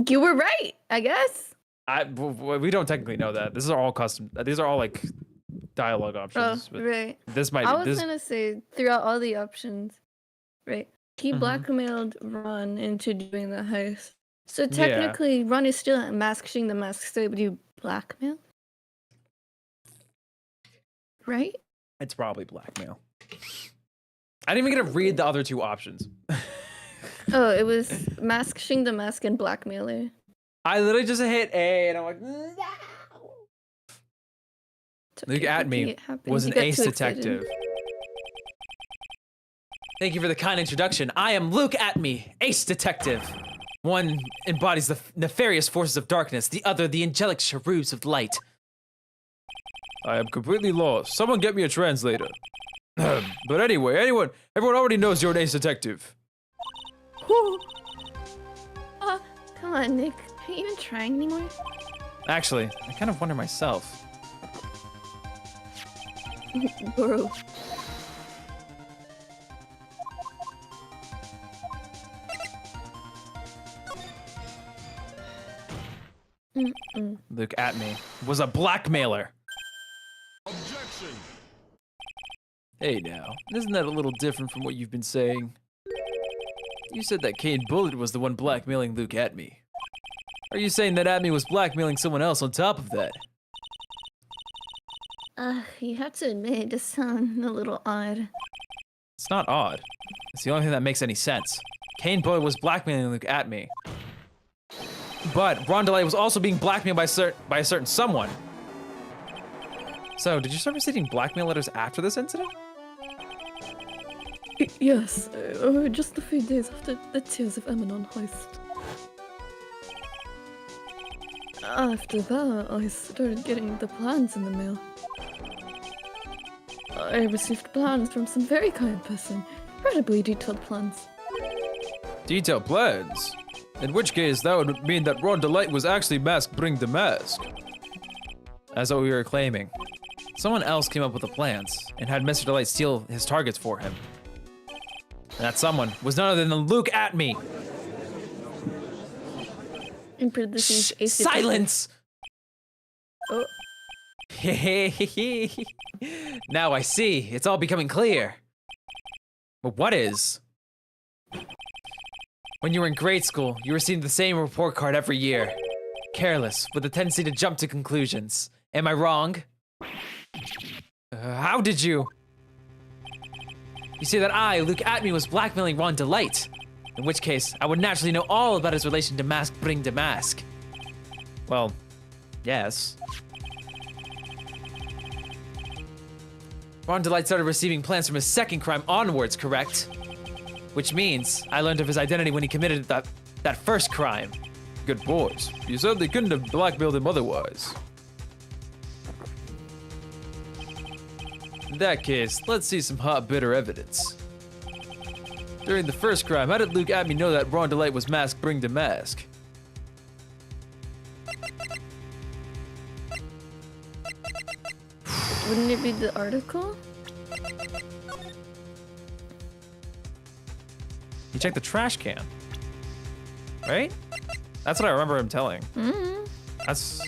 You were right, I guess. We don't technically know that. These are all custom. These are all like dialogue options. Oh, right. This might. I was This, gonna say throughout all the options, right? He blackmailed Ron into doing the heist. So technically, Ron is still masking the mask. So would you blackmail? Right? It's probably blackmail. I didn't even get to read the other two options. Oh, it was masking the mask and blackmailer. I literally just hit A, and I'm like, no. It's Luke okay, Atmey it happens. was You an got ace too excited. detective. Thank you for the kind introduction. I am Luke Atmey, ace detective. One embodies the nefarious forces of darkness, the other the angelic cherubs of light. I am completely lost. Someone get me a translator. But anyway, everyone already knows you're an ace detective. Whew. Come on, Nick. Are you even trying anymore? Actually, I kind of wonder myself. Bro. Luke Atmey was a blackmailer. Objection! Hey now, isn't that a little different from what you've been saying? You said that Kane Bullet was the one blackmailing Luke Atmey. Are you saying that Atmey was blackmailing someone else on top of that? You have to admit, it does sound a little odd. It's not odd. It's the only thing that makes any sense. Kane Bullet was blackmailing Luke Atmey. But Ron DeLay was also being blackmailed by a certain someone. So, did you start receiving blackmail letters after this incident? Yes, just a few days after the Tears of Emanon heist. After that, I started getting the plans in the mail. I received plans from some very kind person. Incredibly detailed plans. Detailed plans? In which case, that would mean that Ron Delight was actually masked Bring the Mask. That's what we were claiming. Someone else came up with the plans and had Mr. Delight steal his targets for him. And that someone was none other than Luke Atmey. In parentheses, ace detective. Silence! Oh, Now I see. It's all becoming clear. But what is? When you were in grade school, you received the same report card every year. Careless, with a tendency to jump to conclusions. Am I wrong? How did you? You say that I, Luke Atmey, was blackmailing Ron Delight. In which case, I would naturally know all about his relation to Mask Bring to Mask. Well, yes. Ron Delight started receiving plans from his second crime onwards, correct? Which means I learned of his identity when he committed that first crime. Good boys. You said they couldn't have blackmailed him otherwise. In that case, let's see some hot, bitter evidence. During the first crime, how did Luke Atmey know that Ron Delight was Mask Bring to Mask? wouldn't it be the article? He checked the trash can. Right? That's what I remember him telling. Mm-hmm. That's...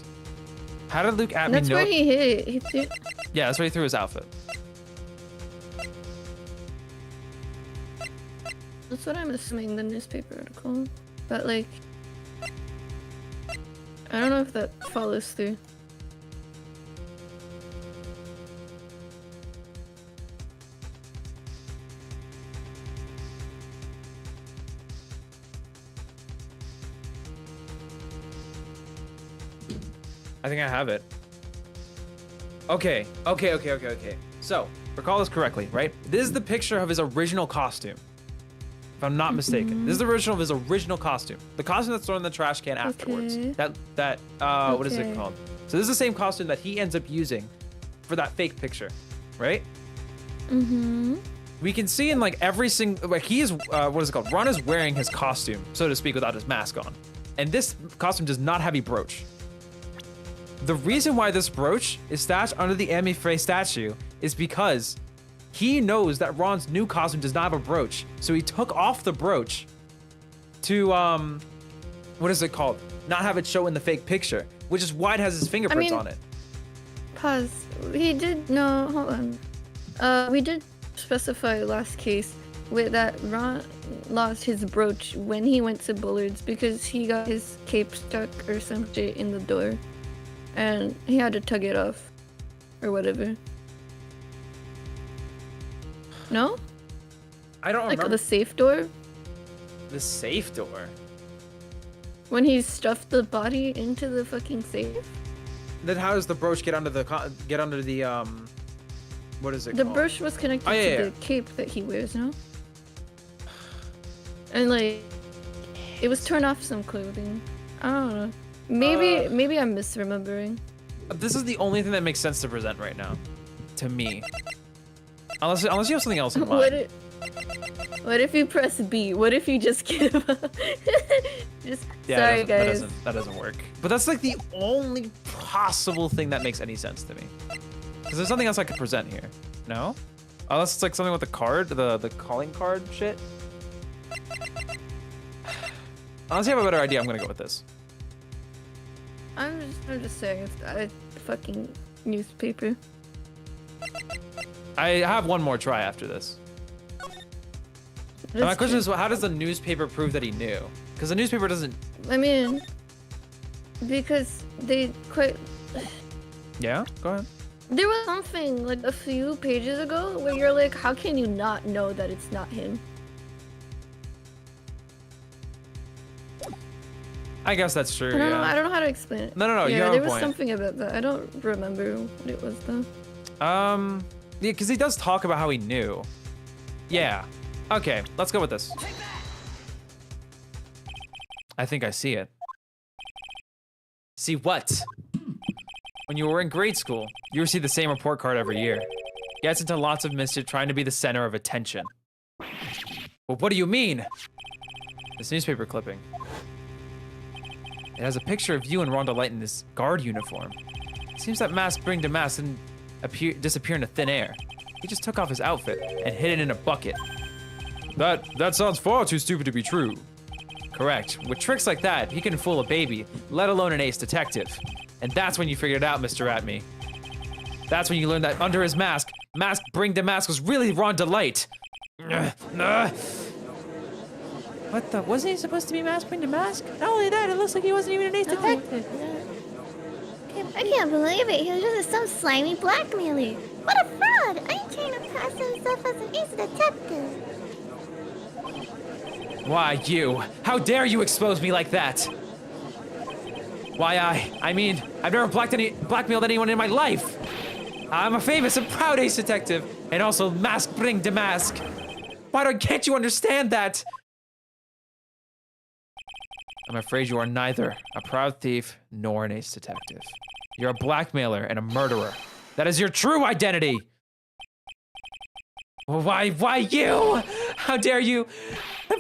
How did Luke Atmey That's know? where he hid it. He threw... Yeah, that's where he threw his outfit. That's what I'm assuming, the newspaper article. But, like... I don't know if that follows through. I think I have it. Okay. So, recall this correctly, right? This is the picture of his original costume. If I'm not mistaken. This is the original of his original costume. The costume that's thrown in the trash can afterwards. Okay. What is it called? So this is the same costume that he ends up using for that fake picture, right? Mm-hmm. We can see in like every single, like he is, what is it called? Ron is wearing his costume, so to speak, without his mask on. And this costume does not have a brooch. The reason why this brooch is stashed under the Amy Frey statue is because he knows that Ron's new costume does not have a brooch. So he took off the brooch to, what is it called? Not have it show in the fake picture, which is why it has his fingerprints on it. Pause. We did, no, hold on. We did specify last case with that Ron lost his brooch when he went to Bullard's because he got his cape stuck or some shit in the door. And he had to tug it off. Or whatever. No? I don't Like remember. the safe door? The safe door? When he stuffed the body into the fucking safe? Then how does the brooch get under the, what is it The called? brooch was connected yeah. to the cape that he wears, no? And like, it was torn off some clothing. I don't know. Maybe I'm misremembering. This is the only thing that makes sense to present right now, to me. Unless you have something else in mind. What if you press B? What if you just give up? Sorry, guys. That doesn't work. But that's like the only possible thing that makes any sense to me. Because there's something else I could present here. No? Unless it's like something with the card, the calling card shit. Unless you have a better idea, I'm gonna go with this. I'm just saying, it's a fucking newspaper. I have one more try after this. And my question is, how does the newspaper prove that he knew? Because the newspaper doesn't... I mean, because they quite... Yeah? Go ahead. There was something like a few pages ago where you're like, how can you not know that it's not him? I guess that's true, I don't know how to explain it. No, you yeah, have there a was point. something about that. I don't remember what it was though. Yeah, because he does talk about how he knew. Yeah. Okay, let's go with this. I think I see it. See what? When you were in grade school, you received the same report card every year. Gets into lots of mischief trying to be the center of attention. Well, what do you mean? This newspaper clipping. It has a picture of you and Rhonda Light in this guard uniform. It seems that mask bring to mask didn't disappear into thin air. He just took off his outfit and hid it in a bucket. That sounds far too stupid to be true. Correct. With tricks like that, he can fool a baby, let alone an ace detective. And that's when you figured it out, Mr. Atme. That's when you learned that under his mask bring to mask was really Rhonda Light. What the? Wasn't he supposed to be mask bring to mask? Not only that, it looks like he wasn't even an ace detective. I can't believe it. He was just some slimy blackmailer. What a fraud! I ain't trying to pass himself as an ace detective. Why, you? How dare you expose me like that? Why, I mean, I've never blackmailed anyone in my life. I'm a famous and proud ace detective, and also mask bring to mask. Can't you understand that? I'm afraid you are neither a proud thief nor an ace detective. You're a blackmailer and a murderer. That is your true identity. Why you? How dare you?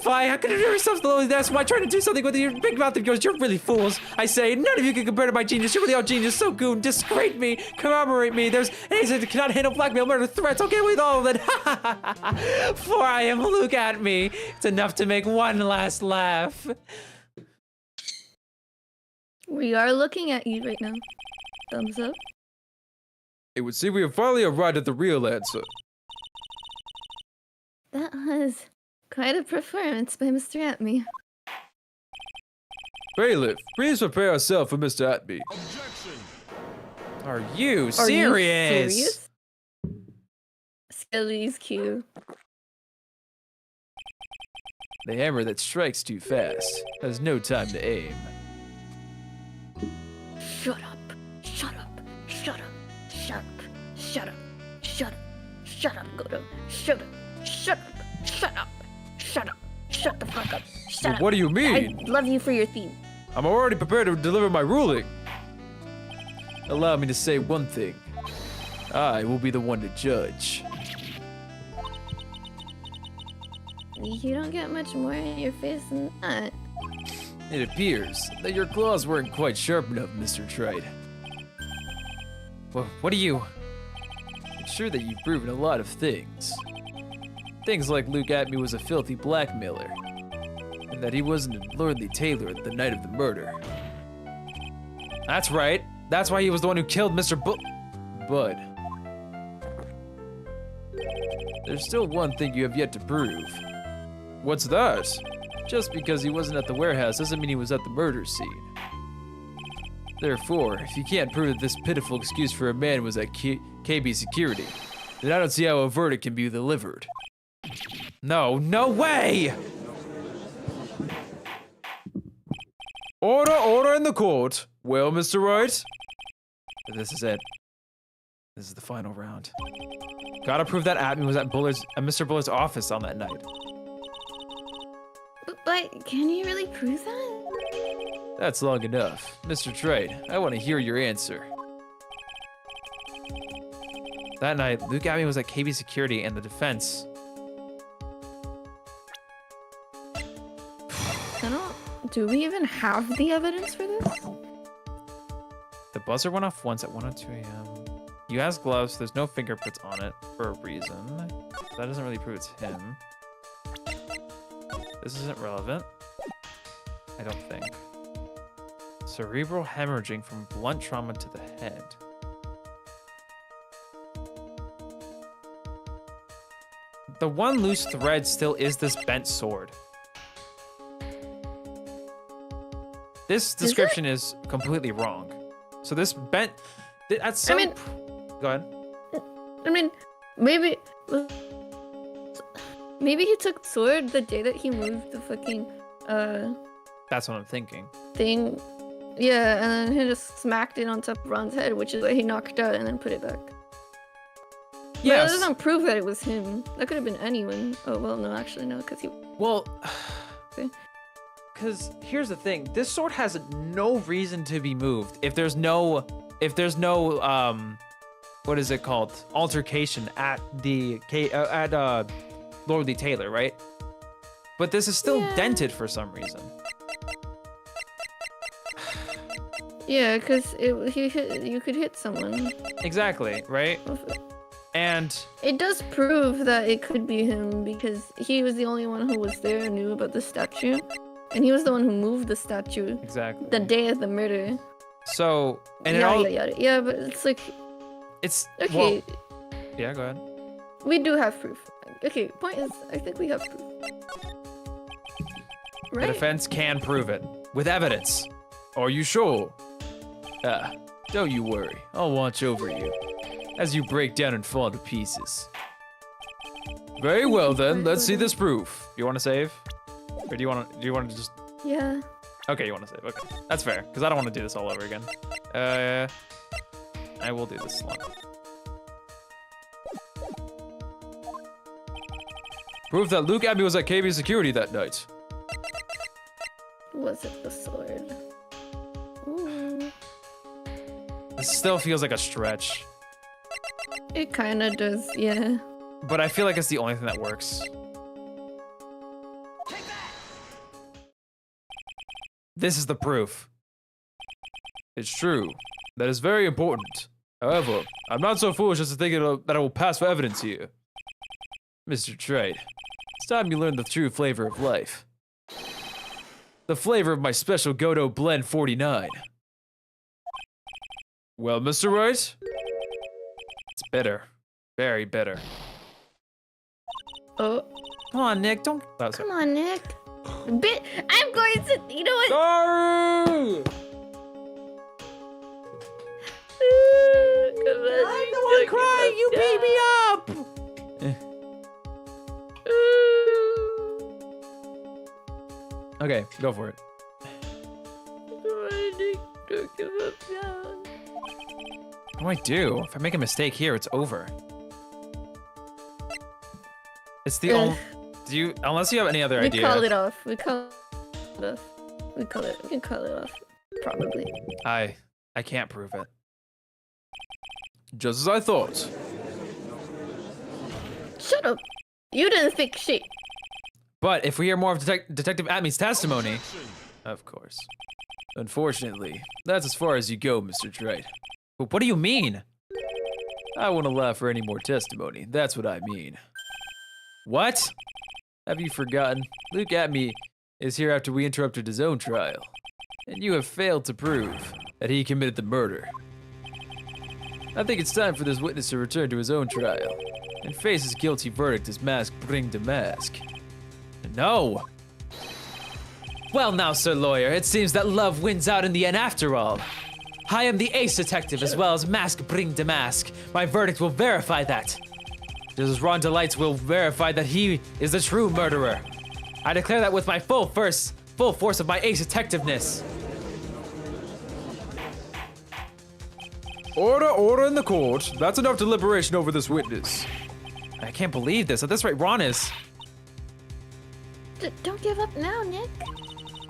How could you do yourself below this? Why trying to do something with your big mouth of yours? You're really fools. I say, none of you can compare to my genius. You're really all genius. So goon, disgrace me, commemorate me. There's any that cannot handle blackmail, murder, threats. Okay, with all of it. For I am Luke Atme. It's enough to make one last laugh. We are looking at you right now. Thumbs up. It would seem we have finally arrived at the real answer. That was quite a performance by Mr. Atme. Bailiff, please prepare yourself for Mr. Atme. Objection. Are you Are serious? you serious? Skelly's cue. The hammer that strikes too fast has no time to aim. Shut up. Shut up. Shut up. Shut up, Goto. Shut up. Shut up. Shut up. Shut up. Shut the fuck up. Shut up. What do you mean? I love you for your theme. I'm already prepared to deliver my ruling. Allow me to say one thing. I will be the one to judge. You don't get much more in your face than that. It appears that your claws weren't quite sharp enough, Mr. Trite. Well, what do you? It's sure that you've proven a lot of things. Things like Luke Atme was a filthy blackmailer, and that he wasn't a lordly tailor the night of the murder. That's right. That's why he was the one who killed Mr. But there's still one thing you have yet to prove. What's that? Just because he wasn't at the warehouse doesn't mean he was at the murder scene. Therefore, if you can't prove that this pitiful excuse for a man was at KB security, then I don't see how a verdict can be delivered. No way! Order in the court. Well, Mr. Wright? This is it. This is the final round. Gotta prove that Atme was at Mr. Bullard's office on that night. But can you really prove that? That's long enough. Mr. Trite, I want to hear your answer. That night, Luke Atme was at KB security and the defense. Do we even have the evidence for this? The buzzer went off once at 1:02 a.m. You has gloves, there's no fingerprints on it for a reason. That doesn't really prove it's him. This isn't relevant. I don't think. Cerebral hemorrhaging from blunt trauma to the head. The one loose thread still is this bent sword. This description is completely wrong. So this bent... At some... Go ahead. I mean, maybe he took sword the day that he moved the fucking That's what I'm thinking. thing. Yeah, and then he just smacked it on top of Ron's head, which is why he knocked out and then put it back. But Yes. that doesn't prove that it was him. That could have been anyone. Oh well, no, actually no, because he. Well, Okay. because here's the thing: this sword has no reason to be moved. If there's no, what is it called? Altercation at the Lordly Taylor, right? But this is still dented for some reason. Yeah, because you could hit someone. Exactly, right? And It does prove that it could be him because he was the only one who was there and knew about the statue. And he was the one who moved the statue exactly. the day of the murder. So, and Yeah, but it's like, it's okay, well, yeah, go ahead. we do have proof. Okay, point is, I think we have proof. The Right? defense can prove it with evidence. Are you sure? Don't you worry. I'll watch over you as you break down and fall to pieces. Very well then. Let's see this proof. You want to save, or do you want to just? Yeah. Okay, you want to save. Okay, that's fair because I don't want to do this all over again. I will do this one. Proof that Luke Abbey was at KB security that night. Was it the sword? Ooh. This still feels like a stretch, It kind of does, yeah. but I feel like it's the only thing that works. This is the proof. It's true. That is very important. However, I'm not so foolish as to think that I will pass for evidence here. Mr. Trite, it's time you learned the true flavor of life. The flavor of my special Godo Blend 49. Well, Mr. Wright? It's bitter. Very bitter. Oh, Come on, Nick. Don't... Oh, sorry. come on, Nick. I'm going to, you know what? Sorry! Come on, I'm the one crying. You beat me up. Okay, go for it. Come on, Nick. Don't give up now. Come do I do? If I make a mistake here, it's over. It's the only. Do you? Unless you have any other idea. We call it off. We call it off. We can call it off. Probably. I can't prove it. Just as I thought. Shut up. You didn't think shit. But if we hear more of Detective Atmey's testimony, Of course. Unfortunately, that's as far as you go, Mr. Trite. but what do you mean? I won't allow for any more testimony. That's what I mean. What? Have you forgotten? Luke Atmey is here after we interrupted his own trial. And you have failed to prove that he committed the murder. I think it's time for this witness to return to his own trial and face his guilty verdict as mask bring to mask. No. Well now, Sir Lawyer, it seems that love wins out in the end after all. I am the ace detective as well as mask bring to mask. My verdict will verify that. Just as Ron Delights will verify that he is the true murderer. I declare that with my full force of my ace detectiveness. Order in the court. That's enough deliberation over this witness. I can't believe this. At this rate, Ron is. Don't give up now, Nick.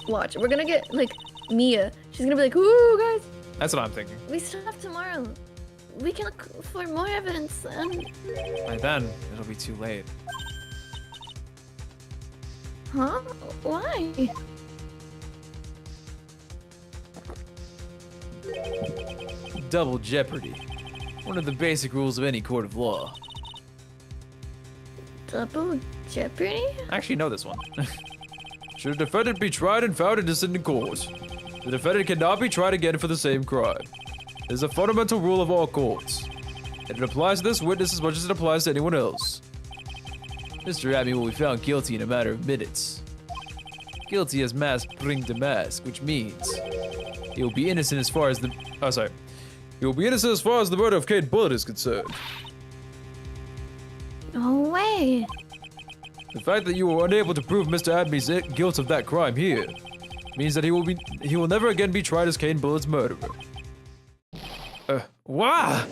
Watch. We're gonna get like Mia. She's gonna be like, "Ooh, guys, That's what I'm thinking. We still have tomorrow. We can look for more evidence and... By then, it'll be too late. Huh? Why? Double jeopardy. One of the basic rules of any court of law. Double jeopardy? I actually know this one. Should a defendant be tried and found innocent in court, the defendant cannot be tried again for the same crime. It is a fundamental rule of all courts, and it applies to this witness as much as it applies to anyone else. Mr. Atmey will be found guilty in a matter of minutes. Guilty as mask bring to mask, which means he will be innocent as far as the... He will be innocent as far as the murder of Kate Bullitt is concerned. No way. The fact that you were unable to prove Mr. Atmey's guilt of that crime here means that he will never again be tried as Kate Bullitt's murderer. Wow!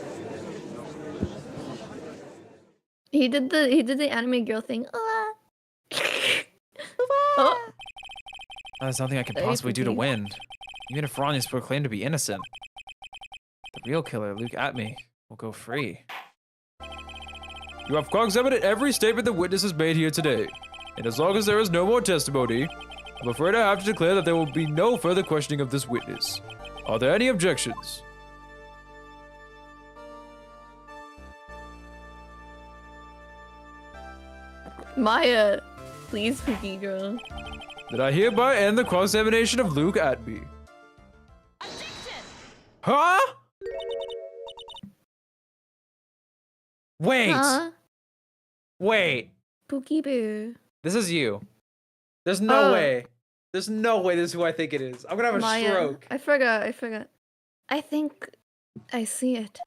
He did the anime girl thing. Oh, That's nothing I could Very possibly do to creepy. win. Even if Ron is proclaimed to be innocent, the real killer, Luke Atmey, will go free. You have cross-examined every statement the witness has made here today, and as long as there is no more testimony, I'm afraid I have to declare that there will be no further questioning of this witness. Are there any objections? Maya, please, spooky girl. Then I hereby end the cross-examination of Luke Atmey. Huh? Wait! Huh? Wait! Spooky bear. This is you. There's no Oh. way. There's no way this is who I think it is. I'm gonna have a Maya. stroke. I forgot. I think I see it.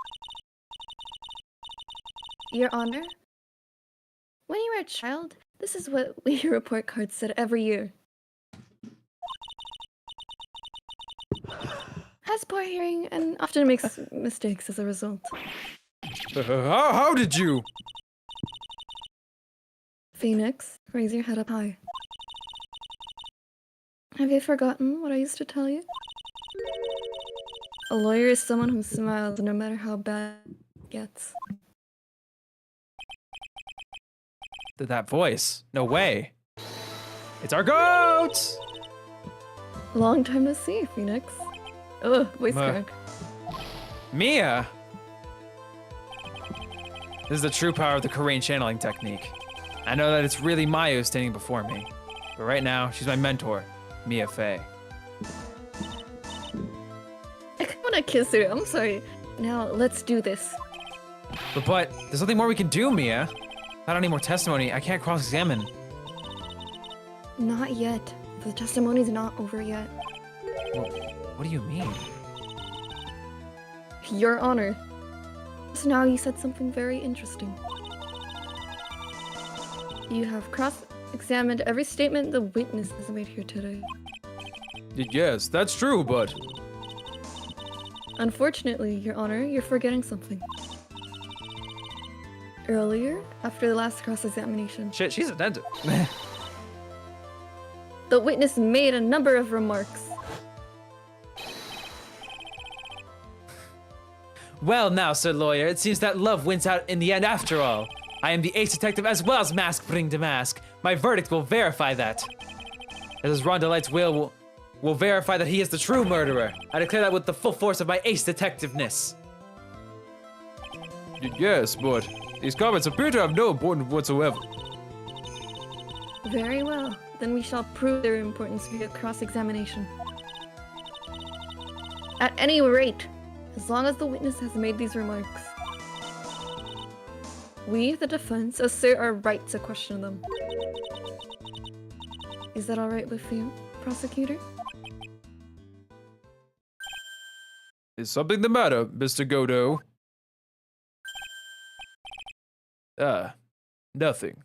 Your Honor, when you were a child, this is what your report card said every year. Has poor hearing and often makes mistakes as a result. How did you? Phoenix, raise your head up high. Have you forgotten what I used to tell you? A lawyer is someone who smiles no matter how bad it gets. That voice. No way. It's our goat! Long time to see, Phoenix. Ugh, voice Muh. crack. Mia! This is the true power of the Korean channeling technique. I know that it's really Maya who's standing before me. But right now, she's my mentor, Mia Fey. I kinda wanna kiss her, I'm sorry. Now, let's do this. But there's nothing more we can do, Mia. Without any more testimony, I can't cross-examine. Not yet. The testimony's not over yet. Well, what do you mean? Your Honor. So now you said something very interesting. You have cross-examined every statement the witness has made here today. Yes, that's true, but Unfortunately, Your Honor, you're forgetting something. Earlier, after the last cross-examination, Shit, she's attentive. the witness made a number of remarks. Well now, Sir Lawyer, it seems that love wins out in the end after all. I am the ace detective as well as mask bring to mask. My verdict will verify that. As Rondelight's will verify that he is the true murderer. I declare that with the full force of my ace detectiveness. Yes, but these comments appear to have no importance whatsoever. Very well. Then we shall prove their importance via cross-examination. At any rate, as long as the witness has made these remarks, we, the defense, assert our right to question them. Is that alright with you, prosecutor? Is something the matter, Mr. Godo? Nothing.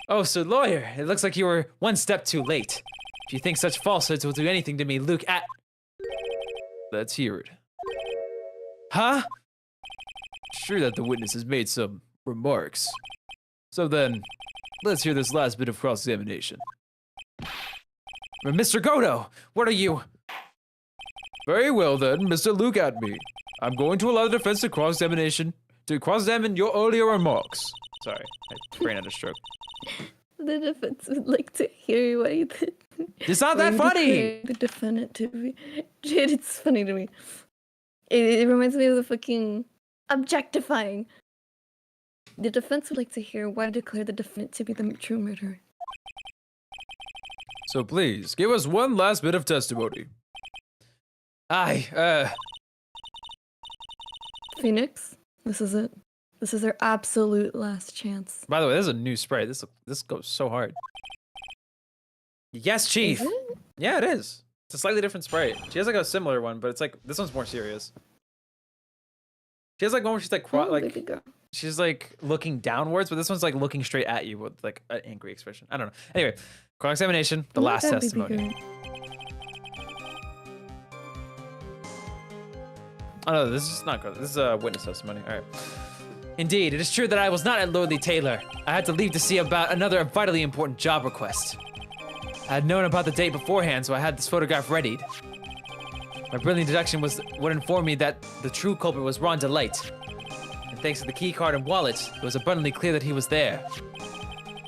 Oh, Sir Lawyer, it looks like you were one step too late. If you think such falsehoods will do anything to me, Luke at... Let's hear it. Huh? Sure that the witness has made some remarks. So then, let's hear this last bit of cross-examination. Mr. Godo, what are you... Very well then, Mr. Luke Atme. I'm going to allow the defense to cross-examine your earlier remarks. Sorry, I brain had a stroke. The defense would like to hear what you did. It's not that funny! The defendant to be... Dude, it's funny to me. It reminds me of the fucking objectifying. The defense would like to hear why declare the defendant to be the true murderer. So please, give us one last bit of testimony. Phoenix, this is it. This is their absolute last chance. By the way, this is a new spray. This goes so hard. Yes, Chief. Is it? Yeah, it is. It's a slightly different spray. She has like a similar one, but it's like this one's more serious. She has like one where she's like Baby girl. she's like looking downwards, but this one's like looking straight at you with like an angry expression. I don't know. Anyway, cross-examination, the last That baby testimony. girl. Oh no, this is not good. This is a witness testimony. All right. Indeed, it is true that I was not at Lordly Taylor. I had to leave to see about another vitally important job request. I had known about the date beforehand, so I had this photograph readied. My brilliant deduction would inform me that the true culprit was Ron Delight. And thanks to the key card and wallet, it was abundantly clear that he was there.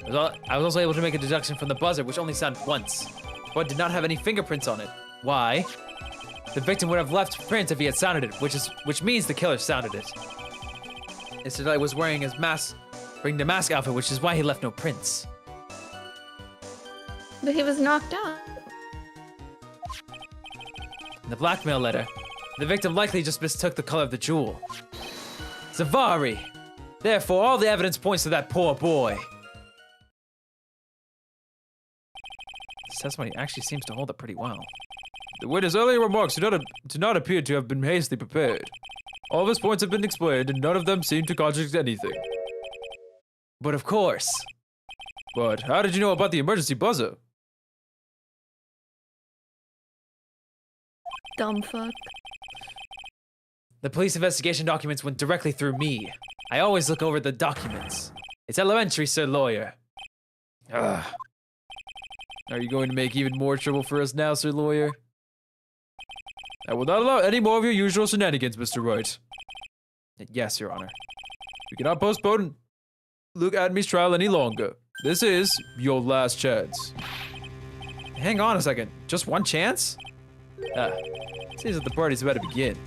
I was also able to make a deduction from the buzzer, which only sounded once, but did not have any fingerprints on it. Why? The victim would have left prints if he had sounded it, which means the killer sounded it. Mr. Delight was wearing his bring the mask outfit, which is why he left no prints. But he was knocked out. In the blackmail letter, the victim likely just mistook the color of the jewel. Zavari! Therefore, all the evidence points to that poor boy. This testimony actually seems to hold up pretty well. The witness' earlier remarks do not appear to have been hastily prepared. All of his points have been explained, and none of them seem to contradict anything. But of course. But how did you know about the emergency buzzer? Dumb fuck. The police investigation documents went directly through me. I always look over the documents. It's elementary, Sir Lawyer. Ugh. Are you going to make even more trouble for us now, Sir Lawyer? I will not allow any more of your usual shenanigans, Mr. Wright. Yes, Your Honor. We cannot postpone Luke Atme's trial any longer. This is your last chance. Hang on a second. Just one chance? Seems that the party's about to begin.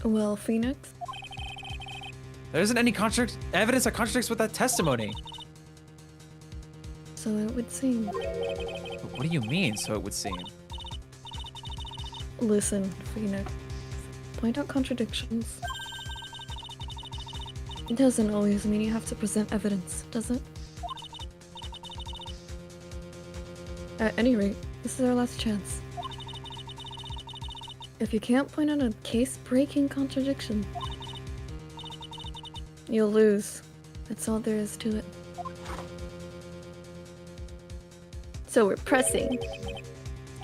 Well, Phoenix, There isn't any evidence that contradicts with that testimony. so it would seem. What do you mean, so it would seem? Listen, Phoenix. Point out contradictions. It doesn't always mean you have to present evidence, does it? At any rate, this is our last chance. If you can't point out a case-breaking contradiction, you'll lose. That's all there is to it. So we're pressing.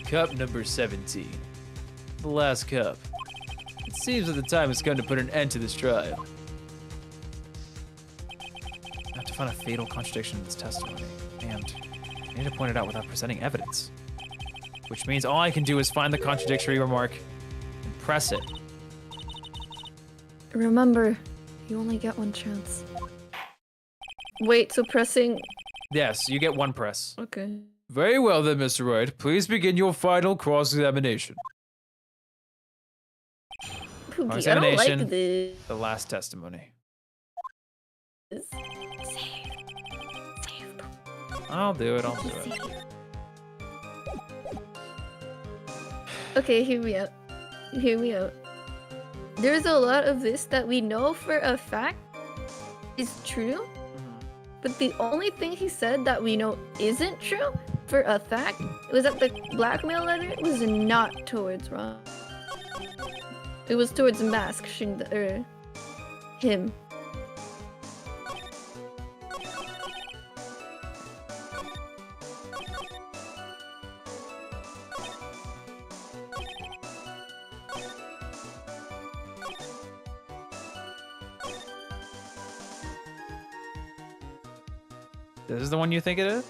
Cup number 17. The last cup. It seems that the time has come to put an end to this trial. I have to find a fatal contradiction in this testimony, and I need to point it out without presenting evidence. Which means all I can do is find the contradictory remark and press it. Remember, you only get one chance. Wait, so pressing... Yes, you get one press. Okay. Very well then, Mr. Wright. Please begin your final cross-examination. Pookie, I don't like Cross-examination. this. The last testimony. I'll do it, I'll do it. Okay, hear me out. Hear me out. There's a lot of this that we know for a fact is true, but the only thing he said that we know isn't true for a fact was that the blackmail letter was not towards Ron. It was towards Mask, him. This is the one you think it is?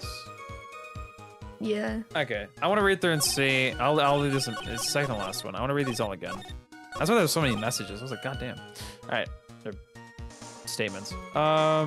Yeah. Okay, I want to read through and see. I'll do this. It's the second to last one. I want to read these all again. That's why there's so many messages. I was like, God damn. All right, they're statements. Okay.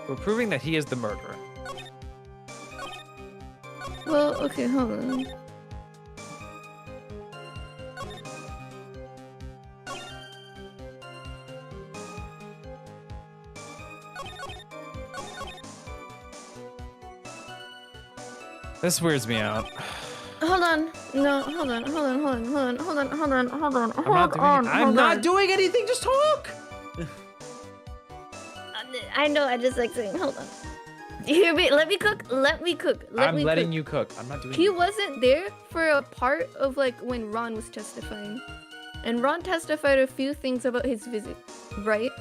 We're proving that he is the murderer. Well, okay, hold on. This weirds me out. Hold on. No, hold on. I'm not doing anything. Just talk. I know, I just like saying, hold on. Hear me, let me cook. I'm letting you cook. I'm not doing He wasn't there for a part of like when Ron was testifying. And Ron testified a few things about his visit, right?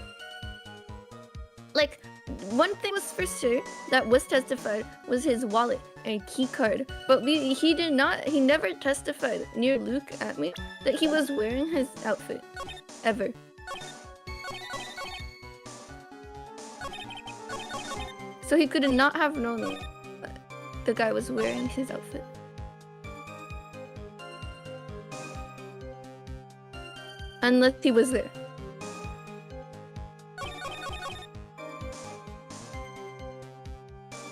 Like, one thing was for sure that was testified was his wallet and key card. But he never testified near Luke at me that he was wearing his outfit. Ever. So he could not have known that the guy was wearing his outfit. Unless he was there.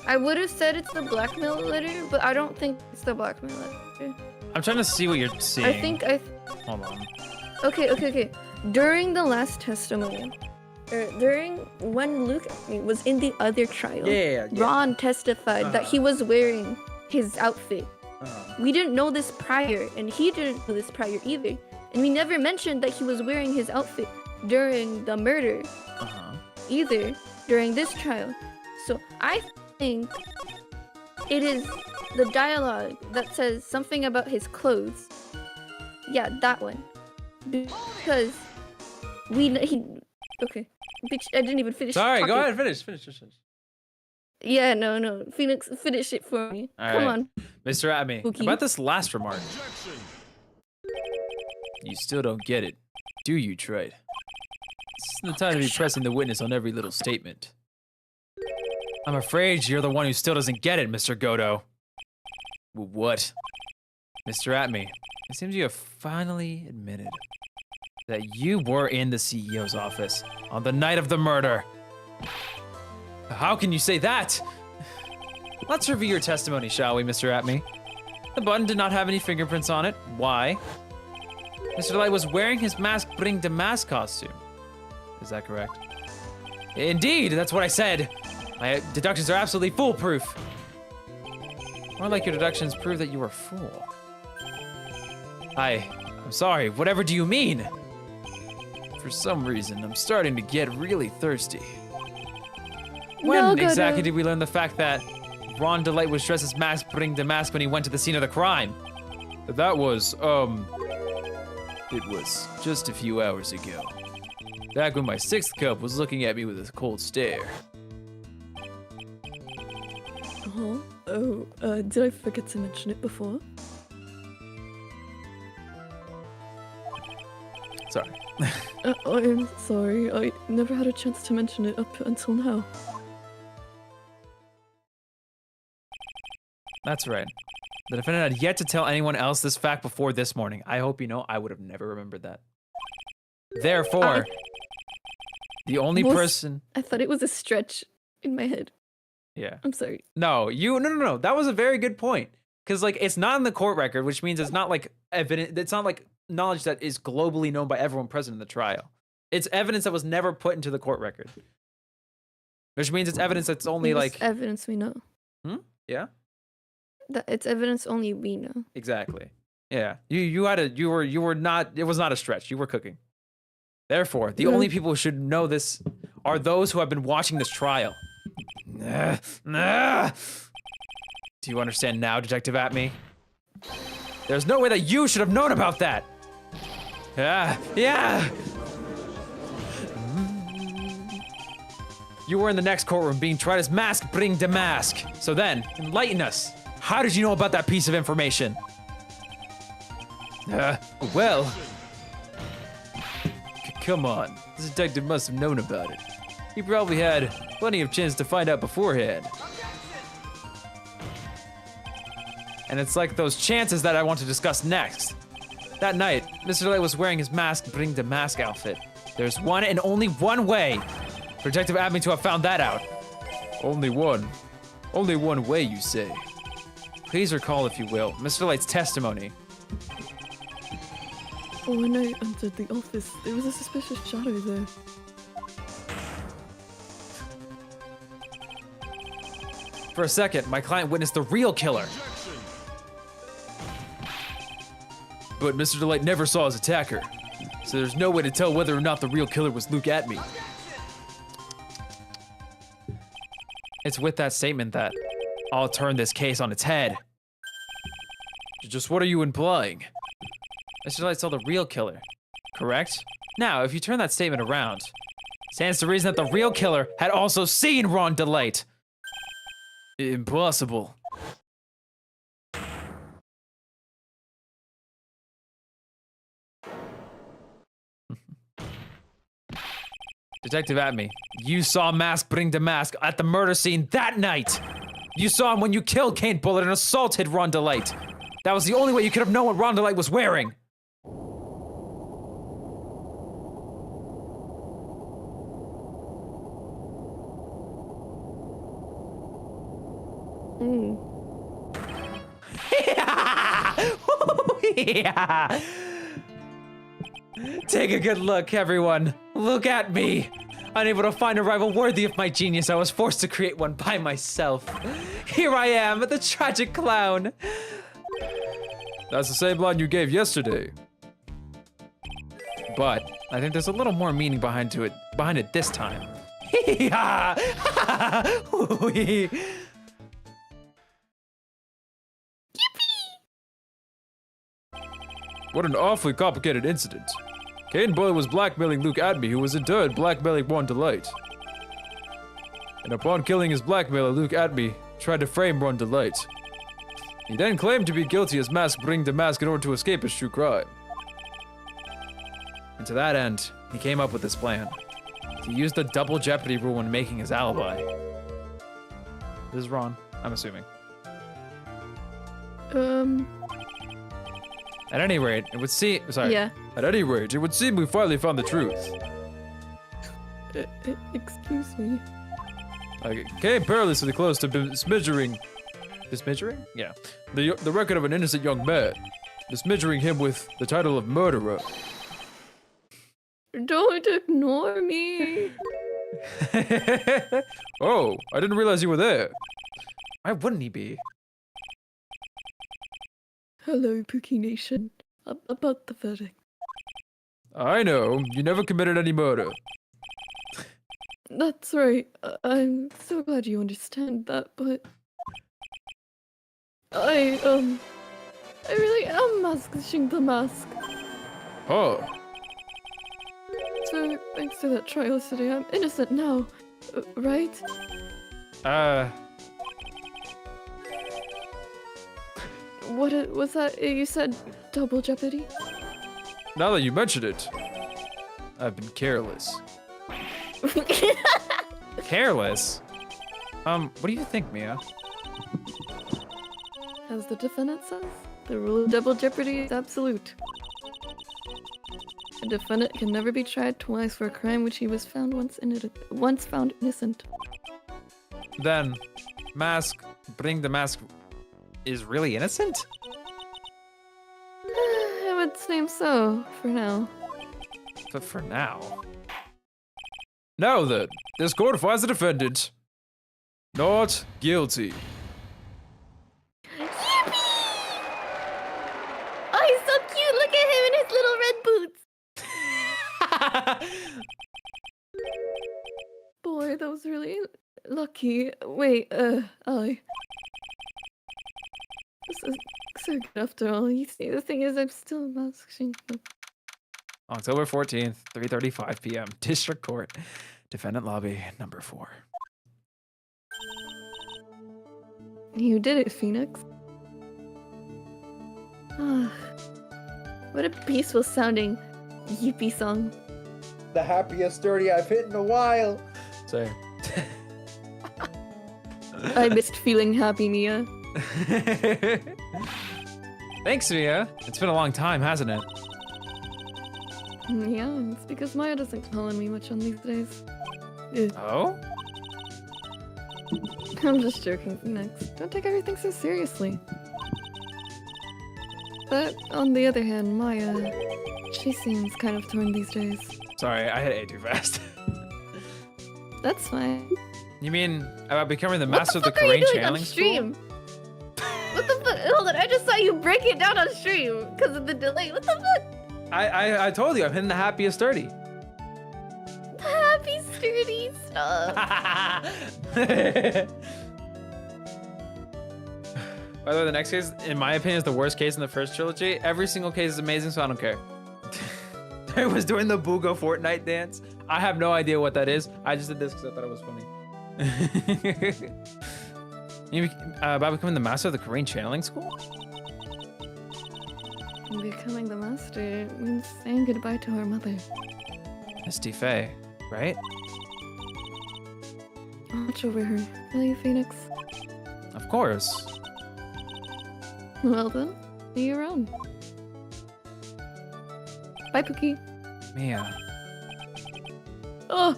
I would have said it's the blackmail letter, but I don't think it's the blackmail letter. I'm trying to see what you're seeing. Hold on. Okay. During the last testimony, during when Luke was in the other trial, Ron testified that he was wearing his outfit. We didn't know this prior, and he didn't know this prior either. And we never mentioned that he was wearing his outfit during the murder, either during this trial. So I think it is the dialogue that says something about his clothes. Yeah, that one. Because okay. Bitch, I didn't even finish. Sorry, talking. go ahead, finish. Yeah, no. Phoenix, finish it for me. Come on. Mr. Abney, Pookie. about this last remark. Objection. You still don't get it, do you, Trite? This isn't the time to be pressing the witness on every little statement. I'm afraid you're the one who still doesn't get it, Mr. Godo. What? Mr. Atme, it seems you have finally admitted that you were in the CEO's office on the night of the murder. How can you say that? Let's review your testimony, shall we, Mr. Atme? The button did not have any fingerprints on it. Why? Mr. Light was wearing his mask bring to mask costume. Is that correct? Indeed, that's what I said. My deductions are absolutely foolproof. More like your deductions prove that you were a fool. I'm sorry, whatever do you mean? For some reason, I'm starting to get really thirsty. No, When go exactly to- did we learn the fact that Ron Delight was dressed as Mask Bring the Mask when he went to the scene of the crime? That was, it was just a few hours ago. Back when my 6th cup was looking at me with a cold stare. Uh-huh. Oh, did I forget to mention it before? Sorry. I'm sorry, I never had a chance to mention it up until now. That's right. The defendant had yet to tell anyone else this fact before this morning. I hope you know I would have never remembered that. Therefore, the only Was- person... I thought it was a stretch in my head. Yeah. I'm sorry. No, no. That was a very good point. Because, like, it's not in the court record, which means it's not, like, evidence. It's not, like, knowledge that is globally known by everyone present in the trial. It's evidence that was never put into the court record. Which means it's evidence that's only, It's like... evidence we know. Yeah? That it's evidence only we know. Exactly. Yeah. You were not... It was not a stretch. You were cooking. Therefore, the only people who should know this are those who have been watching this trial. Do you understand now, Detective Atme? There's no way that you should have known about that. Yeah. You were in the next courtroom being tried as Mask Bring the Mask. So then, enlighten us. How did you know about that piece of information? Well... Come on, this detective must have known about it. He probably had plenty of chance to find out beforehand. And it's like those chances that I want to discuss next. That night, Mr. Light was wearing his Mask Bring the Mask outfit. There's one and only one way for Detective Abney to have found that out. Only one. Only one way, you say? Please recall, if you will, Mr. Light's testimony. When I entered the office, there was a suspicious shadow there. For a second, my client witnessed the real killer. But Mr. Delight never saw his attacker, so there's no way to tell whether or not the real killer was Luke Atme. It's with that statement that I'll turn this case on its head. Just what are you implying? Mr. Light saw the real killer, correct? Now, if you turn that statement around, stands to reason that the real killer had also seen Ron Delight. Impossible. Detective Atme, you saw Mask Bring the Mask at the murder scene that night. You saw him when you killed Kane Bullet and assaulted Ron Delight. That was the only way you could have known what Ron Delight was wearing. Yeah. Take a good look, everyone. Look at me. Unable to find a rival worthy of my genius, I was forced to create one by myself. Here I am, the tragic clown. That's the same line you gave yesterday. But I think there's a little more meaning behind it this time. Yeah. What an awfully complicated incident. Kane Bullet was blackmailing Luke Atme, who was in turn blackmailing Ron Delight. And upon killing his blackmailer, Luke Atme tried to frame Ron Delight. He then claimed to be guilty as Mask Bring the Mask in order to escape his true crime. And to that end, he came up with this plan. To use the double jeopardy rule when making his alibi. This is Ron, I'm assuming. At any rate, it would seem... Sorry. Yeah. At any rate, it would seem we finally found the truth. Excuse me. I came perilously close to besmidgering... Besmidgering? Yeah. The record of an innocent young man. Besmidgering him with the title of murderer. Don't ignore me. Oh, I didn't realize you were there. Why wouldn't he be? Hello, Pookie Nation. About the verdict. I know. You never committed any murder. That's right. I'm so glad you understand that, but I really am masking the mask. Oh. So, thanks to that trial yesterday, I'm innocent now, right? What was that? You said double jeopardy? Now that you mention it, I've been careless. Careless? What do you think, Mia? As the defendant says, the rule of double jeopardy is absolute. A defendant can never be tried twice for a crime which he was found once found innocent. Then, bring the mask is really innocent? I would say so, for now. But for now. Now then, this court finds the defendant not guilty. Oh, he's so cute. Look at him in his little red boots. Boy, that was really lucky. Wait, I. This is so good after all. You see, the thing is, I'm still masking. October 14th, 3:35 p.m. District Court. Defendant lobby number 4. You did it, Phoenix. Ah, what a peaceful sounding yippee song. The happiest 30 I've hit in a while. Sorry. I missed feeling happy, Mia. Thanks, Mia. It's been a long time, hasn't it? Yeah, it's because Maya doesn't call on me much on these days. Ugh. Oh? I'm just joking, Phoenix. Don't take everything so seriously. But on the other hand, Maya, she seems kind of torn these days. Sorry, I hit A too fast. That's fine. You mean about becoming the master of What the the fuck are you Korean doing on channeling stream? school? What the fuck? Hold on, I just saw you break it down on stream because of the delay. What the fuck? I told you, I'm hitting the happiest 30. Happy sturdy stuff. By the way, the next case, in my opinion, is the worst case in the first trilogy. Every single case is amazing, so I don't care. I was doing the Booga Fortnite dance. I have no idea what that is. I just did this because I thought it was funny. About becoming the master of the Korean channeling school? Becoming the master means saying goodbye to our mother. Misty Faye, right? Watch over her, will you, Phoenix? Of course. Well then, be your own. Bye, Pookie. Mia. Oh,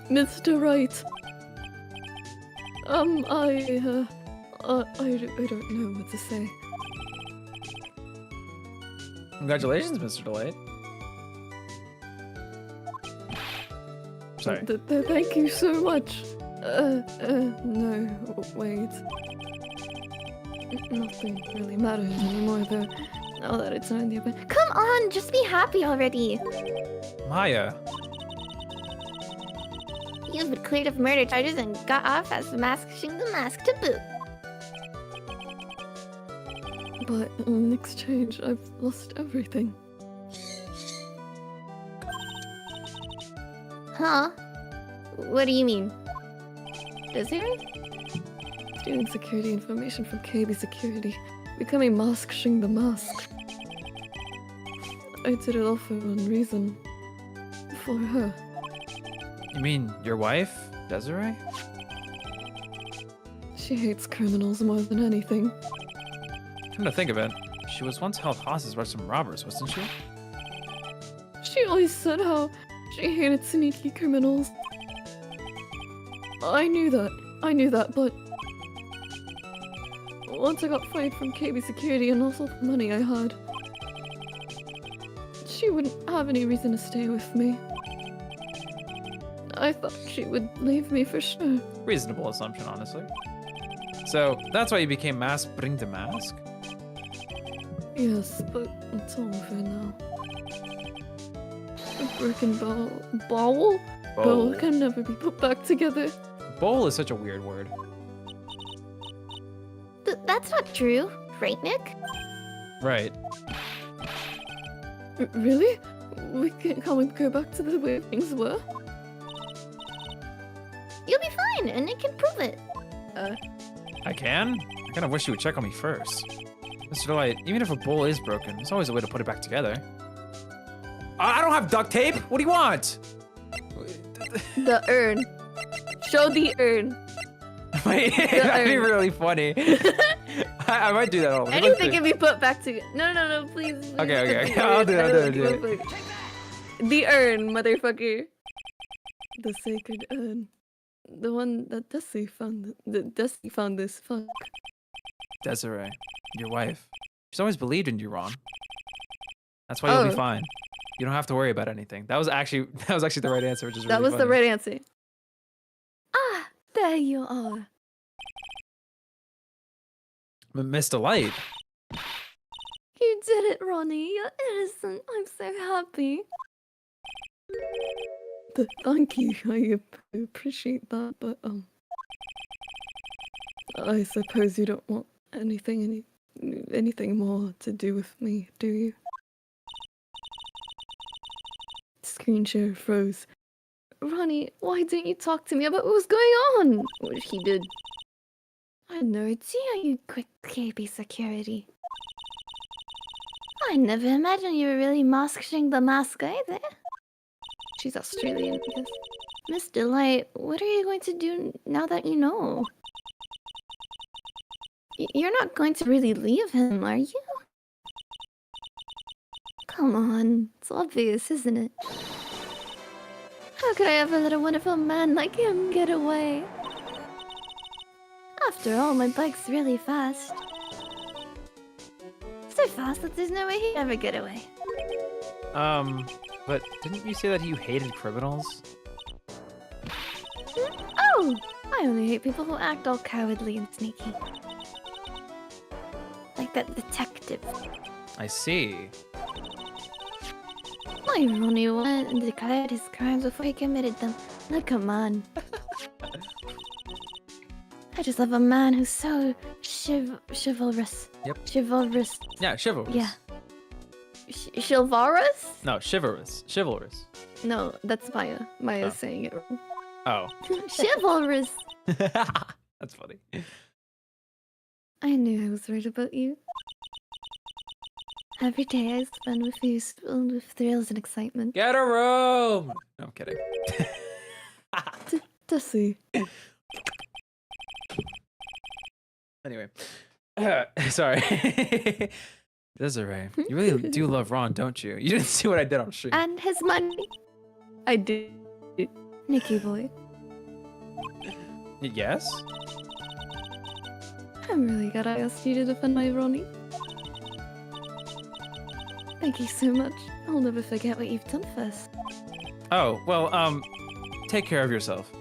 Mr. Wright. I don't know what to say. Congratulations, Mr. Delayed. Sorry. Thank you so much. No, wait. Nothing really matters anymore, though. Now that it's not in the event. Come on, just be happy already. Maya. You've been cleared of murder charges and got off as masking the mask to boot. But in exchange, I've lost everything. Huh? What do you mean? Desiree? Stealing security information from KB Security. Becoming masking the mask. I did it all for one reason. For her. You mean your wife, Desiree? She hates criminals more than anything. Come to think of it, she was once held hostage by some robbers, wasn't she? She always said how she hated sneaky criminals. I knew that, but once I got fired from KB Security and also the money I had, she wouldn't have any reason to stay with me. I thought she would leave me for sure. Reasonable assumption, honestly. So, that's why you became Bring the Mask? Yes, but it's all over now. A broken bowl? Bowl can never be put back together. Bowl is such a weird word. That's not true, right, Nick? Right. Really? Can't we go back to the way things were? You'll be fine, and Nick can prove it. I can? I kind of wish you would check on me first. Mr. Light, even if a bowl is broken, there's always a way to put it back together. I don't have duct tape! What do you want? The urn. Show the urn. Wait, that'd be really funny. I might do that all. Anything can be put back together. No, please. Okay. I'll do it. The urn, motherfucker. The sacred urn. The one that Desi found. Desi found this fuck. Desiree, your wife. She's always believed in you, Ron. That's why you'll be fine. You don't have to worry about anything. That was actually the right answer, which is really That was funny. the right answer. Ah, there you are. Mr. Light. You did it, Ronnie. You're innocent. I'm so happy. Thank you. I appreciate that, but I suppose you don't want anything more to do with me, do you? Screen share froze. Ronnie, why didn't you talk to me about what was going on? Which he did. I had no idea you quit KB security. I never imagined you were really masking the mask either. She's Australian, I guess. Mr. Light, what are you going to do now that you know? You're not going to really leave him, are you? Come on, it's obvious, isn't it? How could I ever let a wonderful man like him get away? After all, my bike's really fast. So fast that there's no way he'd ever get away. But didn't you say that you hated criminals? Oh! I only hate people who act all cowardly and sneaky. Like that detective. I see. My Ronnie went and declared his crimes before he committed them. Now come on. I just love a man who's so chivalrous. Yep. Chivalrous. Yeah, chivalrous. Yeah. Chivalrous? No, chivalrous. Chivalrous. No, that's Maya. Maya's saying it wrong. Oh. Chivalrous. That's funny. I knew I was right about you. Every day I spend with you is filled with thrills and excitement. Get a room! No, I'm kidding. Desi. Anyway. Sorry. Desiree, you really do love Ron, don't you? You didn't see what I did on stream. And his money. I did. Nicky boy. Yes? I'm really glad I asked you to defend my Ronnie. Thank you so much. I'll never forget what you've done for us. Oh, well, take care of yourself.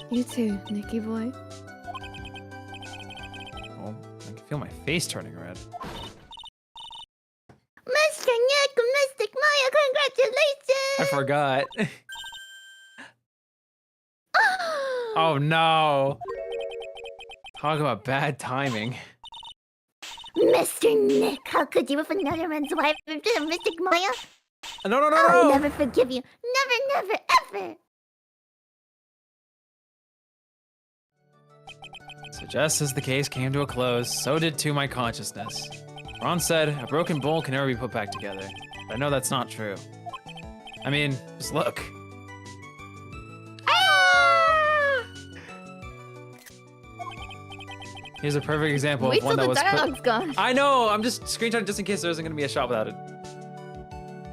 You too, Nicky boy. Oh, I can feel my face turning red. Mr. Nick, Mystic Maya, congratulations! I forgot. Oh no. Talk about bad timing. Mr. Nick, how could you with another man's wife after Mystic Maya? No. I'll never forgive you. Never, ever! So just as the case came to a close, so did too my consciousness. Ron said, a broken bowl can never be put back together. But I know that's not true. I mean, just look. Here's a perfect example Wait of one till that the was dialogue's gone. I know, I'm just screenshotting just in case there isn't gonna be a shot without it.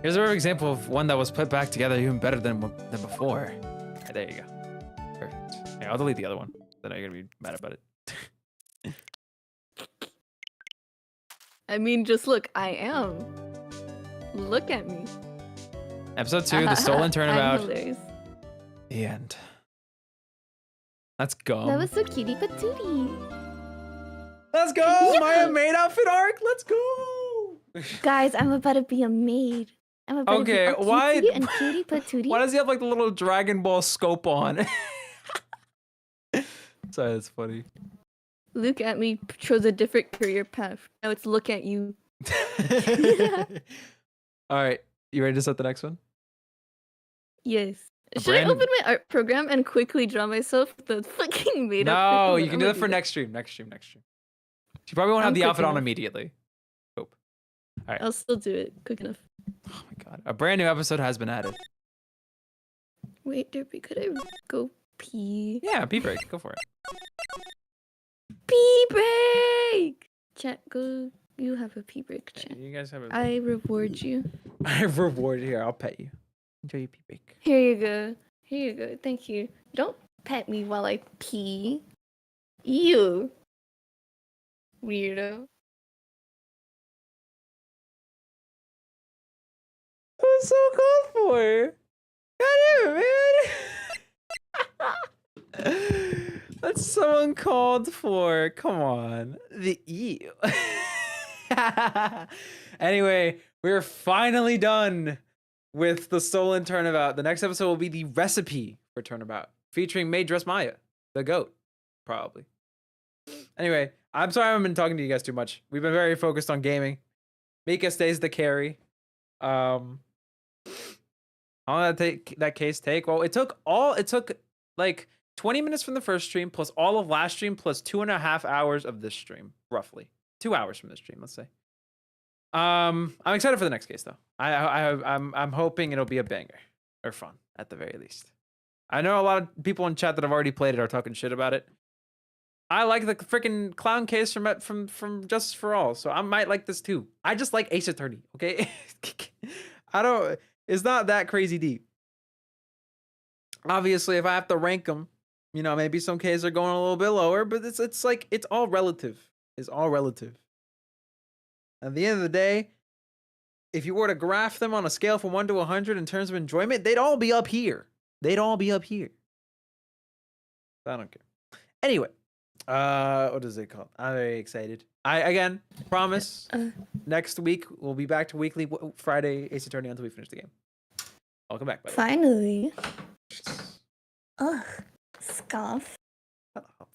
Here's a perfect example of one that was put back together even better than before. Okay, there you go. Perfect. Okay, I'll delete the other one. Then you're gonna be mad about it. I mean, just look, I am. Look at me. Episode 2, The Stolen I'm Turnabout. hilarious. The end. Let's go. That was so cutie patootie. Let's go! My maid outfit arc! Let's go! Guys, I'm about to be a maid. I'm a buddy Okay, with why- Tootie and Cutie Patootie. Why does he have like the little Dragon Ball scope on? Sorry, that's funny. Look at me chose a different career path. Now it's look at you. All right, you ready to set the next one? Yes. A Should I brand- open my art program and quickly draw myself the fucking made up? No, thing? you can I'm do gonna that for that. next stream. Next stream. She probably won't have I'm the quick outfit on enough. immediately. Hope. I'll still do it quick enough. Oh my god, a brand new episode has been added. Wait, Derpy, could I go pee? Yeah, pee break. Go for it. Pee break! Chat, go. You have a pee break, chat. You guys have a. I reward you. I reward here. I'll pet you. Enjoy your pee break. Here you go. Here you go. Thank you. Don't pet me while I pee. You. Weirdo. What's so called for? God damn it, man. That's so uncalled for. Come on. The E. Anyway, we're finally done with the Stolen Turnabout. The next episode will be the recipe for Turnabout, featuring Maid Dress Maya, the goat, probably. Anyway, I'm sorry I haven't been talking to you guys too much. We've been very focused on gaming. Mika stays the carry. How long did that case take? Well, it took like 20 minutes from the first stream plus all of last stream plus 2.5 hours of this stream, roughly 2 hours from this stream, let's say. I'm excited for the next case though. I'm hoping it'll be a banger or fun at the very least. I know a lot of people in chat that have already played it are talking shit about it. I like the freaking clown case from Justice for All, so I might like this too. I just like Ace Attorney, okay? It's not that crazy deep. Obviously, if I have to rank them, you know, maybe some cases are going a little bit lower, but it's like, it's all relative. It's all relative. At the end of the day, if you were to graph them on a scale from 1 to 100 in terms of enjoyment, they'd all be up here. They'd all be up here. I don't care. Anyway, what is it called? I'm very excited. I again promise next week we'll be back to weekly Friday Ace Attorney until we finish the game. I'll come back. By the way. Finally. Ugh, scoff. Shut up.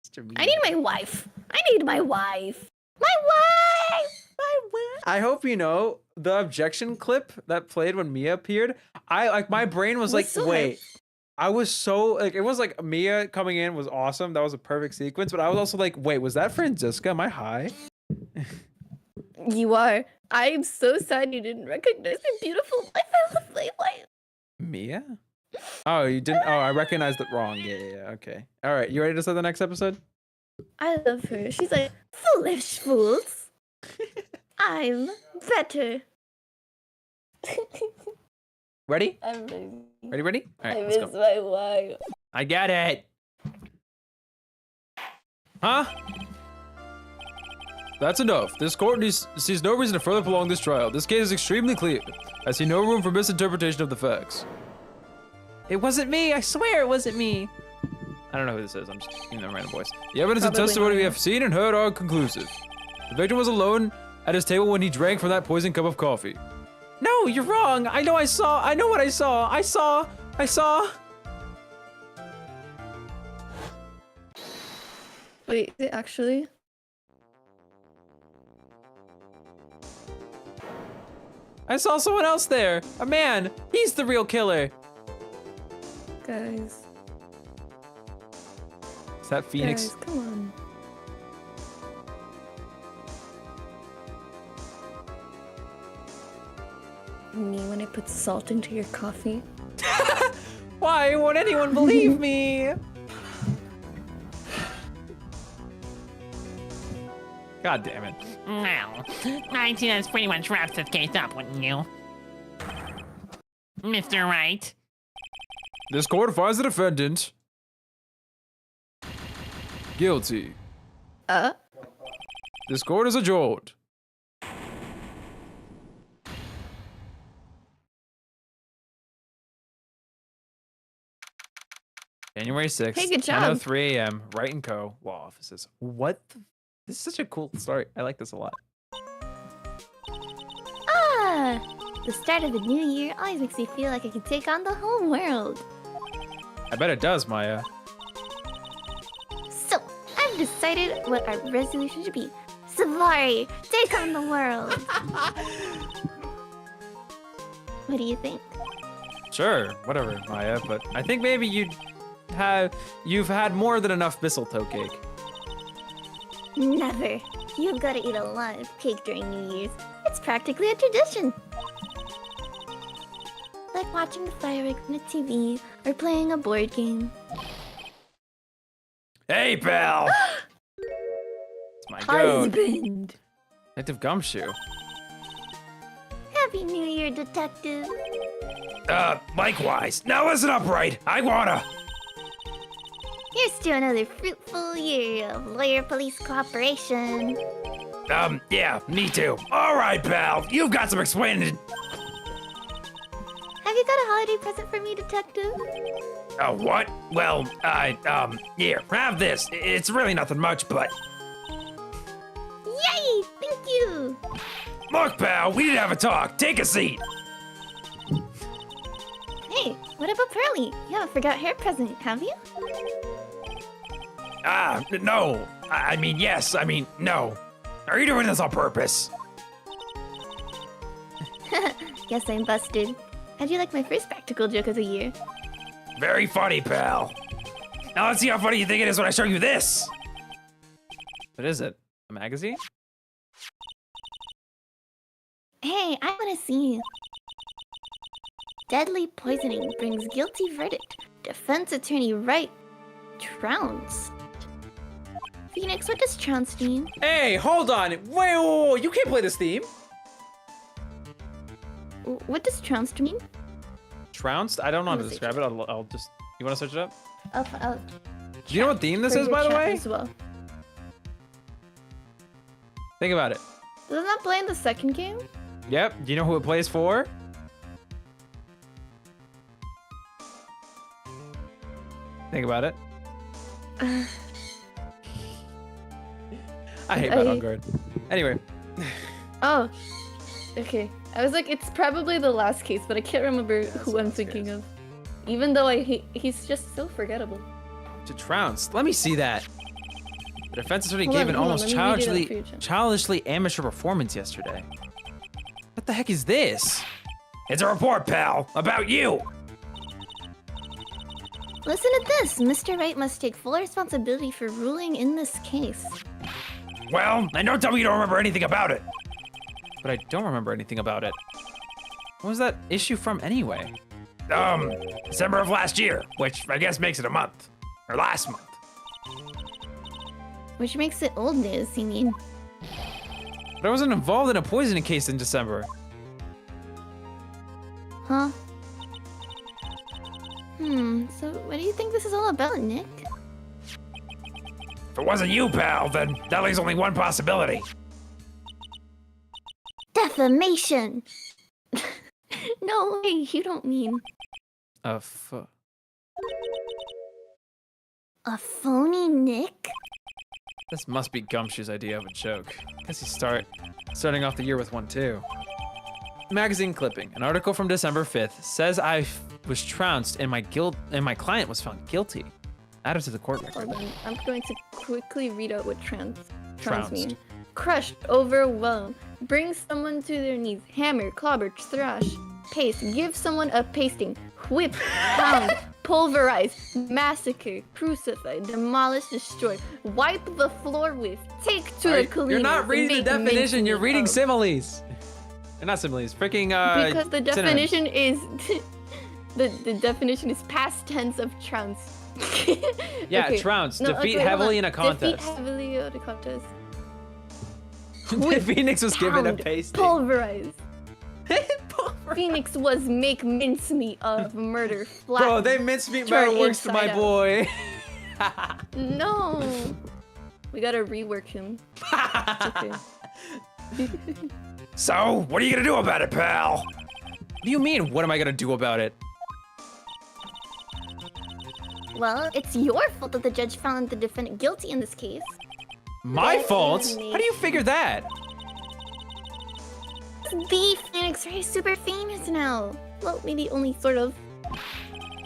Mr. I need my wife. I need my wife. My wife! I hope you know the objection clip that played when Mia appeared. My brain was like, so wait. I was so like, it was like Mia coming in was awesome. That was a perfect sequence. But I was also like, wait, was that Franziska? Am I high? You are. I am so sad you didn't recognize my beautiful wife. I love my wife. Mia? Oh, you didn't. Oh, I recognized it wrong. Yeah. Okay. All right. You ready to start the next episode? I love her. She's like, Foolish fools. I'm better. Ready? I'm ready. Ready? All right, I let's miss go. my wife. I get it. Huh? That's enough. This court sees no reason to further prolong this trial. This case is extremely clear. I see no room for misinterpretation of the facts. It wasn't me. I swear it wasn't me. I don't know who this is. I'm just giving them a random voice. The evidence and Probably testimony we not. have seen and heard are conclusive. The victim was alone at his table when he drank from that poisoned cup of coffee. No, you're wrong. I know what I saw. I saw. Wait, is it actually? I saw someone else there. A man. He's the real killer. Guys. Is that Phoenix? Guys, come on. Me when I put salt into your coffee. Why won't anyone believe me? God damn it. Well, I see that's pretty much wraps this case up, wouldn't you? Mr. Wright? This court finds the defendant guilty. This court is adjourned. January 6th, Hey, good job. 10:03 a.m. Wright & Co. Law Offices. What? This is such a cool story. I like this a lot. Ah, The start of a new year always makes me feel like I can take on the whole world. I bet it does, Maya. So, I've decided what our resolution should be. Savari, take on the world. What do you think? Sure, whatever, Maya, but I think maybe you've had more than enough mistletoe cake. Never. You've got to eat a lot of cake during New Year's. It's practically a tradition. Like watching the fireworks on the TV or playing a board game. Hey, pal! It's my goat. Husband! Detective Gumshoe. Happy New Year, detective. Likewise. Now listen up, right? I wanna. Here's to another fruitful year of lawyer-police cooperation. Yeah, me too. All right, pal. You've got some explaining. Have you got a holiday present for me, detective? Oh, what? Well, here, have this. It's really nothing much, but... Yay! Thank you! Look, pal, we need to have a talk. Take a seat. Hey, what about Pearly? You haven't forgot her present, have you? No. I mean, yes. I mean, no. Are you doing this on purpose? Guess I'm busted. How'd you like my first practical joke of the year? Very funny, pal. Now let's see how funny you think it is when I show you this. What is it? A magazine? Hey, I wanna see. Deadly poisoning brings guilty verdict. Defense attorney Wright trounced. Phoenix, what does trounced mean? Hey, hold on. Wait, you can't play this theme. What does trounced mean? Trounced? I don't know how to I'll describe it. I'll just... You want to search it up? I'll Do you know what theme this for is, your by the chat way? as well. Think about it. Doesn't that play in the second game? Yep. Do you know who it plays for? Think about it. I hate Battle Guard. Anyway. Oh, okay. I was like, it's probably the last case, but I can't remember who I'm thinking of. Even though he's just so forgettable. To trounce. Let me see that. The defense attorney Hold gave on, an hold on, almost let me read it up for you, Chen. childishly amateur performance yesterday. What the heck is this? It's a report, pal, about you. Listen to this. Mr. Wright must take full responsibility for ruling in this case. Well, and don't tell me you don't remember anything about it. But I don't remember anything about it. What was that issue from anyway? December of last year, which I guess makes it a month. Or last month. Which makes it old news, you mean? But I wasn't involved in a poisoning case in December. Huh? So what do you think this is all about, Nick? If it wasn't you, pal, then that leaves only one possibility. Defamation! No way, you don't mean A a phony Nick? This must be Gumshoe's idea of a joke. Guess he's starting off the year with one too. Magazine clipping. An article from December 5th says I was trounced and my client was found guilty. Added to the court record. Hold on. I'm going to quickly read out what Trounced. mean. Crushed, overwhelmed, bring someone to their knees, hammer, clobber, thrash, paste, give someone a pasting, whip, pound, pulverize, massacre, crucify, demolish, destroy, wipe the floor with, take to a cleaner. You're not reading the make definition, you're mincemeat reading of. similes. They're not similes, freaking Because the synonyms. definition is the definition is past tense of trounce. Yeah, Okay. trounce. No, Defeat okay, hold heavily on. in a contest. Defeat heavily in a contest. Phoenix was given a Pound, pasting. Pulverize. Phoenix was make mincemeat of murder. Flat. Bro, they mincemeat turn murder works to my inside out. boy. No. We gotta rework him. It's okay. So, what are you gonna do about it, pal? What do you mean, what am I gonna do about it? Well, it's your fault that the judge found the defendant guilty in this case. My Yes, fault? indeed. How do you figure that? The Phoenix Ray is super famous now. Well, maybe only sort of.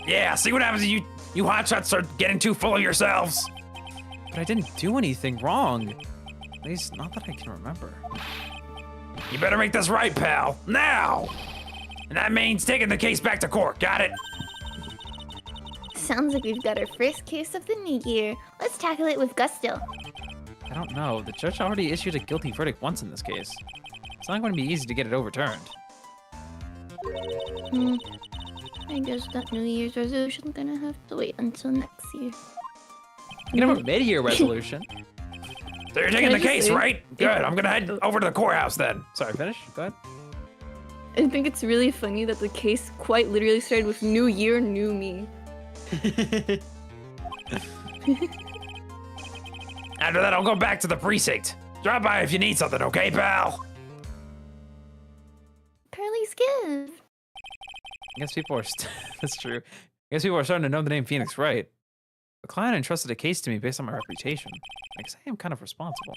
Yeah, see what happens when you hotshots start getting too full of yourselves. But I didn't do anything wrong. At least, not that I can remember. You better make this right, pal. Now! And that means taking the case back to court. Got it? Sounds like we've got our first case of the new year. Let's tackle it with gusto. I don't know. The judge already issued a guilty verdict once in this case. It's not going to be easy to get it overturned. I guess that New Year's resolution's gonna have to wait until next year. You can have a mid-year resolution. So you're taking the case, right? Good. I'm gonna head over to the courthouse then. Sorry, finish. Go ahead. I think it's really funny that the case quite literally started with New Year, New Me. After that, I'll go back to the precinct. Drop by if you need something, okay, pal? Curly's gift. I guess people are. That's true. I guess people are starting to know the name Phoenix Wright. The client entrusted a case to me based on my reputation. I guess I am kind of responsible.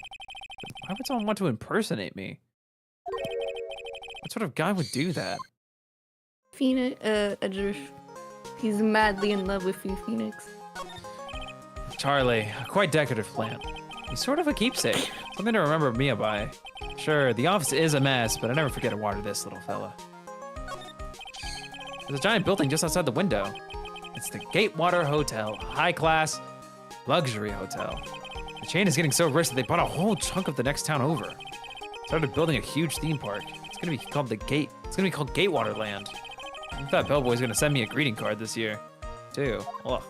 But why would someone want to impersonate me? What sort of guy would do that? Phoenix, Edger. He's madly in love with you, Phoenix. Charlie, a quite decorative plant. He's sort of a keepsake. Something to remember Mia by. Sure, the office is a mess, but I never forget to water this little fella. There's a giant building just outside the window. It's the Gatewater Hotel, a high-class luxury hotel. The chain is getting so rich that they bought a whole chunk of the next town over. Started building a huge theme park. It's gonna be called It's gonna be called Gatewater Land. I think that bellboy's gonna send me a greeting card this year, too. Ugh.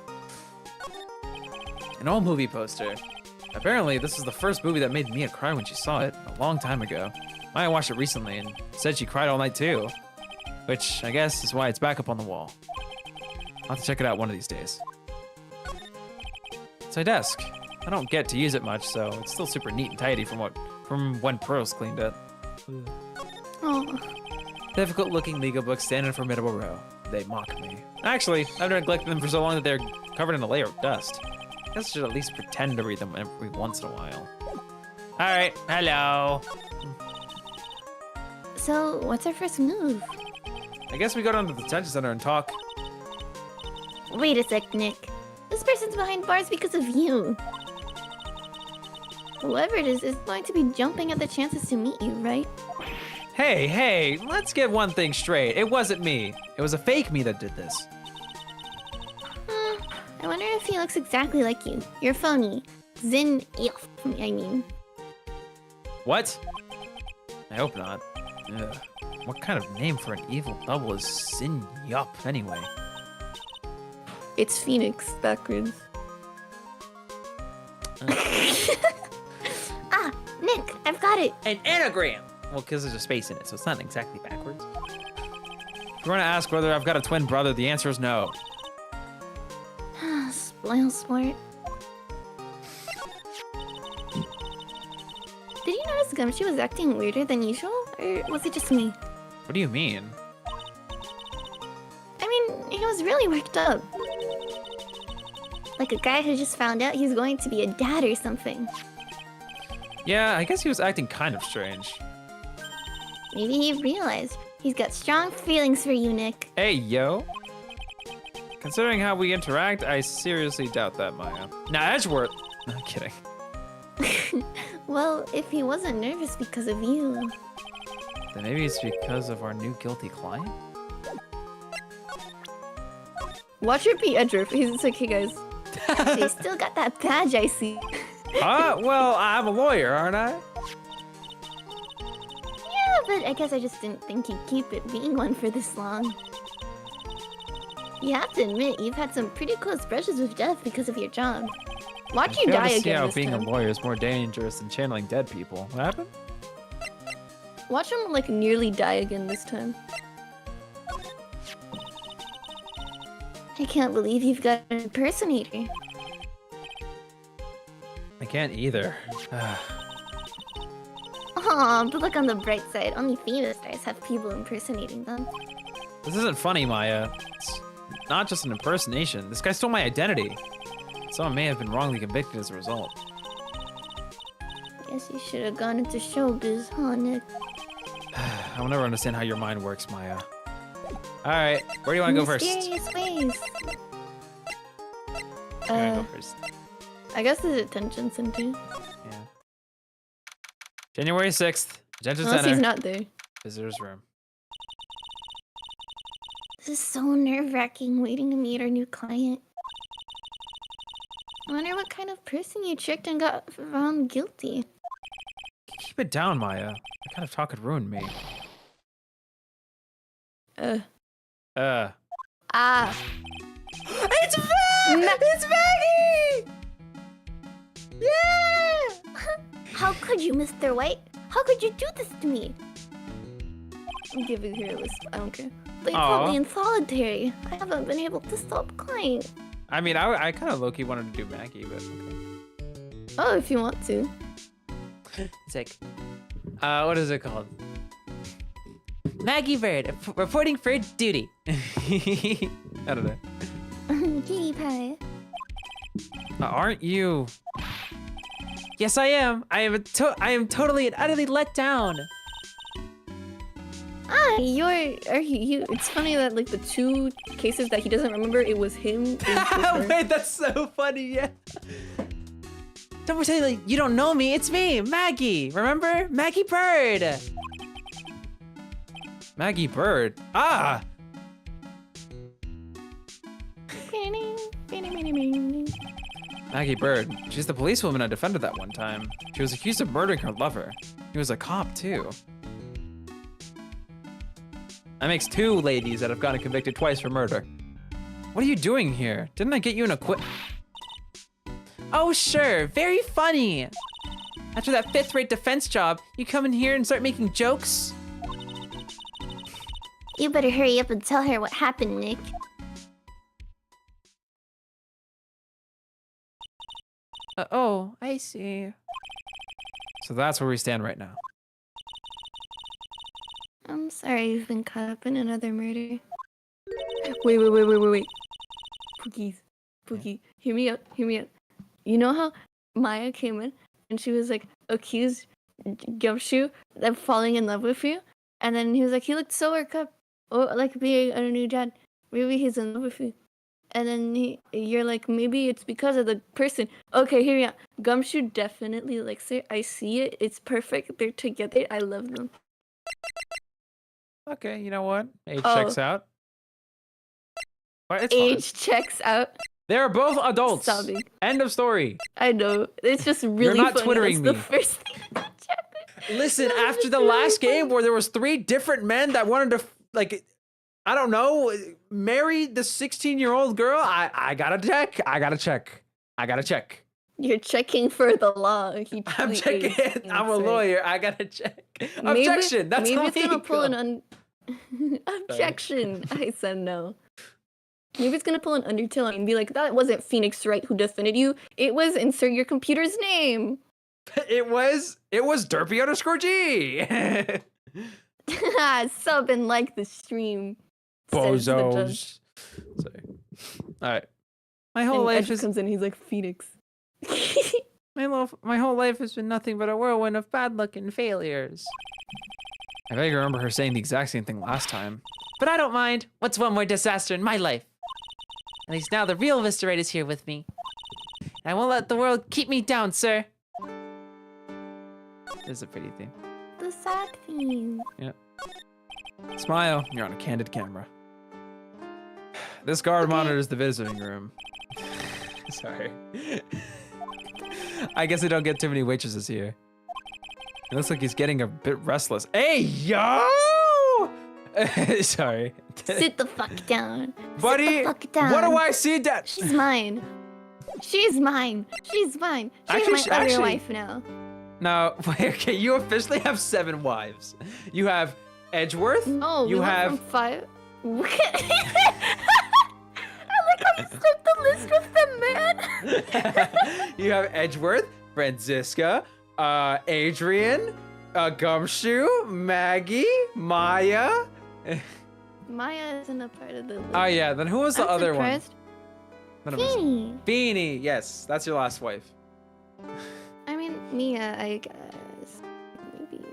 An old movie poster. Apparently, this is the first movie that made Mia cry when she saw it a long time ago. Maya watched it recently and said she cried all night too. Which, I guess, is why it's back up on the wall. I'll have to check it out one of these days. It's my desk. I don't get to use it much, so it's still super neat and tidy from when Pearls cleaned it. Oh. Difficult-looking legal books stand in a formidable row. They mock me. Actually, I've neglected them for so long that they're covered in a layer of dust. I guess I should at least pretend to read them every once in a while. Alright, hello. So, what's our first move? I guess we go down to the detention center and talk. Wait a sec, Nick. This person's behind bars because of you. Whoever it is going to be jumping at the chances to meet you, right? Hey, let's get one thing straight. It wasn't me. It was a fake me that did this. I wonder if he looks exactly like you. You're phony. I mean. What? I hope not. Ugh. What kind of name for an evil double is Sin Yup, anyway? It's Phoenix backwards. Ah, Nick, I've got it. An anagram! Well, because there's a space in it, so it's not exactly backwards. If you want to ask whether I've got a twin brother, the answer is no. Spoil sport. Did you notice Gumshoe was acting weirder than usual? Or was it just me? What do you mean? I mean, he was really worked up. Like a guy who just found out he's going to be a dad or something. Yeah, I guess he was acting kind of strange. Maybe he realized he's got strong feelings for you, Nick. Hey, yo. Considering how we interact, I seriously doubt that, Maya. Nah, Edgeworth. No, I'm kidding. Well, if he wasn't nervous because of you... Then maybe it's because of our new guilty client? Watch it be Edger. He's like, hey guys. They still got that badge, I see. Well, I'm a lawyer, aren't I? Yeah, but I guess I just didn't think you'd keep it being one for this long. You have to admit, you've had some pretty close brushes with death because of your job. Watch you die again see how this being time. a lawyer is more dangerous than channeling dead people. What happened? Watch him like nearly die again this time. I can't believe you've got an impersonator. I can't either. Aw, but look on the bright side. Only famous stars have people impersonating them. This isn't funny, Maya. It's not just an impersonation. This guy stole my identity. Someone may have been wrongly convicted as a result. Guess you should have gone into showbiz, huh, Nick? I'll never understand how your mind works, Maya. All right, where do you want to go first? Mysterious ways. I'm gonna go first. I guess the detention center. Yeah. January 6th, Detention Unless Center. he's not there. Visitor's room. This is so nerve-wracking waiting to meet our new client. I wonder what kind of person you tricked and got found guilty. Keep it down, Maya. That kind of talk could ruin me. Ah. It's It's Maggie! Yeah! How could you, Mr. White? How could you do this to me? I'm giving her a list. I don't care. They put me in solitary. I haven't been able to stop crying. I mean, I kind of low-key wanted to do Maggie, but okay. Oh, if you want to. Sick. What is it called? Maggie Bird, reporting for duty. I don't know. Cutie pie. Aren't you? Yes, I am. I am totally and utterly let down. Ah, it's funny that like the two cases that he doesn't remember, it was him. Wait, that's so funny, yeah. Don't tell you, like, you don't know me, it's me, Maggie. Remember? Maggie Bird. Maggie Bird. Ah! Maggie Bird. She's the policewoman I defended that one time. She was accused of murdering her lover. He was a cop, too. That makes two ladies that have gotten convicted twice for murder. What are you doing here? Didn't I get you an Oh, sure. Very funny. After that fifth-rate defense job, you come in here and start making jokes? You better hurry up and tell her what happened, Nick. Oh, I see. So that's where we stand right now. I'm sorry you've been caught up in another murder. Wait. Pookies. Hear me out. You know how Maya came in and she was like accused Gumshoe of falling in love with you? And then he was like, he looked so worked up. Oh, like being a new dad. Maybe he's in love with you. And then you're like, maybe it's because of the person. Okay, hear me out. Gumshoe definitely likes her. I see it. It's perfect. They're together. I love them. Okay, you know what? Age checks out. Well, it's Age fine. checks out. They're both adults. Sobbing. End of story. I know. It's just really You're not funny. Twittering That's me. the first thing to check. Listen, No, after it's the really last game funny. where there was 3 different men that wanted to, like, I don't know, marry the 16-year-old girl, I gotta check. I gotta check. You're checking for the law. I'm checking. I'm a lawyer. I gotta check. Objection. That's maybe it's illegal. gonna pull an objection. I said no. Maybe it's gonna pull an Undertale and be like, that wasn't Phoenix Wright who defended you. It was insert your computer's name. It was Derpy_G. Sub and like the stream. says the judge. Bozos. Sorry. All right. My whole And life Edge is comes in. He's like Phoenix. my whole life has been nothing but a whirlwind of bad luck and failures. I vaguely remember her saying the exact same thing last time. But I don't mind. What's one more disaster in my life? At least now the real Mr. Right is here with me. And I won't let the world keep me down, sir. It's a pretty theme. The sad theme. Yeah. Smile. You're on a candid camera. This guard monitors the visiting room. Sorry. I guess I don't get too many waitresses here. It looks like he's getting a bit restless. Hey, yo! Sorry. Sit the fuck down. Buddy, Sit the fuck down. what do I see? She's mine. She's mine. She's mine. She's my other wife now. No, wait, okay, you officially have 7 wives. You have Edgeworth. No, you we went have from 5. I like how you skipped the list with the man. You have Edgeworth, Franziska, Adrian, Gumshoe, Maggie, Maya. Maya isn't a part of the list. Oh yeah, then who was the I'm other surprised. one? None of us. Feeny. Beanie, yes, that's your last wife. I mean, Mia, I guess. Maybe.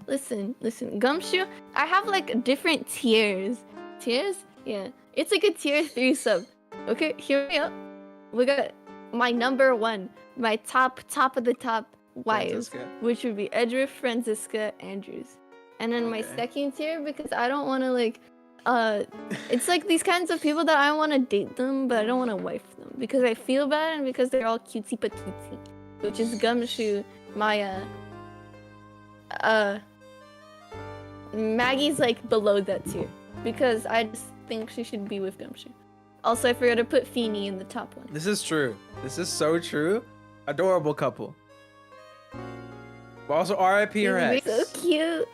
Listen. Gumshoe, I have like different tiers. Tiers? Yeah. It's like a tier 3 sub. Okay, here we go. We got my number 1, my top of the top wives, Francisca. which would be Edric, Francisca, Andrews. And then my second tier, because I don't want to like, it's like these kinds of people that I want to date them, but I don't want to wife them because I feel bad and because they're all cutesy patootsy, which is Gumshoe, Maya. Maggie's like below that tier because I just think she should be with Gumshoe. Also, I forgot to put Feeny in the top one. This is true. This is so true. Adorable couple. But also R.I.P. her ex. So cute.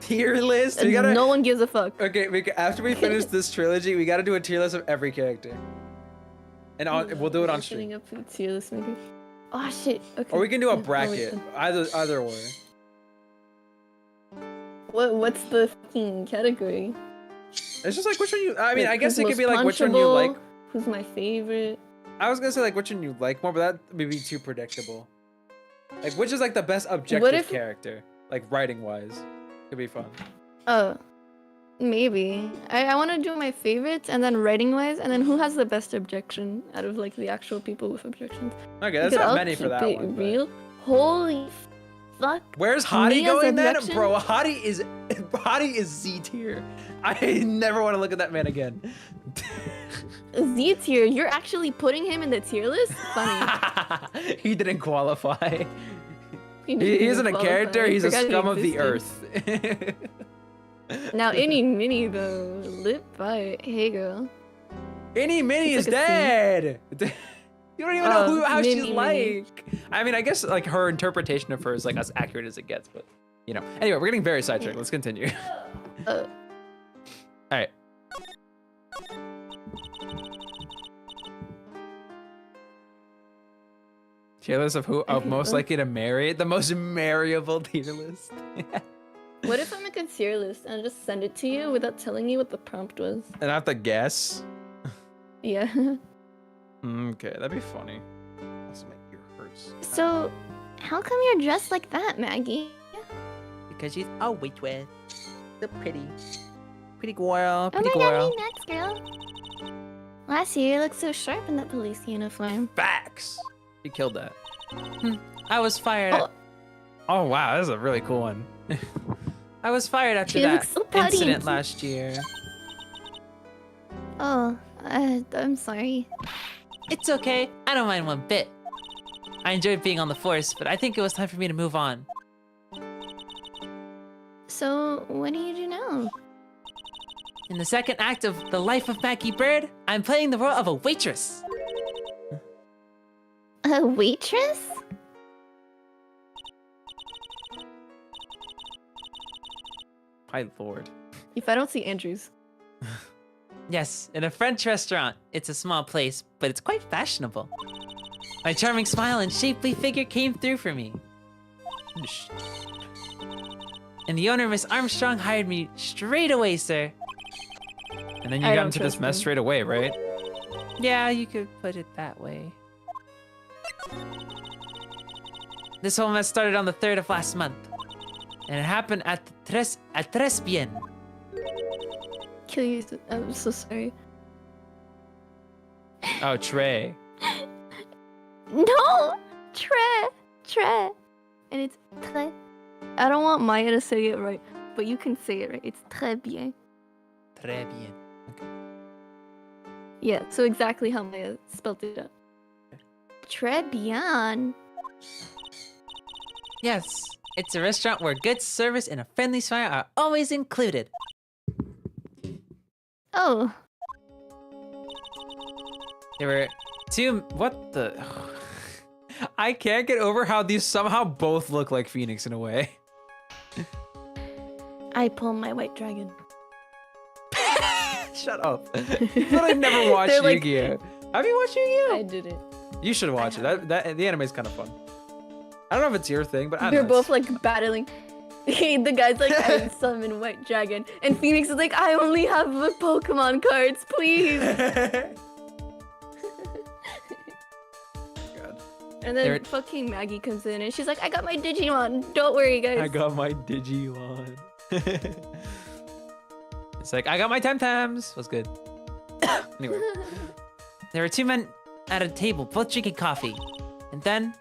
Tier list. We And gotta. no one gives a fuck. Okay, after we finish this trilogy, we gotta do a tier list of every character. And we'll do it on stream. Up to tier list, maybe. Oh shit. Okay. Or we can do a Yeah, bracket. Either or. What's the fucking category? It's just like which one you. I mean, Like, I guess who's it could most be like which one you punchable? like. Who's my favorite? I was gonna say like which one you like more, but that would be too predictable. Like which is like the best objective What if- character, like writing wise, could be fun. Maybe. I want to do my favorites and then writing wise, and then who has the best objection out of like the actual people with objections. Okay, that's Because not I'll many for keep that it one. but- Real. Holy fuck. Where's Hottie Mia's going then? objection? Bro, Hottie is Z tier. I never want to look at that man again. Z tier. You're actually putting him in the tier list? Funny. He didn't qualify. He He isn't a qualify. character, I he's a forgot he scum of the existed. earth. Now, any mini though. Lit by Hey girl. Any Minnie He's is like a C. dead. You don't even know how she's Minnie. like. I mean, I guess like her interpretation of her is like as accurate as it gets, but you know. Anyway, we're getting very sidetracked. Let's continue. Uh, All right. Tier list of who most likely to marry. The most marryable tier list. what if I make a tier list and I just send it to you without telling you what the prompt was? And I have to guess. Yeah. Okay, that'd be funny. Also, my ear hurts. So, how come you're dressed like that, Maggie? Because she's a waitress. So pretty. Pretty girl. Oh Pretty my god, girl. hey, next girl. Last year you looked so sharp in that police uniform. Facts. He killed that. I was fired. Oh. Oh wow, this is a really cool one. I was fired after She that looks so pouty incident and last year. Oh, I'm sorry. It's okay. I don't mind one bit. I enjoyed being on the force, but I think it was time for me to move on. So, what do you do now? In the second act of The Life of Maggie Bird, I'm playing the role of a waitress. A waitress? My lord. If I don't see Andrews. Yes, in a French restaurant. It's a small place, but it's quite fashionable. My charming smile and shapely figure came through for me. And the owner, Miss Armstrong, hired me straight away, sir. And then you I got don't into this trust mess him. straight away, right? Yeah, you could put it that way. This whole mess started on the 3rd of last month. And it happened at Tres Bien. Kill you. I'm so sorry. Oh, Trey. No! Tre. And it's très. I don't want Maya to say it right, but you can say it right. It's très bien. Très bien. Yeah, so exactly how Maya spelled it out. Très bien. Yes, it's a restaurant where good service and a friendly smile are always included. Oh, There were two. What the? I can't get over how these somehow both look like Phoenix in a way. I pull my white dragon. Shut up. You literally never watched They're like- Yu-Gi-Oh! Have you watched Yu-Gi-Oh? I did it. You should watch it. That the anime's kind of fun. I don't know if it's your thing, but I They're don't know. both like battling. The guy's like, I summon white dragon. And Phoenix is like, I only have the Pokemon cards, please. God. And then fucking Maggie comes in and she's like, I got my Digimon. Don't worry, guys. I got my Digimon. It's like, I got my Temtems. Was good. Anyway. There were two men at a table, both drinking coffee. And then...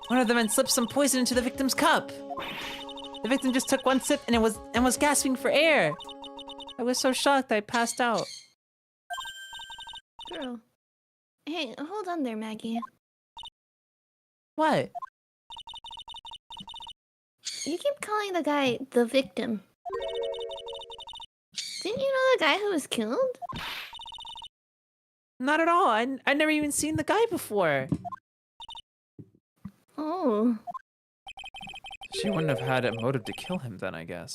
one of the men slipped some poison into the victim's cup. The victim just took one sip and was gasping for air. I was so shocked I passed out. Girl. Hey, hold on there, Maggie. What? You keep calling the guy the victim. Didn't you know the guy who was killed? Not at all. I'd never even seen the guy before. Oh. She wouldn't have had a motive to kill him then, I guess.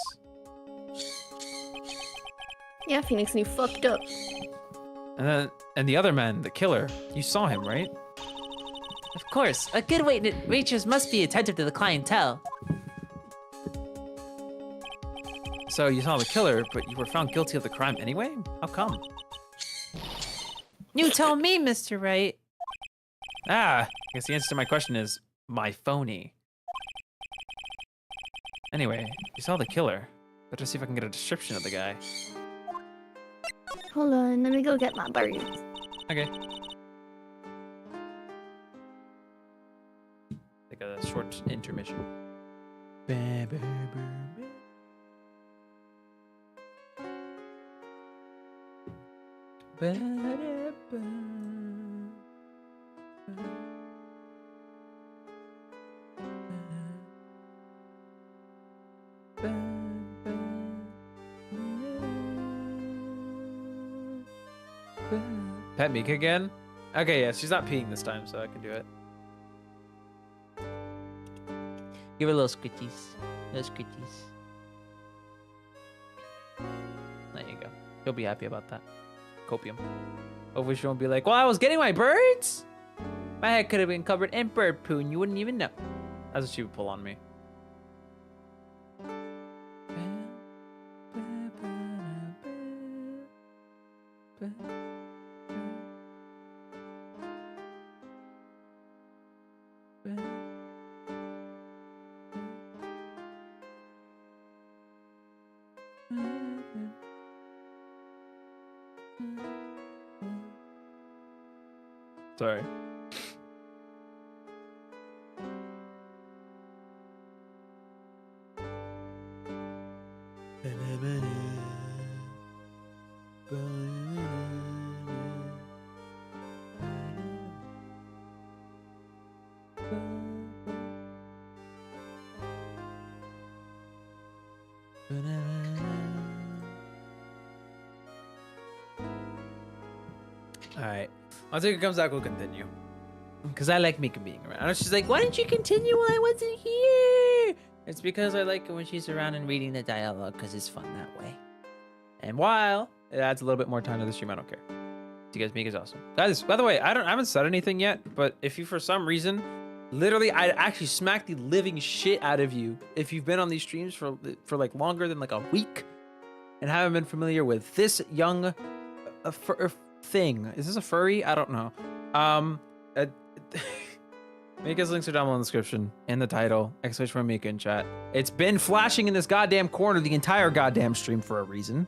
Yeah, Phoenix, and you fucked up. And the other man, the killer, you saw him, right? Of course. A good waitress must be attentive to the clientele. So you saw the killer, but you were found guilty of the crime anyway? How come? You tell me, Mr. Wright. I guess the answer to my question is my phony. Anyway, you saw the killer. Better see if I can get a description of the guy. Hold on, let me go get my birds. Okay. Take a short intermission. Pet Mika again? Okay, yeah, she's not peeing this time, so I can do it. Give her little squitchies. Little squitchies. There you go. She'll be happy about that. Copium. Hopefully she won't be like, well, I was getting my birds? My head could have been covered in bird poo and you wouldn't even know. That's what she would pull on me. Sorry. Alright. Once it comes back, we'll continue. Because I like Mika being around. And she's like, why didn't you continue while I wasn't here? It's because I like it when she's around and reading the dialogue because it's fun that way. And while it adds a little bit more time to the stream, I don't care. Because Mika's awesome. Guys, by the way, I haven't said anything yet, but if you, for some reason, literally, I'd actually smack the living shit out of you if you've been on these streams for like longer than like a week and haven't been familiar with this young thing. Is this a furry? I don't know. Mika's links are down below in the description, in the title, / Mika in chat. It's been flashing in this goddamn corner the entire goddamn stream for a reason.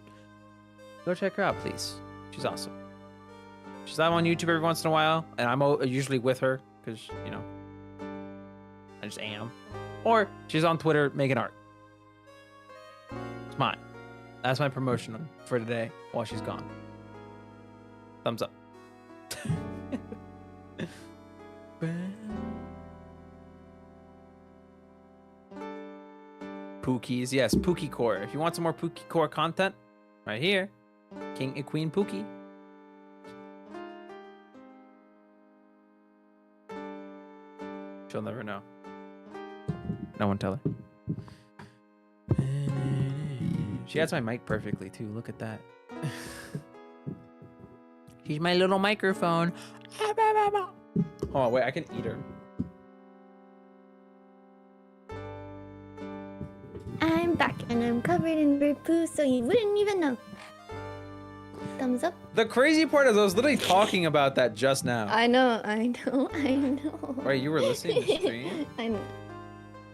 Go check her out, please. She's awesome. She's live on YouTube every once in a while, and I'm usually with her because, you know, I just am. Or she's on Twitter making art. It's mine. That's my promotion for today while she's gone. Thumbs up. Pookies, yes, Pookie Core. If you want some more Pookie Core content, right here, King and Queen Pookie. She'll never know. No one tell her. She adds my mic perfectly too. Look at that. she's my little microphone. Oh wait, I can eat her. I'm back. and I'm covered in bird poo, so you wouldn't even know. Thumbs up. The crazy part is I was literally talking about that just now. I know. Right, you were listening to the stream? I know.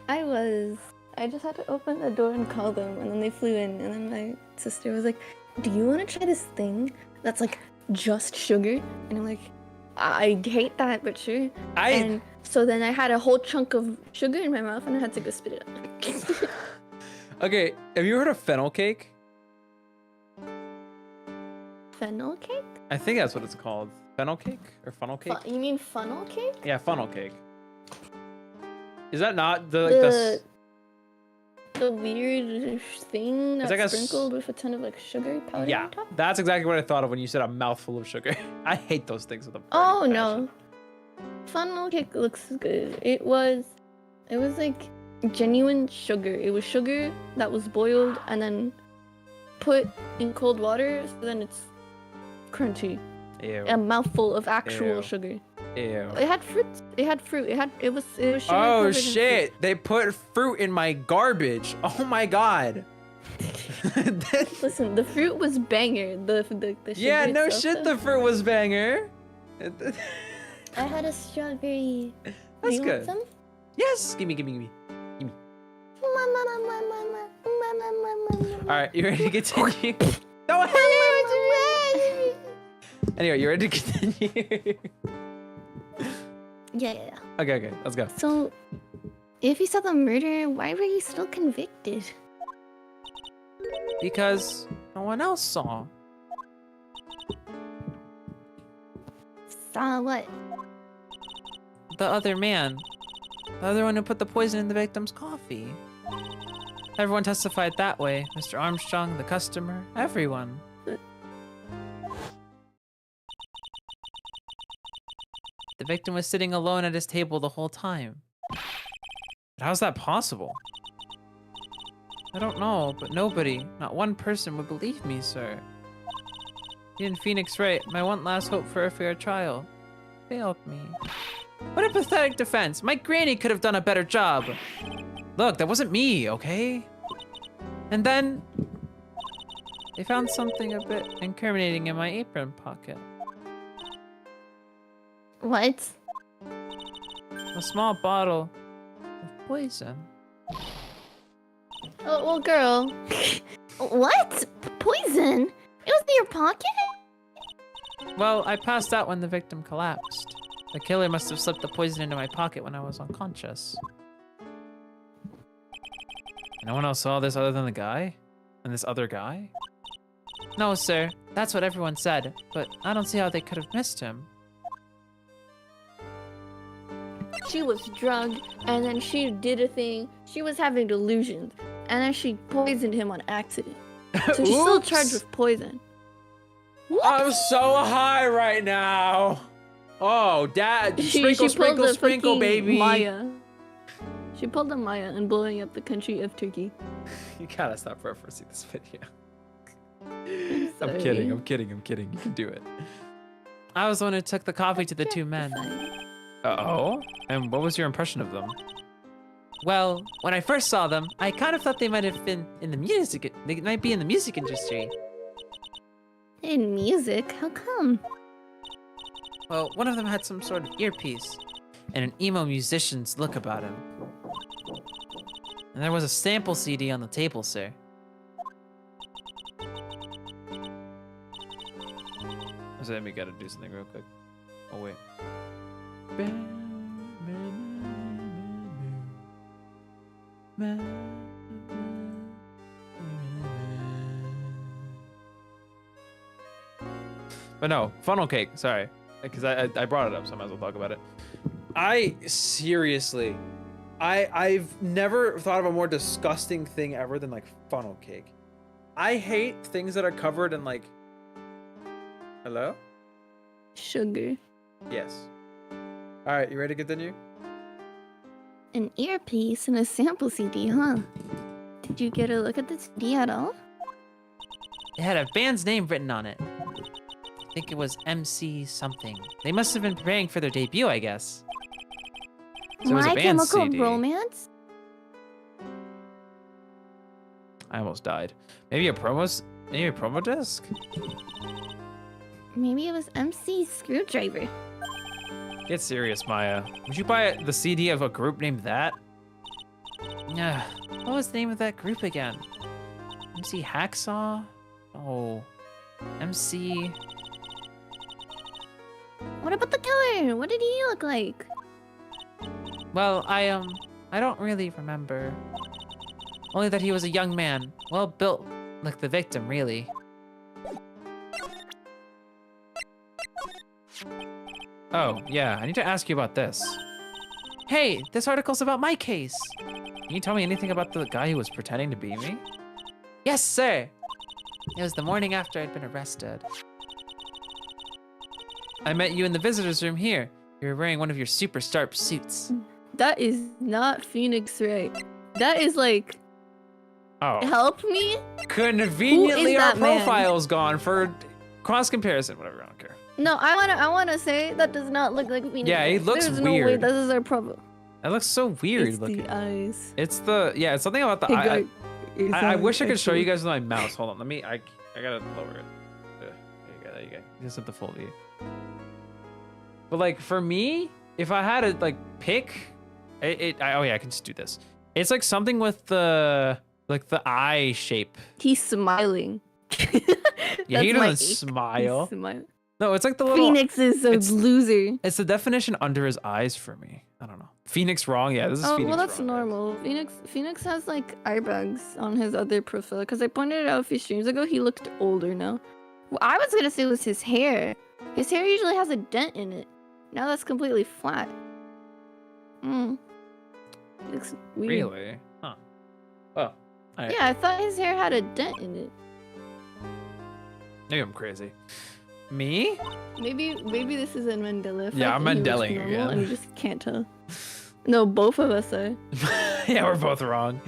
I was. I just had to open the door and call them, and then they flew in, and then my sister was like, "Do you want to try this thing that's like just sugar?" And I'm like, "I hate that, but sure." And so then I had a whole chunk of sugar in my mouth, and I had to go spit it out. Okay, have you heard of fennel cake? Fennel cake? I think that's what it's called. Fennel cake or funnel cake? You mean funnel cake? Yeah, funnel cake. Is that not the weird thing that's like sprinkled with a ton of like sugar powder yeah, on top? that's exactly what I thought of when you said a mouthful of sugar. I hate those things with a Oh burning no. passion. Funnel cake looks good. It was like genuine sugar. It was sugar that was boiled and then put in cold water, so then it's crunchy. Ew. A mouthful of actual Ew. sugar. Ew. It had fruit. It was sugar. Oh covered in shit! They put fruit in my garbage. Oh my god. fruit. Listen, the fruit was banger. The sugar Yeah, no itself, shit. though. The fruit was banger. I had a strawberry. That's Do you good. want some? Yes. Gimme. All right, you ready to continue? No. Anyway, you ready to continue? Yeah. Okay, let's go. So, if you saw the murder, why were you still convicted? Because no one else saw. Saw what? The other man. The other one who put the poison in the victim's coffee. Everyone testified that way. Mr. Armstrong, the customer, everyone. The victim was sitting alone at his table the whole time. But how's that possible? I don't know, but nobody, not one person would believe me, sir. You and Phoenix Wright, my one last hope for a fair trial, failed me. What a pathetic defense. My granny could have done a better job. Look, that wasn't me, okay? And then they found something a bit incriminating in my apron pocket. What? A small bottle of poison. Oh well, girl. What? Poison? It was in your pocket? Well, I passed out when the victim collapsed. The killer must have slipped the poison into my pocket when I was unconscious. No one else saw this other than the guy? And this other guy? No, sir. That's what everyone said, but I don't see how they could have missed him. She was drugged, and then she did a thing. She was having delusions, and then she poisoned him on accident. So she's still charged with poison. I'm so high right now. Oh, Dad, sprinkle, sprinkle, the sprinkle, fucking baby. Maya. She pulled a Maya and blowing up the country of Turkey. You gotta stop referencing this video. I'm sorry. kidding. You can do it. I was the one who took the coffee to the two men. Uh-oh? And what was your impression of them? Well, when I first saw them, I kind of thought they might have been in the music. They might be in the music industry. In music? How come? Well, one of them had some sort of earpiece and an emo musician's look about him. And there was a sample CD on the table, sir. So let me gotta do something real quick. Oh wait. But no, funnel cake, sorry. Because I brought it up, so I might as well talk about it. I seriously, I've never thought of a more disgusting thing ever than like funnel cake. I hate things that are covered in like, hello? Sugar. Yes. All right, you ready to continue? An earpiece and a sample CD, huh? Did you get a look at the CD at all? It had a band's name written on it. I think it was MC something. They must have been preparing for their debut, I guess. So it was a My band Chemical CD. Romance? I almost died. Maybe a promo disc? Maybe it was MC Screwdriver. Get serious, Maya. Would you buy the CD of a group named that? Yeah. What was the name of that group again? MC Hacksaw? Oh. MC. What about the killer? What did he look like? Well, I don't really remember. Only that he was a young man. Well built, like the victim, really. Oh, yeah, I need to ask you about this. Hey, this article's about my case. Can you tell me anything about the guy who was pretending to be me? Yes, sir. It was the morning after I'd been arrested. I met you in the visitor's room here. You were wearing one of your super sharp suits. That is not Phoenix Wright. That is like, Oh. help me? Conveniently, our that man? profile's gone for cross comparison. Whatever, I don't care. No, I wanna say that does not look like Phoenix. Yeah, he Wright. looks There's no way weird. this is our problem. That looks so weird It's looking. the eyes. It's something about the Hey, eye. guy, is I that wish I could show you actually- guys with my mouse. Hold on, I gotta lower it. There you go. Just at the full view. But like for me, if I had to like pick, oh yeah, I can just do this. It's like something with the eye shape. He's smiling. Yeah, he That's my doesn't ache. smile. He's smiling. No, it's like the little. Phoenix is a it's- loser. It's the definition under his eyes for me. I don't know. Phoenix wrong. Yeah, this is Oh, Phoenix well, that's wrong, guys. normal. Phoenix has like eye bags on his other profile because I pointed it out a few streams ago. He looked older now. What I was gonna say was his hair. His hair usually has a dent in it. Now that's completely flat. It looks weird. Really? Huh. Oh. Alright. Yeah, I thought his hair had a dent in it. Maybe I'm crazy. Me? Maybe this is a Mandela effect. Yeah, I'm and he looks Mandeling normal again. And you just can't tell. No, both of us are. Yeah, we're both wrong.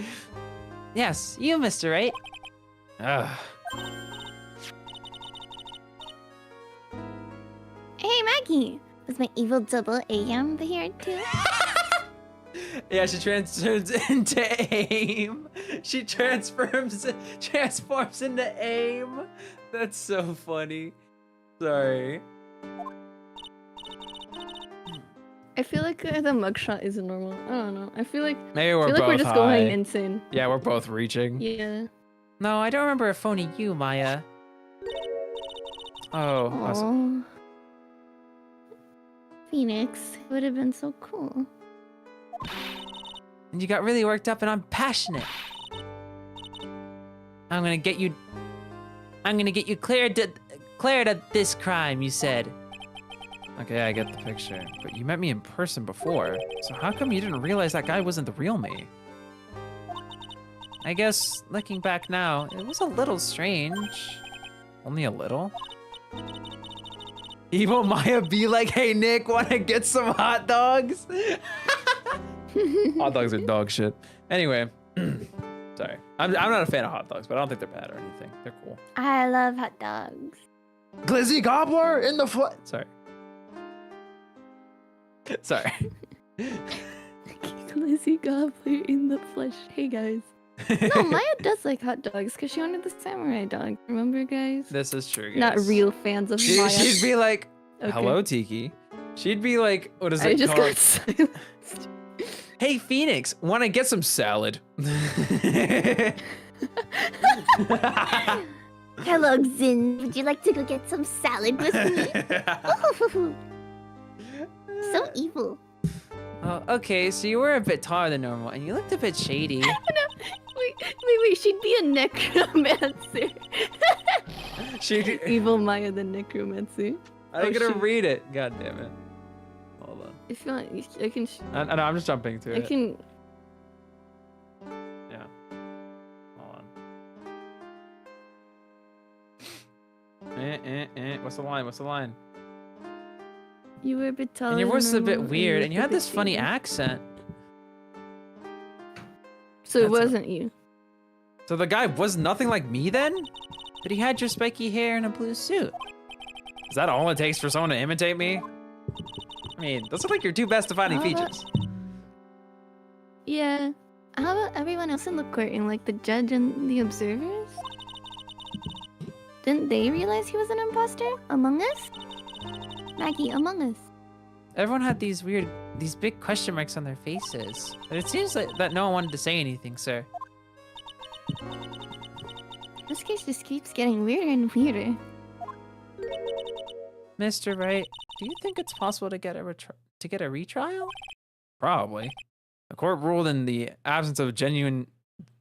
Yes, you, Mr. Right. Ugh. Hey, Maggie. Was my evil double AM here too? Yeah, she transforms into AIM. She transforms into AIM. That's so funny. Sorry. I feel like the mugshot is normal. I don't know. I feel like Maybe we're both we're just high. going insane. Yeah, we're both reaching. Yeah. No, I don't remember a phony you, Maya. Oh, awesome. Oh. Phoenix would have been so cool. And you got really worked up, and I'm passionate. I'm gonna get you cleared of this crime, you said. Okay, I get the picture. But you met me in person before, so how come you didn't realize that guy wasn't the real me? I guess, looking back now, it was a little strange. Only a little? Evil Maya be like, hey Nick, wanna get some hot dogs? Hot dogs are dog shit. Anyway, sorry. I'm not a fan of hot dogs, but I don't think they're bad or anything. They're cool. I love hot dogs. Glizzy Gobbler in the foot. Sorry. Sorry. Lizzie Gobbler in the flesh. Hey guys. No, Maya does like hot dogs because she wanted the samurai dog. Remember, guys? This is true, guys. Not real fans of Maya. She'd be like, Okay. hello, Tiki. She'd be like, what is it I just called? got silenced. Hey, Phoenix, want to get some salad? Hello, Zin. Would you like to go get some salad with me? Ooh, so evil. Oh, okay, so you were a bit taller than normal, and you looked a bit shady. Wait. She'd be a necromancer. She'd... Evil Maya the necromancer. I'm Oh, gonna shoot. read it. God damn it. Hold on. If you want, I can. I know, I'm just jumping to I it. can. Yeah. Hold on. What's the line? What's the line? You were a bit taller. And your than voice is a bit normal, weird, looked and you a had bit this funny shady. accent. So it That's a- wasn't you. So the guy was nothing like me then? But he had your spiky hair and a blue suit. Is that all it takes for someone to imitate me? I mean, those are like your two best defining Oh, features. Yeah. How about everyone else in the courtroom, like the judge and the observers? Didn't they realize he was an imposter? Among Us? Maggie, Among Us. Everyone had these big question marks on their faces. But it seems like that no one wanted to say anything, sir. This case just keeps getting weirder and weirder. Mr. Wright, do you think it's possible to get a retrial? Probably. The court ruled in the absence of a genuine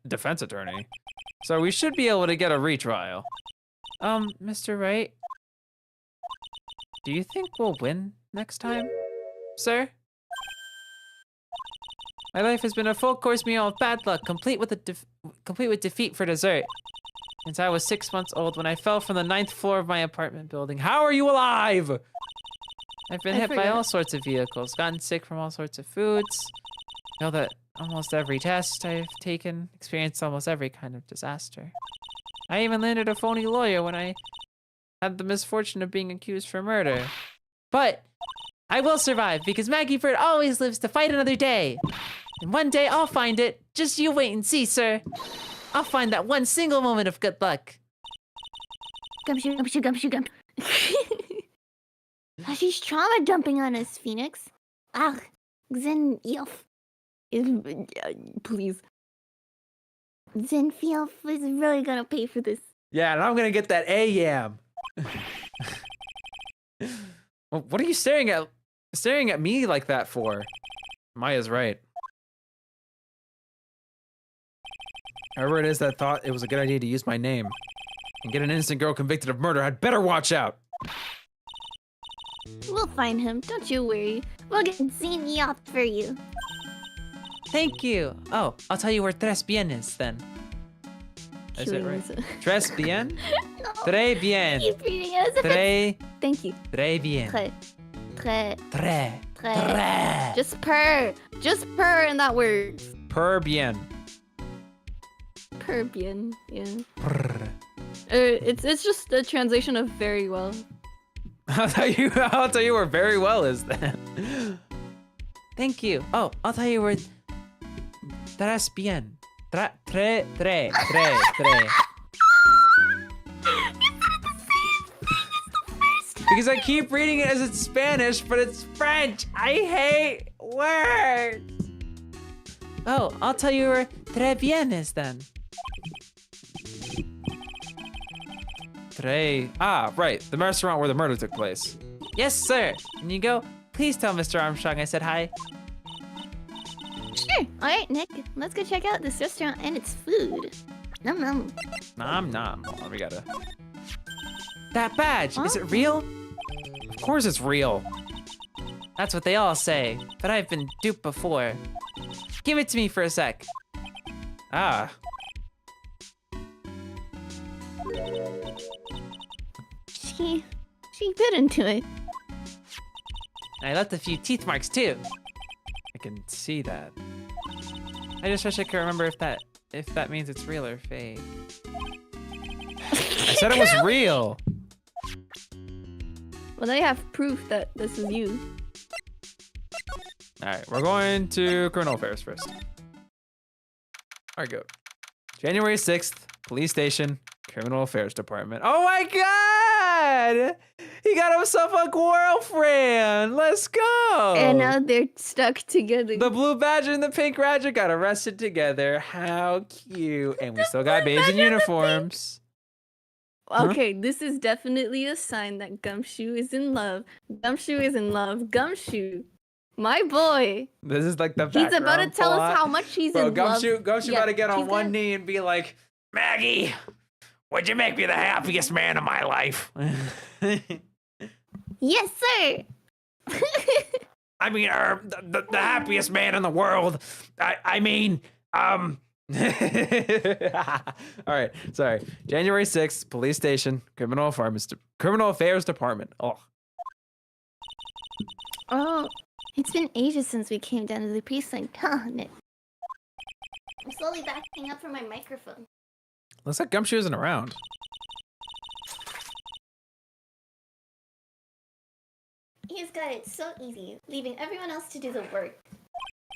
defense attorney. So we should be able to get a retrial. Mr. Wright, do you think we'll win next time, sir? My life has been a full course meal of bad luck, complete with defeat for dessert. Since I was 6 months old when I fell from the 9th floor of my apartment building. How are you alive? I've been hit by all sorts of vehicles, gotten sick from all sorts of foods. Know that almost every test I've taken, experienced almost every kind of disaster. I even landed a phony lawyer when I had the misfortune of being accused for murder. But I will survive because Maggie Bird always lives to fight another day. And one day I'll find it. Just you wait and see, sir. I'll find that one single moment of good luck. Gumshoe, gumshoe, gumshoe, gum. She's trauma dumping on us, Phoenix. Ah, Zen Elf. Please. Zen Elf is really gonna pay for this. Yeah, and I'm gonna get that A-yam. Well, what are you staring at me like that for? Maya's right. Whoever it is that thought it was a good idea to use my name and get an innocent girl convicted of murder had better watch out. We'll find him, don't you worry. We'll get Zen Elf for you. Thank you. Oh, I'll tell you where Tres Bien is then. Is it right? Tres Bien? No. Très bien. Keep reading it as if Très, Thank you. très bien. Très. Très. Just purr in that word. Per bien. Purr bien, yeah. It's just a translation of very well. I'll tell you where very well is then. Thank you. Oh, I'll tell you where Tres Bien. Très. Because I keep reading it as it's Spanish, but it's French. I hate words. Oh, I'll tell you where Très Bien is then. Right. The restaurant where the murder took place. Yes, sir. And you go, please tell Mr. Armstrong I said hi. Sure. Alright, Nick. Let's go check out this restaurant and its food. Nom nom. Nom. Hold on, we gotta... That badge, is it real? Of course it's real. That's what they all say, but I've been duped before. Give it to me for a sec. She bit into it. I left a few teeth marks too. I can see that. I just wish I could remember if that means it's real or fake. I said it was real. Well, they have proof that this is you. All right, we're going to criminal affairs first. All right, go. January 6th, police station, criminal affairs department. Oh my God! He got himself a girlfriend. Let's go. And now they're stuck together. The blue badger and the pink badger got arrested together. How cute. And we still got babes in uniforms. Okay, this is definitely a sign that Gumshoe is in love. Gumshoe is in love. Gumshoe, my boy. This is like the He's about to tell plot. us how much he's Bro, in love. Gumshoe about to get on one knee and be like, Maggie, would you make me the happiest man of my life? Yes, sir. I mean, the happiest man in the world. I mean, All right, sorry. January 6th, police station, criminal affairs department. Oh, it's been ages since we came down to the precinct, huh, Nick? I'm slowly backing up from my microphone. Looks like Gumshoe isn't around. He's got it so easy, leaving everyone else to do the work.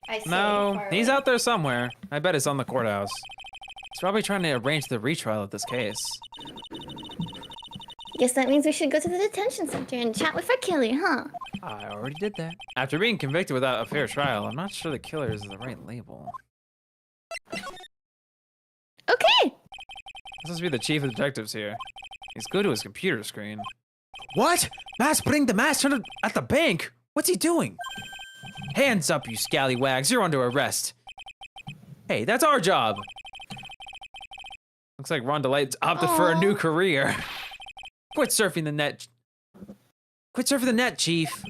I say No, far he's away. out there somewhere. I bet it's on the courthouse. He's probably trying to arrange the retrial of this case. Guess that means we should go to the detention center and chat with our killer, huh? I already did that. After being convicted without a fair trial, I'm not sure the killer is the right label. Okay. This must be the chief of detectives here. He's glued to his computer screen. What? Matt's putting the mask on at the bank. What's he doing? Hands up, you scallywags. You're under arrest. Hey, that's our job. Looks like Ron Delight's opted for a new career. Quit surfing the net. Quit surfing the net, Chief.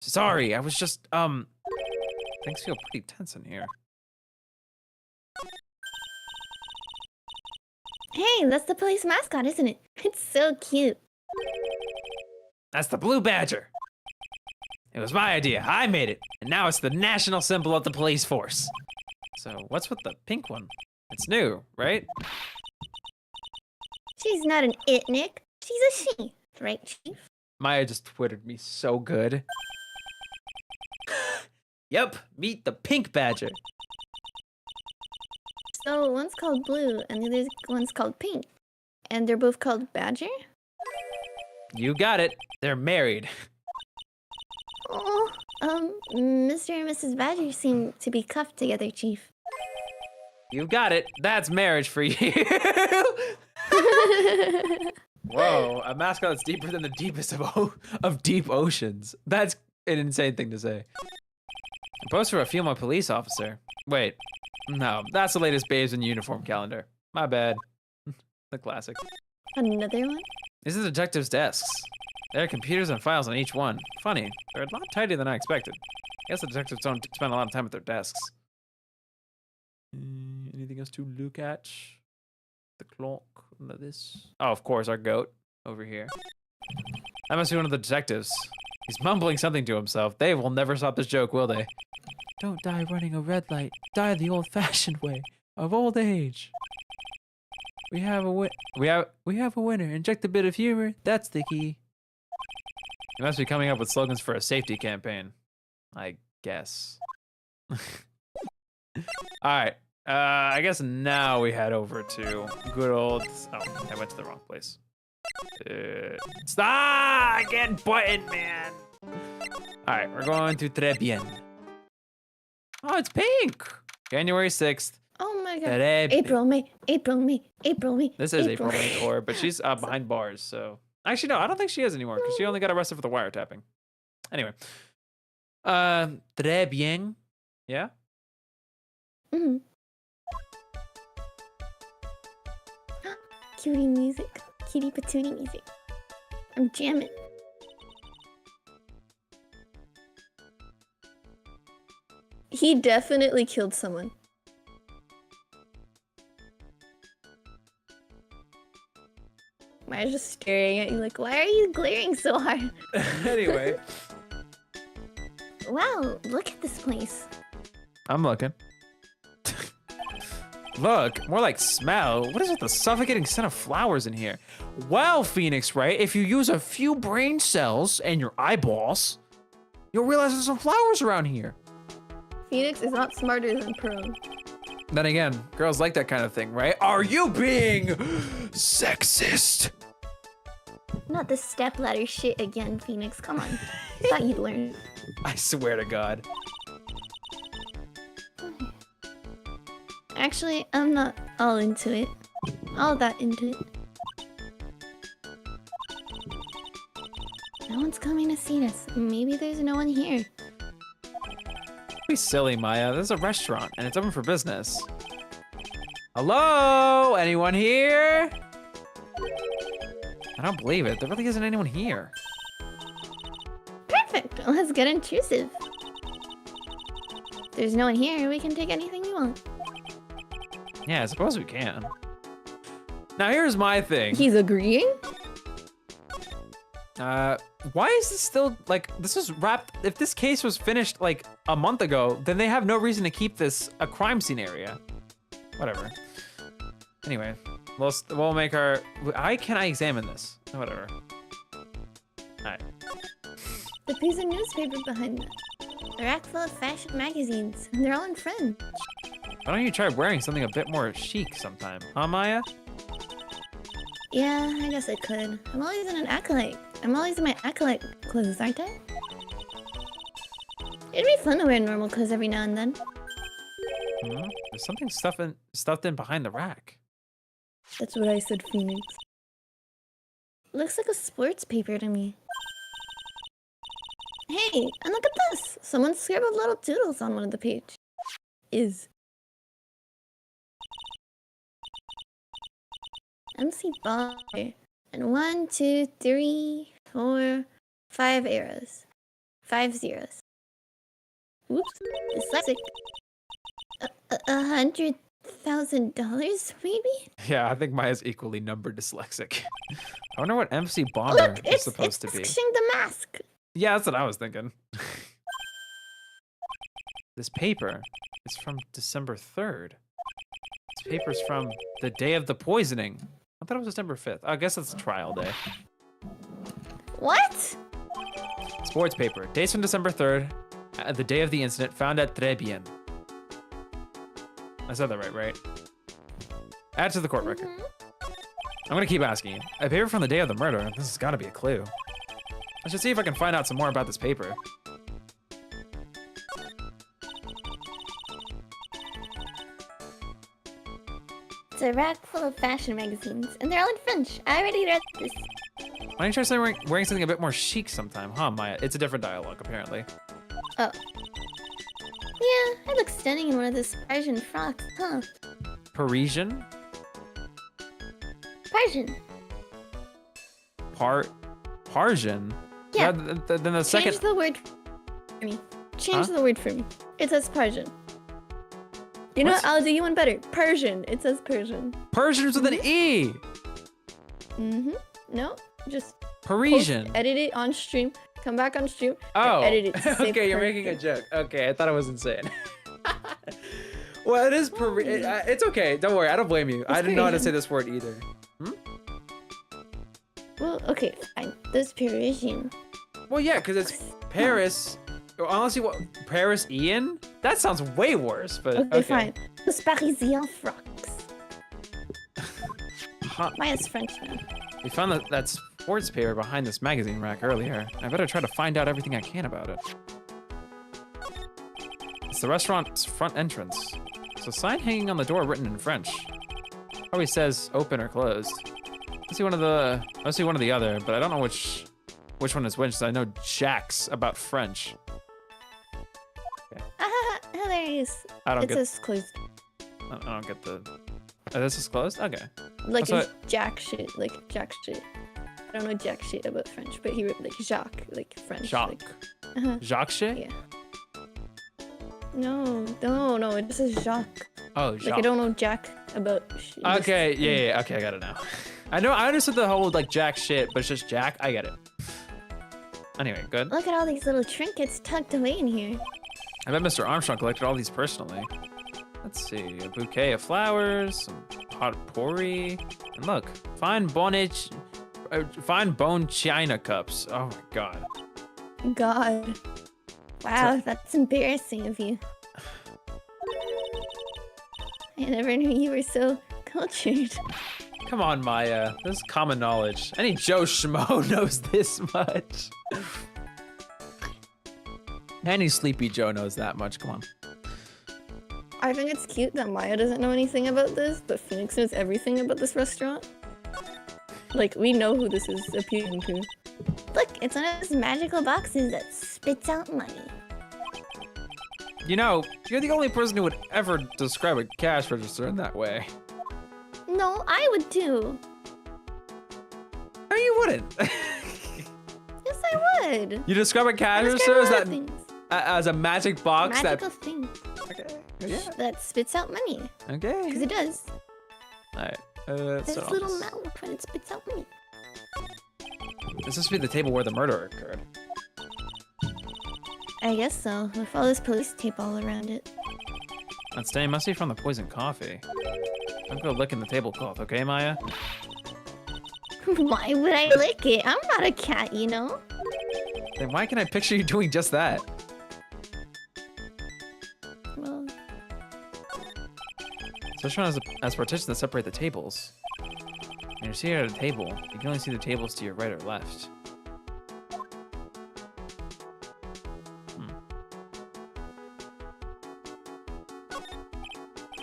Sorry, I was just, things feel pretty tense in here. Hey, that's the police mascot, isn't it? It's so cute. That's the Blue Badger. It was my idea. I made it. And now it's the national symbol of the police force. So what's with the pink one? It's new, right? She's not an it, Nick. She's a she. Right, Chief? Maya just twittered me so good. Yep, meet the pink badger. So one's called Blue and the other one's called Pink. And they're both called Badger? You got it. They're married. Oh, Mr. and Mrs. Badger seem to be cuffed together, Chief. You got it. That's marriage for you. Whoa, a mascot that's deeper than the deepest of deep oceans. That's an insane thing to say. A post for a female police officer. Wait, no, that's the latest Babes in Uniform calendar. My bad. The classic. Another one? These are the detectives' desks. There are computers and files on each one. Funny, they're a lot tidier than I expected. I guess the detectives don't spend a lot of time at their desks. Anything else to look at? The clock, this. Oh, of course, our goat over here. That must be one of the detectives. He's mumbling something to himself. They will never stop this joke, will they? Don't die running a red light. Die the old-fashioned way of old age. We have a winner. Inject a bit of humor. That's the key. You must be coming up with slogans for a safety campaign, I guess. All right. I guess now we head over to good old. Oh, I went to the wrong place. Stop! I can't button, man. All right, we're going to Très bien. Oh, it's pink. January 6th. Oh my god. Très bien. April, May, April, May, April, May. This is April May Core, but she's behind bars, so. Actually, no, I don't think she is anymore because she only got arrested for the wiretapping. Anyway. Très bien. Yeah? Mm-hmm. Cutie music. Cutie patootie music. I'm jamming. He definitely killed someone. Maya's just staring at you like, why are you glaring so hard? Anyway. Wow, look at this place. I'm looking. Look, more like smell. What is with the suffocating scent of flowers in here? Well, Phoenix, right? If you use a few brain cells and your eyeballs, you'll realize there's some flowers around here. Phoenix is not smarter than Pro. Then again, girls like that kind of thing, right? Are you being sexist? Not the stepladder shit again, Phoenix. Come on. Thought you'd learn. I swear to God. Actually, I'm not all into it. All that into it. No one's coming to see us. Maybe there's no one here. Don't be silly, Maya. This is a restaurant, and it's open for business. Hello? Anyone here? I don't believe it. There really isn't anyone here. Perfect. Let's get intrusive. If there's no one here, we can take anything we want. Yeah, I suppose we can. Now, here's my thing. He's agreeing? Why is this still, like, this was wrapped, if this case was finished, like, a month ago, then they have no reason to keep this a crime scene area. Whatever. Anyway, we'll make our, how can I examine this? Whatever. Alright. The piece of newspaper behind that. A rack full of fashion magazines. And they're all in French. Why don't you try wearing something a bit more chic sometime, huh, Maya? Yeah, I guess I could. I'm always in my acolyte clothes, aren't I? It'd be fun to wear normal clothes every now and then. There's something stuffed in behind the rack. That's what I said, Phoenix. Looks like a sports paper to me. Hey, and look at this! Someone scribbled little doodles on one of the pages. MC Bar. And 1, 2, 3, 4, 5 arrows. 5 zeros. Oops. Dyslexic. $100,000 maybe? Yeah, I think Maya's equally numbered dyslexic. I wonder what MC Bomber Look, is it's supposed to be. Shing the mask. Yeah, that's what I was thinking. This paper is from December 3rd. This paper's from the day of the poisoning. I thought it was December 5th. I guess it's trial day. What? Sports paper. Dates from December 3rd. The day of the incident. Found at Très Bien. I said that right? Add to the court record. I'm gonna keep asking you. A paper from the day of the murder. This has gotta be a clue. I should see if I can find out some more about this paper. It's a rack full of fashion magazines, and they're all in French. I already read this. Why don't you try wearing something a bit more chic sometime, huh, Maya? It's a different dialogue, apparently. Oh. Yeah, I look stunning in one of those Parisian frocks, huh? Parisian? Parisian. Parisian? Yeah. Then the second... Change the word for me. Change the word for me. It says Parisian. You know what? I'll do you one better. Persian. It says Persian. Persian's with an E! No, just Parisian. edit it on stream. Come back on stream. Oh, And edit it. to say okay, you're making a joke. Okay, I thought I was insane. Well, it is it's okay. Don't worry, I don't blame you. I didn't know how to say this word either. Well, okay, fine. This Parisian. Well, yeah, because it's Paris. Honestly, what Paris Ian? That sounds way worse. But Okay, fine. Those Parisian frocks. Maya's French now. We found that sports paper behind this magazine rack earlier. I better try to find out everything I can about it. It's the restaurant's front entrance. There's a sign hanging on the door written in French. Probably says open or closed. I see one of the other, but I don't know which one is which. So I know Jack's about French. Okay. Hilarious. I don't it get. says closed. I don't get the. Oh, this is closed. Okay. Like That's it's Jack shit. Like Jack shit. I don't know Jack shit about French, but he wrote like Jacques, like French. Jacques. Like, Jacques shit. Yeah. No, it just says Jacques. Oh, Jacques. Like I don't know Jack about. Okay, yeah. Okay, I got it now. I understood the whole like Jack shit, but it's just Jack. I get it. Anyway, good. Look at all these little trinkets tucked away in here. I bet Mr. Armstrong collected all these personally. Let's see, a bouquet of flowers, some potpourri, and look, fine bone china cups. Oh my god. God. Wow, that's embarrassing of you. I never knew you were so cultured. Come on, Maya. This is common knowledge. Any Joe Schmo knows this much. Any Sleepy Joe knows that much. Come on. I think it's cute that Maya doesn't know anything about this, but Phoenix knows everything about this restaurant. Like, we know who this is appealing to. Look, it's one of those magical boxes that spits out money. You know, you're the only person who would ever describe a cash register in that way. No, I would too. No, you wouldn't. Yes, I would. You describe a cash register as a magic box Magical thing. Okay. Yeah. That spits out money. Okay. Because it does. Alright. There's a little mouth and it spits out money. This must be the table where the murder occurred. I guess so, with all this police tape all around it. That stain must be from the poisoned coffee. Don't go licking the tablecloth, okay, Maya? Why would I lick it? I'm not a cat, you know? Then why can I picture you doing just that? This one has partitions that separate the tables. When you're seated at a table, you can only see the tables to your right or left.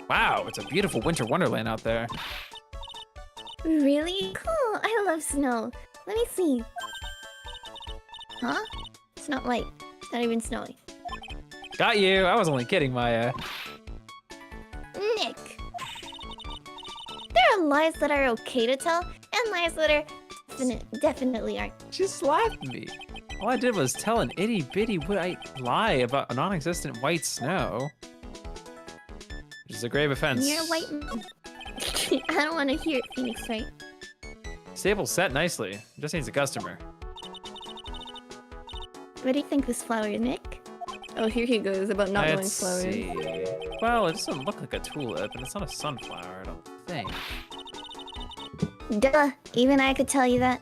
Wow, it's a beautiful winter wonderland out there. Really? Cool. I love snow. Let me see. Huh? It's not white. It's not even snowy. Got you. I was only kidding, Maya. Nick. There are lies that are okay to tell, and lies that are definitely aren't. She slapped me. All I did was tell an itty bitty lie about a non-existent white snow. Which is a grave offense. You're a white man. I don't want to hear it, Phoenix, right? Stable's set nicely. It just needs a customer. What do you think this flower is, Nick? Oh, here he goes about not knowing Let's flowers. see. Well, it doesn't look like a tulip, and it's not a sunflower, I don't think. Duh. Even I could tell you that.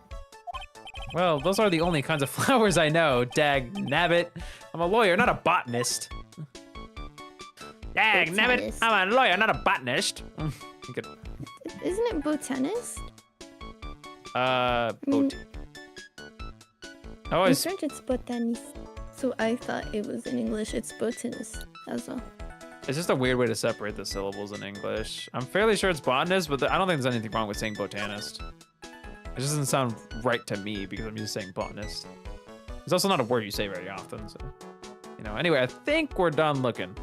Well, those are the only kinds of flowers I know, dag nabbit. I'm a lawyer, not a botanist. Dag nabbit, Botanist. I'm a lawyer, not a botanist. You could, Isn't it botanist? bot. I In always, French, it's botaniste. So I thought it was in English, it's botanist as well. it's just a weird way to separate the syllables in English. I'm fairly sure it's botanist, but I don't think there's anything wrong with saying botanist. It just doesn't sound right to me because I'm used to saying botanist. It's also not a word you say very often, so. You know, anyway, I think we're done looking.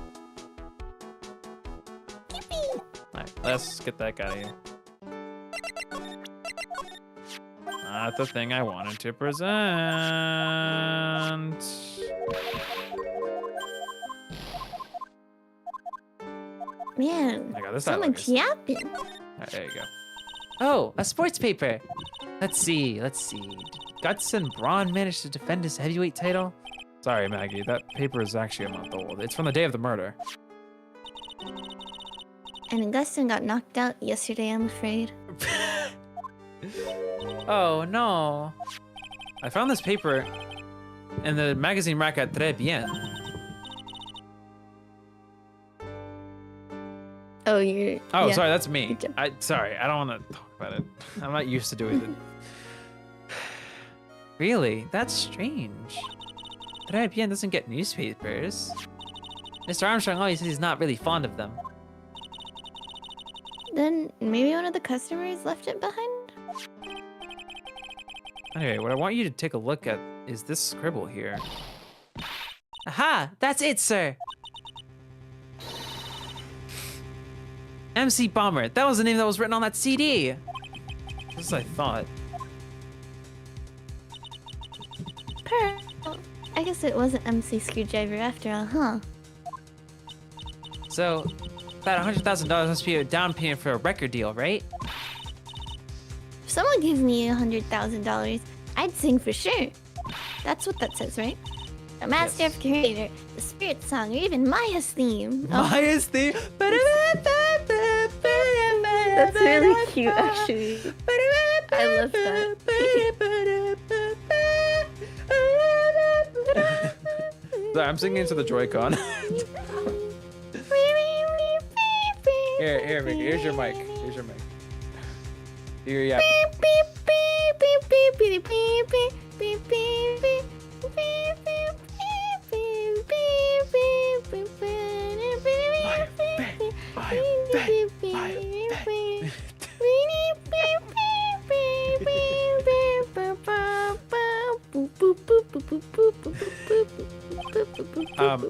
Alright, let's get that guy out of here. Not the thing I wanted to present. Man, I got this so dialogue much is- yapping. Alright, there you go. Oh, a sports paper. Let's see. Did Guts and Braun manage to defend his heavyweight title? Sorry, Maggie, that paper is actually a month old. It's from the day of the murder. And Augustin got knocked out yesterday, I'm afraid. Oh, no. I found this paper in the magazine rack at Très Bien. Oh, you're. Oh, yeah. sorry, that's me. Good job. Sorry, I don't want to talk about it. I'm not used to doing it. Really? That's strange. Très Bien doesn't get newspapers. Mr. Armstrong always says he's not really fond of them. Then maybe one of the customers left it behind? Anyway, what I want you to take a look at is this scribble here. Aha! That's it, sir! MC Bomber. That was the name that was written on that CD. Just as I thought. I guess it wasn't MC Screwdriver after all, huh? So, that $100,000 must be a down payment for a record deal, right? If someone gave me $100,000, I'd sing for sure. That's what that says, right? A master of creator, the spirit song, or even Maya's theme. Oh, Maya's theme. That's really cute, actually. I love that. Sorry, I'm singing into the Joy-Con. Here, Mickey. Here's your mic. Here, yeah.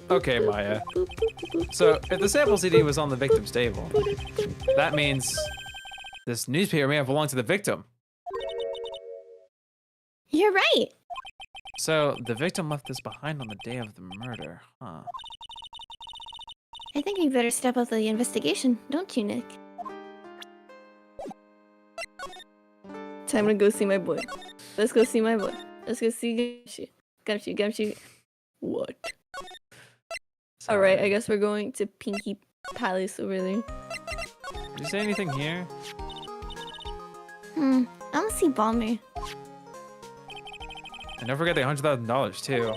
Okay, Maya. So, if the sample CD was on the victim's table, that means this newspaper may have belonged to the victim. You're right. So, the victim left this behind on the day of the murder, huh? I think we better step up the investigation, don't you, Nick? Time to go see my boy. Let's go see my boy. Let's go see Gumshoe. What? Alright, I guess we're going to Pinky Palace over there. Did you say anything here? I want to see Bomber. And don't forget the $100,000 too.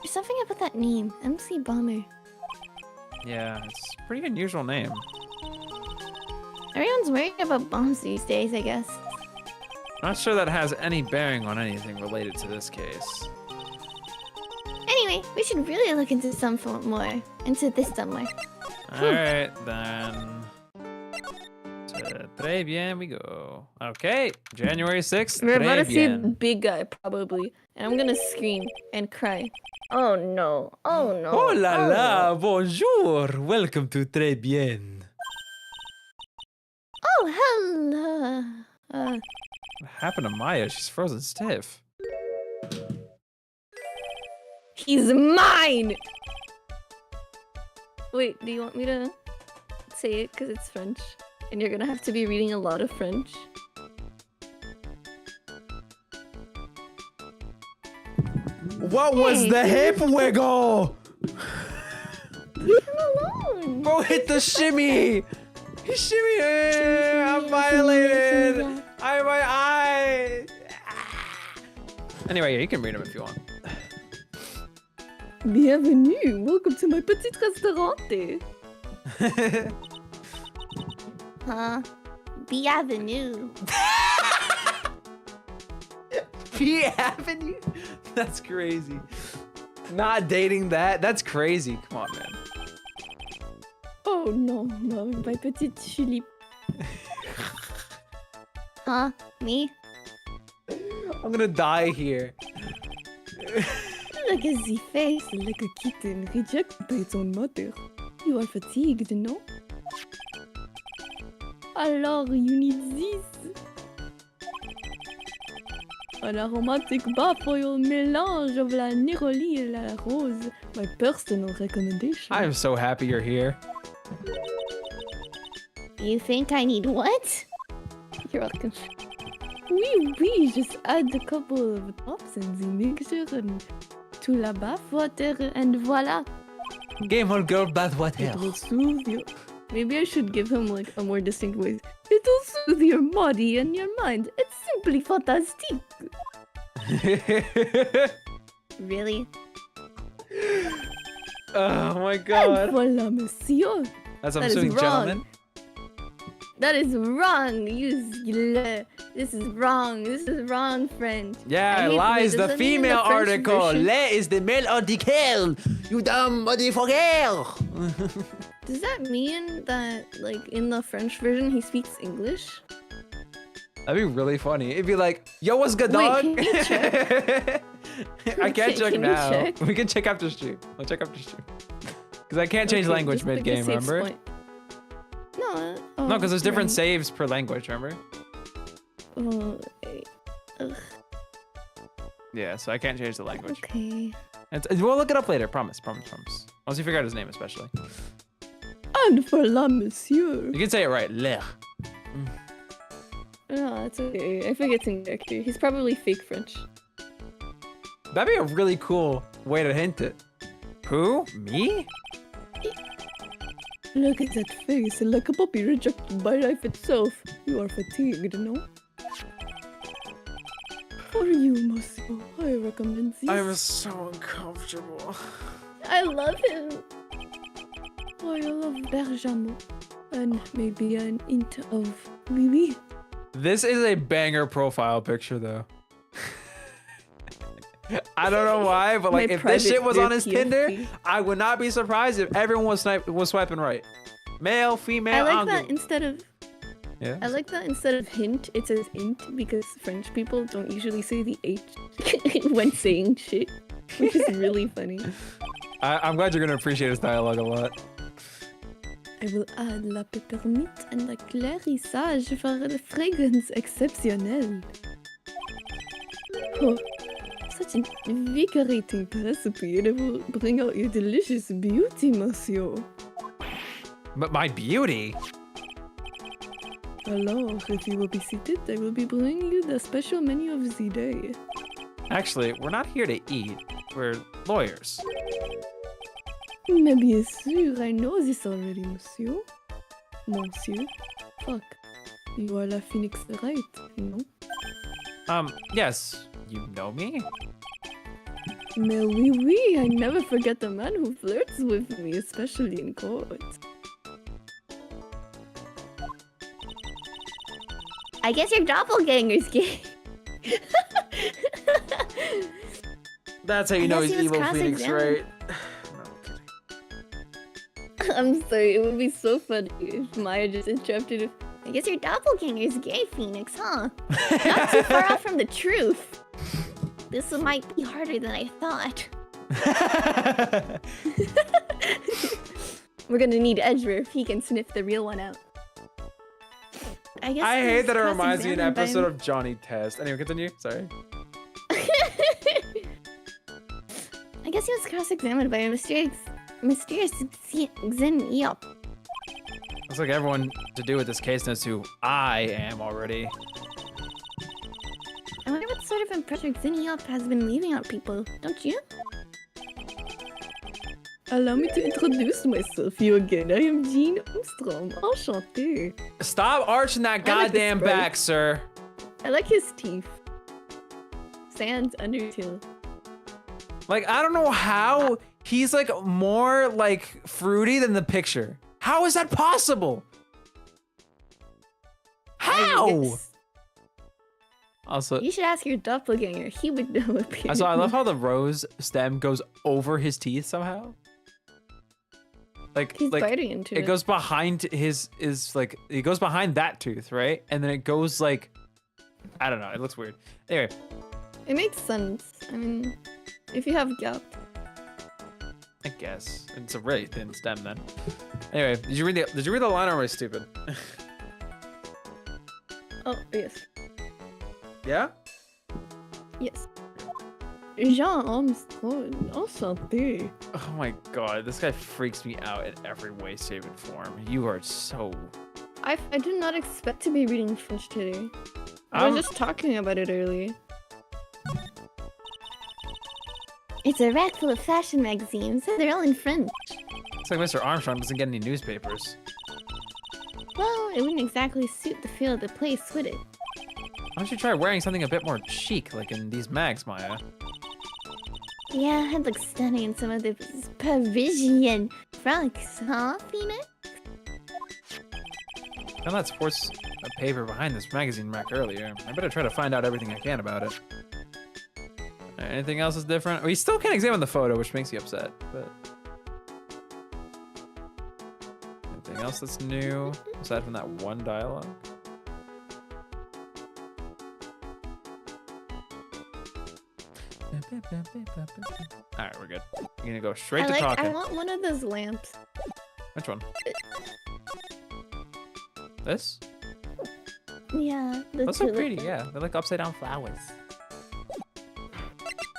There's something about that name, MC Bomber. Yeah, it's a pretty unusual name. Everyone's worried about bombs these days, I guess. Not sure that has any bearing on anything related to this case. Anyway, we should really look into this somewhere. Alright, then. Très bien, we go. Okay, January 6th. We're about Très to see bien. big guy probably, and I'm gonna scream and cry. Oh no! Oh no! Oh la oh, la! no. Bonjour! Welcome to Très bien. Oh, hello. What happened to Maya? She's frozen stiff. He's mine! Wait, do you want me to say it because it's French? And you're gonna have to be reading a lot of French. What was the hip wiggle? Leave him alone! Bro hit the shimmy! He shimmy! I'm violated! My eye! Anyway, yeah, you can read them if you want. Bienvenue! Welcome to my petit restaurante! Huh? Bienvenue. P Avenue? That's crazy. Not dating that? That's crazy. Come on, man. Oh no, my petite Chili. Huh? Me? I'm gonna die here. Look at the face, like a kitten rejected by its own mother. You are fatigued, no? Alors, you need this. Un aromatic bath oil mélange of la néroli et la rose. My personal recommendation. I'm so happy you're here. You think I need what? You're welcome. Oui, just add a couple of drops in the mixture and to la bath water and voila. Game on girl bath water. It will soothe you. Maybe I should give him like a more distinct voice. It will soothe your body and your mind. It's simply fantastic. Really? Oh my And god. voila, monsieur. As I'm That is assuming, wrong. gentlemen. That is wrong. Use le. This is wrong. This is wrong, friend. I Yeah, hate lies. it. The Does that mean in female French article. version- Le is the male article. You dumb motherfucker. Does that mean that, like, in the French version, he speaks English? That'd be really funny. It'd be like, yo, what's good, Wait, dog? can you check? I can't check Can you now. check? We can check after stream. I'll check after stream. Because I can't change Okay, language just like a mid-game, safe remember? point. No. No, because there's different right. saves per language, remember? Oh, ugh, Yeah, so I can't change the language. okay. We'll look it up later, promise. Once you figure out his name, especially. And for la monsieur. You can say it right, le. No, it's okay. I forget to actor. He's probably fake French. That'd be a really cool way to hint it. Who? Me? Look at that face, like a puppy rejected by life itself. You are fatigued, no? For you, monsieur, I recommend this. I'm so uncomfortable. I love him. Oil of bergamot. And maybe an hint of oui. This is a banger profile picture, though. I don't know why, but like My if this shit was on his private Tinder, PFP. I would not be surprised if everyone was swiping right. Male, female, I like uncle. that instead of Yeah. I like that instead of hint, it says int because French people don't usually say the H when saying shit, which is really funny. I'm glad you're gonna appreciate his dialogue a lot. I will add la peppermint and la clarissage for a fragrance exceptionnel. Oh, such an invigorating recipe. It will bring out your delicious beauty, monsieur. But my beauty. Alors, if you will be seated, I will be bringing you the special menu of the day. Actually, we're not here to eat. We're lawyers. Mais bien sûr, I know this already, monsieur. Monsieur. Fuck. You are la Phoenix right, no? Yes. You know me? Mais oui, I never forget the man who flirts with me, especially in court. I guess your doppelganger's gay. That's how you know guess he's he was evil Phoenix, right? I'm sorry, it would be so funny if Maya just interrupted. I guess your doppelganger's gay, Phoenix, huh? Not too far off from the truth. This might be harder than I thought. We're gonna need Edgeworth if he can sniff the real one out. I guess I he hate was that it reminds me of an cross-examined by episode him. of Johnny Test. Anyway, continue. Sorry. I guess he was cross-examined by a mysterious Xin Eop. Looks like everyone to do with this case knows who I am already. I wonder what sort of impression Xin Eop has been leaving on people, don't you? Allow me to introduce myself you again. I am Jean Armstrong. Enchanté. Stop arching that I like goddamn this back, sir. I like his teeth. Sans Undertale. Like, I don't know how he's like more like fruity than the picture. How is that possible? How? Yes. Also, You should ask your doppelganger. He would know apparently. I love how the rose stem goes over his teeth somehow. Like, He's biting into it. it goes behind his like it goes behind that tooth, right? And then it goes like, I don't know. It looks weird. Anyway, It makes sense. I mean, if you have gap. I guess it's a really thin stem then. Anyway, did you read the line or was I stupid? Oh, yes. Yeah. Yes. Jean Armstrong. Enchanté. Oh my god, this guy freaks me out in every way, shape, and form. You are so. I did not expect to be reading French today. I was just talking about it earlier. It's a rack full of fashion magazines. They're all in French. It's like Mr. Armstrong doesn't get any newspapers. Well, it wouldn't exactly suit the feel of the place, would it? Why don't you try wearing something a bit more chic, like in these mags, Maya? Yeah, I'd look stunning in some of the Parisian frolics, huh, Phoenix? I found that sports paper behind this magazine rack earlier. I better try to find out everything I can about it. Anything else is different? We still can't examine the photo, which makes you upset, but... Anything else that's new, aside from that one dialogue? Alright, we're good. You're gonna go straight to talking. I want one of those lamps. Which one? This? Yeah, Those are pretty, yeah. They're like upside down flowers.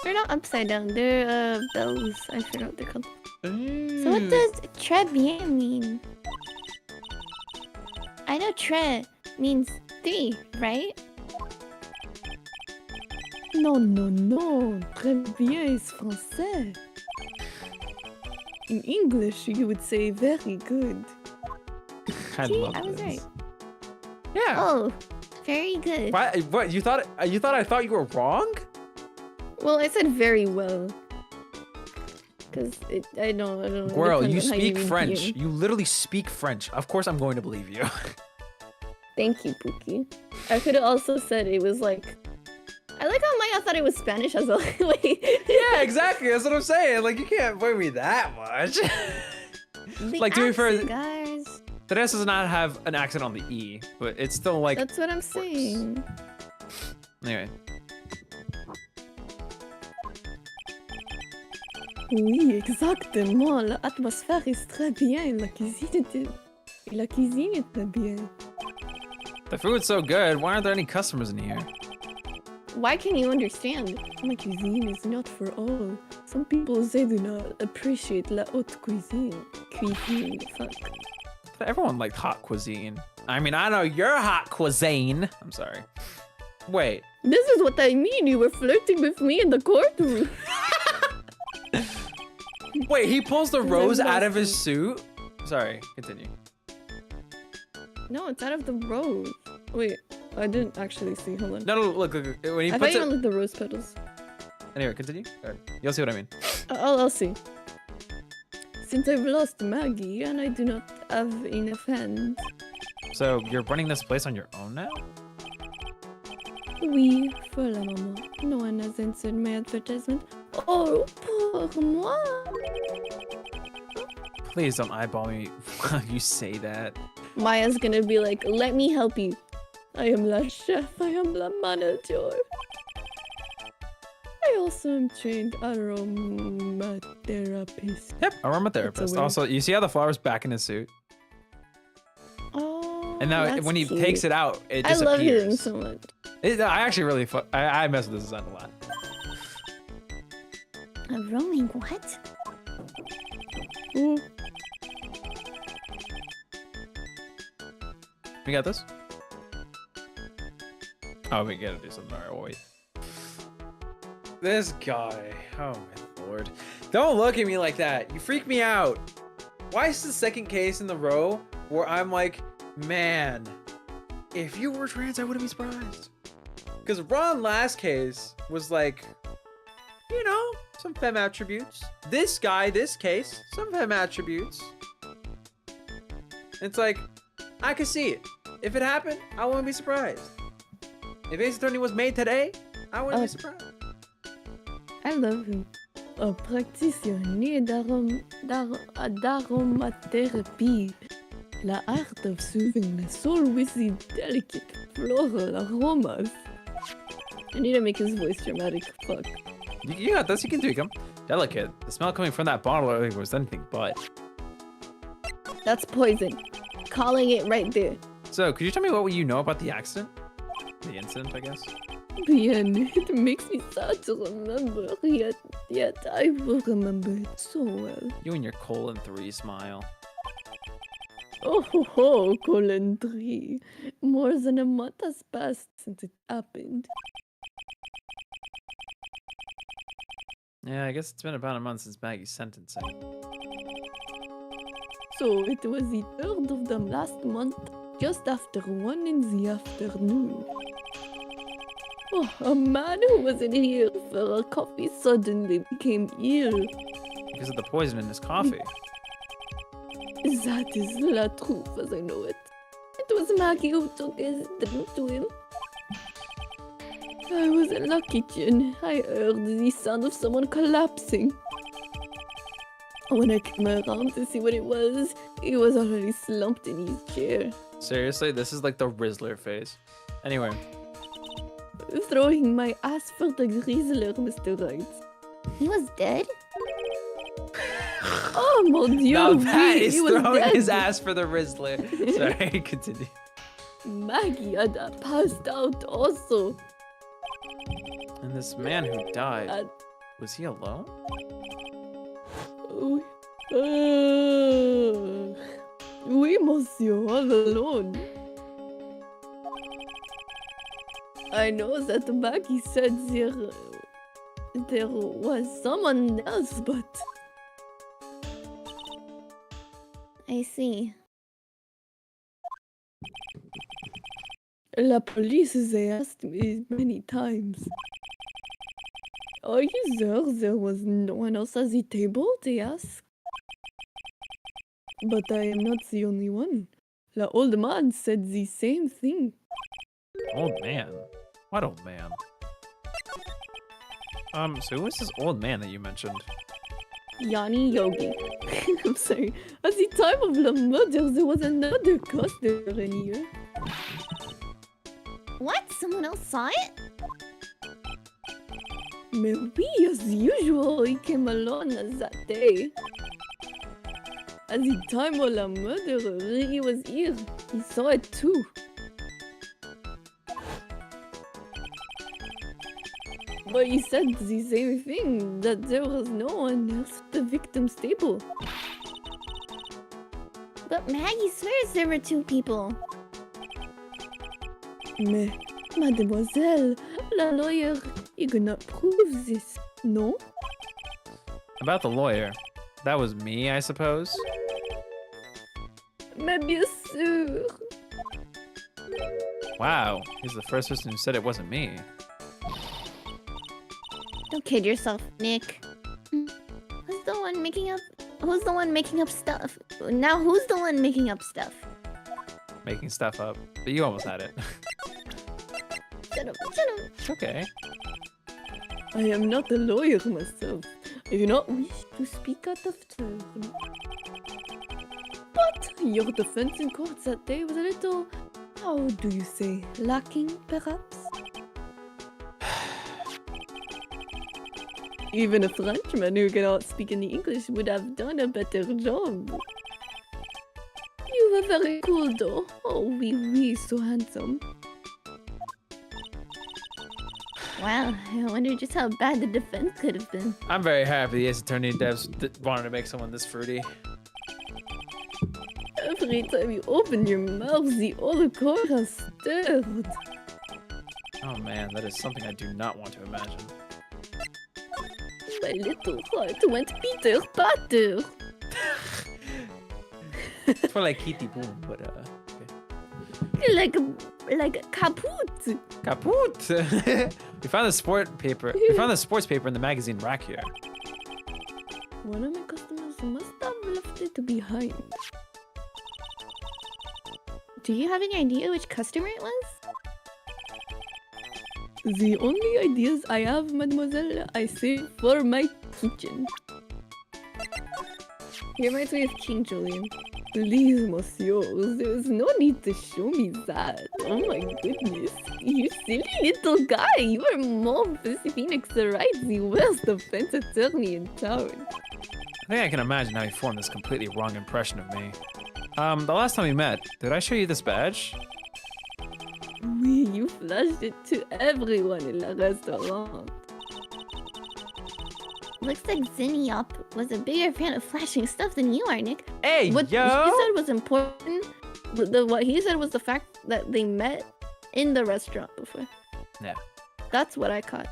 They're not upside down. They're bells. I forgot what they're called. So what does très bien mean? I know très means 3, right? Non, non, non. Très bien is français. In English, you would say very good. I See, love I was this. right. Yeah. Oh, very good. What? You thought I thought you were wrong? Well, I said very well. Because I don't. Girl, depend you on how speak read French. you. You literally speak French. Of course I'm going to believe you. Thank you, Pookie. I could have also said it was like. I like how Maya thought it was Spanish as well. Wait. Yeah, exactly. That's what I'm saying. Like, you can't blame me that much. The like, to be fair, accent, guys. Teresa does not have an accent on the E, but it's still like. That's what I'm saying. Anyway. Oui, exactement. L'atmosphère est très bien. La cuisine est très bien. The food's so good. Why aren't there any customers in here? Why can't you understand? My cuisine is not for all. Some people they do not appreciate la haute cuisine. Cuisine, fuck. Everyone liked hot cuisine. I mean, I know you're hot cuisine. I'm sorry. Wait. This is what I mean. You were flirting with me in the courtroom. Wait, he pulls the I'm rose out of his lost. suit? Sorry, continue. No, it's out of the rose. Wait, I didn't actually see. Hold on. No, look. When he I thought puts you it. meant like the rose petals. Anyway, continue. Alright, you'll see what I mean. I'll see. Since I've lost Maggie and I do not have enough hands. So you're running this place on your own now? Oui, for la maman. No one has answered my advertisement. Oh, pour moi. Please don't eyeball me while you say that. Maya's gonna be like, let me help you. I am la chef, I am la manager. I also am trained aromatherapist. Yep, aromatherapist. word. Also, you see how the flower's back in his suit? Oh, And now that's when he cute. takes it out, it I disappears. love him so much. I actually really I mess with this design a lot. A roaming what? Ooh. We got this? Oh, we gotta do something. Alright, wait. This guy. Oh my lord. Don't look at me like that. You freak me out. Why is the second case in the row where I'm like, man, if you were trans, I wouldn't be surprised. Because Ron last case was like, you know, some femme attributes. This guy, this case, some femme attributes. It's like, I could see it. If it happened, I wouldn't be surprised. If Ace Attorney was made today, I wouldn't be surprised. I love him. A practitioner d'aromatherapy. La art of soothing the soul with the delicate floral aromas. I need to make his voice dramatic. Fuck. You got this, you can tweak them. Delicate. The smell coming from that bottle was anything but. That's poison. Calling it right there. So, could you tell me what you know about the accident? The incident, I guess? Bien, it makes me sad to remember, yet I will remember it so well. You and your colon-3 smile. Oh ho ho, colon 3. More than a month has passed since it happened. Yeah, I guess it's been about a month since Maggie's sentencing. So it was the 3rd of the last month, just after 1 in the afternoon. Oh, a man who wasn't here for a coffee suddenly became ill. Because of the poison in his coffee. That is la truth as I know it. It was Maggie who took his drink to him. I was in the kitchen. I heard the sound of someone collapsing. When I came around to see what it was, he was already slumped in his chair. Seriously, this is like the Rizzler phase. Anyway. Throwing my ass for the Grizzler, Mr. Wright. He was dead? Oh mon dieu, Now that oui, is he was throwing dead. his ass for the Rizzler. Sorry, continue. Maggie had passed out also. And this man who died, And- was he alone? Oh, oui, monsieur, all alone. I know that Maggie said there was someone else, but I see. la police, they asked me many times. Are you sure there was no one else at the table, they asked? But I am not the only one. The old man said the same thing. Old man? What old man? So who is this old man that you mentioned? Yanni Yogi. I'm sorry. At the time of the murder, there was another customer in here. What? Someone else saw it? Maybe, as usual, he came along as that day. At the time of the murder, he was here. He saw it too. But he said the same thing, that there was no one else at the victim's table. But Maggie swears there were 2 people. Mais, mademoiselle, la lawyer, you cannot prove this, no? About the lawyer. That was me, I suppose? Mais bien sûr. Wow, he's the first person who said it wasn't me. Don't kid yourself, Nick. Who's the one making up stuff? Now who's the one making up stuff? Making stuff up. But you almost had it. Shut up, shut up. It's okay. I am not a lawyer myself. I do not wish to speak out of turn. But your defense in court that day was a little, how do you say, lacking, perhaps? Even a Frenchman who cannot speak any English would have done a better job. You were very cool, though. Oh, oui, so handsome. Wow, I wonder just how bad the defense could have been. I'm very happy the Ace Attorney devs wanted to make someone this fruity. Every time you open your mouth, the whole court has stirred. Oh man, that is something I do not want to imagine. My little heart went Peter Patter. It's more like Kitty Boom, but okay. Like kaput. Kaput! We found the sports paper in the magazine rack here. One of my customers must have left it behind. Do you have any idea which customer it was? The only ideas I have, mademoiselle, I save for my kitchen. He reminds me of King Julian. Please, monsieur, there is no need to show me that. Oh my goodness. You silly little guy. You are Mom Phoenix Wright, the worst defense attorney in town. I think I can imagine how he formed this completely wrong impression of me. The last time we met, did I show you this badge? Oui, you flashed it to everyone in the restaurant. Looks like Zinniop was a bigger fan of flashing stuff than you are, Nick. Hey, What yo! he said was important. What he said was the fact that they met in the restaurant before. Yeah. That's what I caught.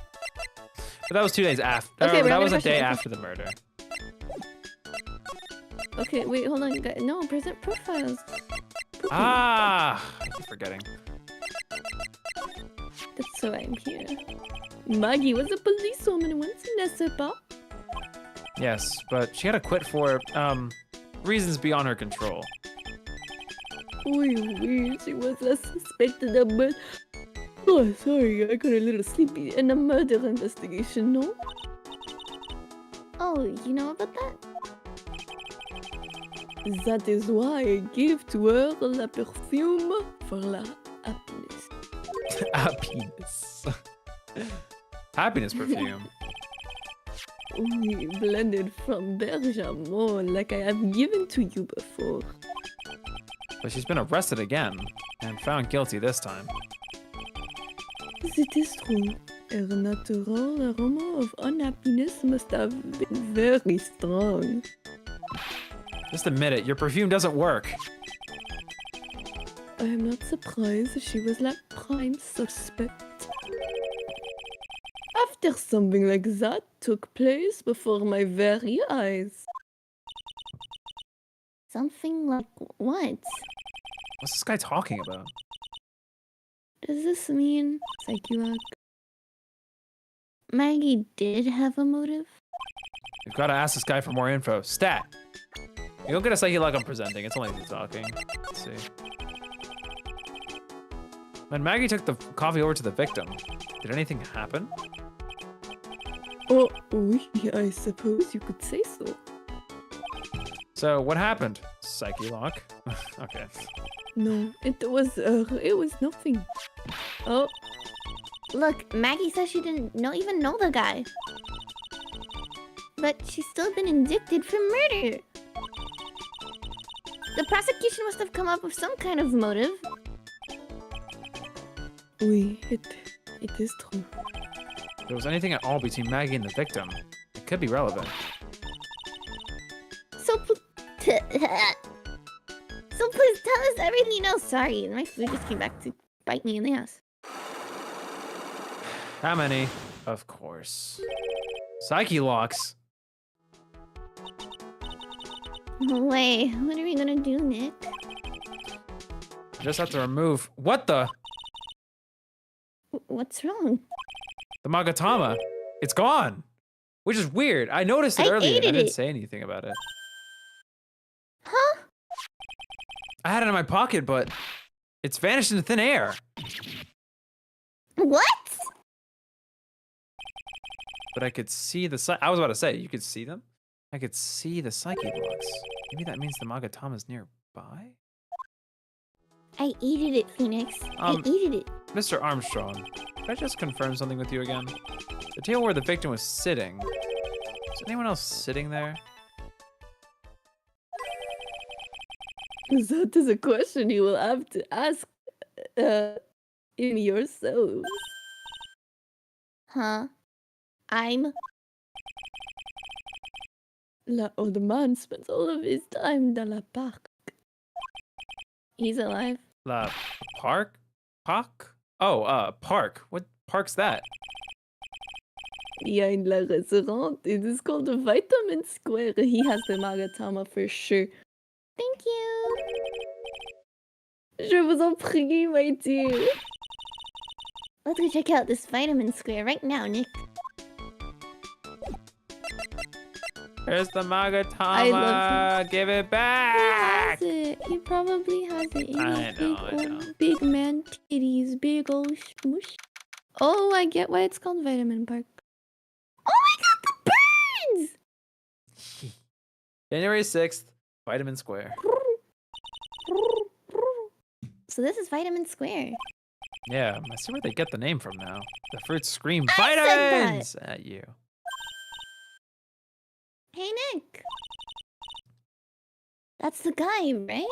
But that was 2 days after. Okay, That was a question. day Okay. after the murder. Okay, wait, hold on. Guys. No, present profiles. Ah! I keep forgetting. That's why I'm here. Maggie was a policewoman once, n'est-ce pas? Yes, but she had to quit for, reasons beyond her control. Oui, she was a suspected of murder. Oh, sorry, I got a little sleepy. In a murder investigation, no? Oh, you know about that? That is why I gave to her la perfume for la happiness. Happiness. Happiness perfume. We blended from Bergamot like I have given to you before. But she's been arrested again, and found guilty this time. It is true. Her natural aroma of unhappiness must have been very strong. Just admit it, your perfume doesn't work. I am not surprised she was like prime suspect. After something like that took place before my very eyes. Something like what? What's this guy talking about? Does this mean Psyche-Lock? Maggie did have a motive? We've got to ask this guy for more info. Stat! You don't get a psyche like I'm presenting, it's only me talking. Let's see. When Maggie took the coffee over to the victim, did anything happen? Oh, oui, I suppose you could say so. So, what happened? Psyche lock? Okay. No, it was nothing. Oh. Look, Maggie says she didn't even know the guy. But she's still been indicted for murder. The prosecution must have come up with some kind of motive. Oui, it is true. If there was anything at all between Maggie and the victim, it could be relevant. So please tell us everything you know. Sorry, my food just came back to bite me in the ass. How many? Of course. Psyche locks. No way. What are we gonna do, Nick? Just have to remove. What the? What's wrong? The Magatama. It's gone. Which is weird. I noticed it I earlier. ate And I didn't it. say anything about it. Huh? I had it in my pocket, but it's vanished into thin air. What? but I could see the I was about to say, you could see them? I could see the psyche blocks. Maybe that means the Magatama's nearby? I eated it, Phoenix. I eated it. Mr. Armstrong, could I just confirm something with you again? The table where the victim was sitting. Is anyone else sitting there? That is a question you will have to ask in yourselves. Huh? I'm... La old man spends all of his time dans la parc. He's alive. La Park? Park? Oh, Park. What park's that? Behind la restaurant, it is called the Vitamin Square. He has the Magatama for sure. Thank you. Je vous en prie, my dear. Let's go check out this Vitamin Square right now, Nick. Where's the I love Magatama? Give it He back! has it. He probably has it. You I know, I big know. old big man titties, big old smush. Oh, I get why it's called Vitamin Park. Oh my god, the birds! January 6th, Vitamin Square. So this is Vitamin Square. Yeah, I see where they get the name from now. The fruits scream I said that. vitamins at you. Hey, Nick. That's the guy, right?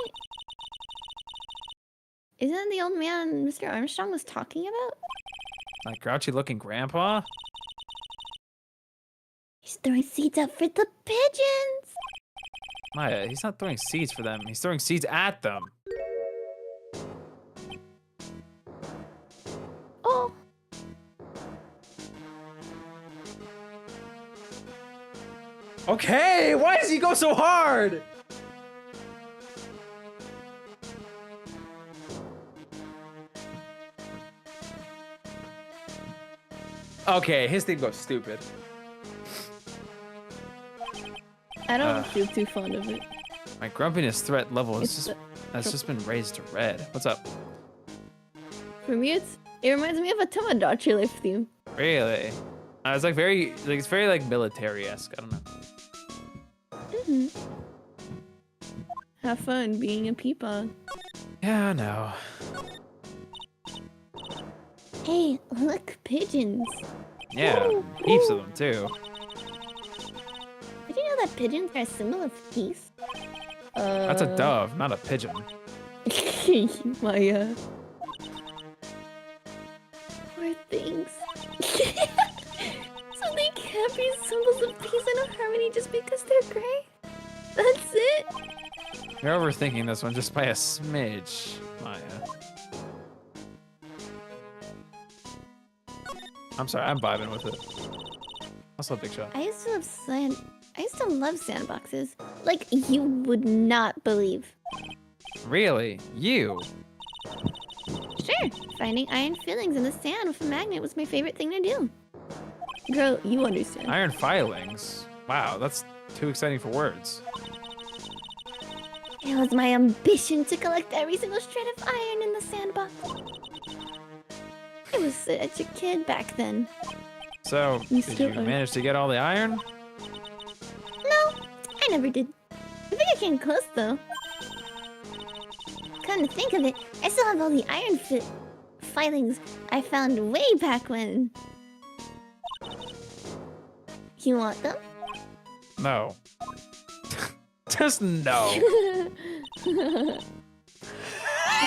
Isn't that the old man Mr. Armstrong was talking about? Like grouchy looking grandpa? He's throwing seeds out for the pigeons! Maya, he's not throwing seeds for them. He's throwing seeds at them. Oh! Okay, why does he go so hard? Okay, his thing goes stupid. I don't feel too fond of it. My grumpiness threat level It's is the- has just been raised to red. What's up? For me, it reminds me of a Tamagotchi life theme. Really? It's like it's very like military-esque. I don't know. Mm-hmm. Have fun being a peapod. Yeah, I know. Hey, look, pigeons. Yeah, heaps of them too. Did you know that pigeons are a symbol of peace? That's a dove, not a pigeon. My Poor things. So they can't be symbols of peace and harmony just because they're gray? That's it? You're overthinking this one just by a smidge, Maya. I'm sorry, I'm vibing with it. Also a big shot. I used to love sandboxes. Like you would not believe. Really? You? Sure, finding iron fillings in the sand with a magnet was my favorite thing to do. girl, you understand. Iron filings? Wow, that's too exciting for words. It was my ambition to collect every single shred of iron in the sandbox. I was such a kid back then. So, You did still you are. manage to get all the iron? No, I never did. I think I came close though. Come to think of it, I still have all the iron filings I found way back when. You want them? No. Just no. This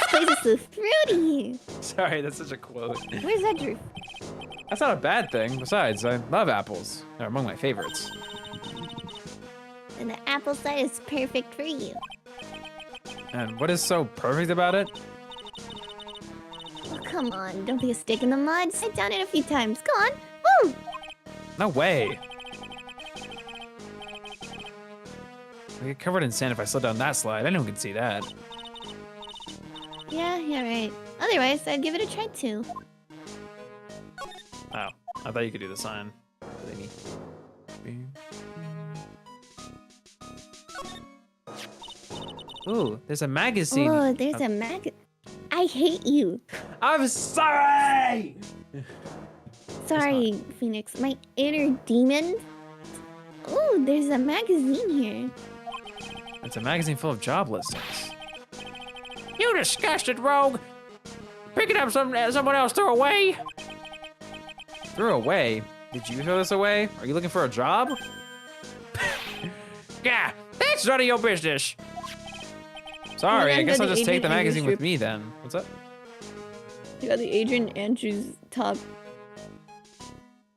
place is so fruity. Sorry, that's such a quote. Where's that Drew? That's not a bad thing. Besides, I love apples. They're among my favorites. And the apple cider is perfect for you. And what is so perfect about it? Oh, come on, don't be a stick in the mud. Sit down it a few times. Go on. Woo! No way. I get covered in sand if I slid down that slide. Anyone can see that. Yeah, right. Otherwise, I'd give it a try too. Oh, I thought you could do the sign. Ooh, there's a magazine. Oh, there's a mag. I hate you. I'm sorry! Sorry, Phoenix. My inner demon. Oh, there's a magazine here. It's a magazine full of job listings. You disgusted rogue! Picking up something someone else threw away. Threw away? Did you throw this away? Are you looking for a job? Yeah, that's none of your business. Sorry, I guess I'll just take the Adrian magazine with Andrews me then. What's up? You got the Adrian Andrews top.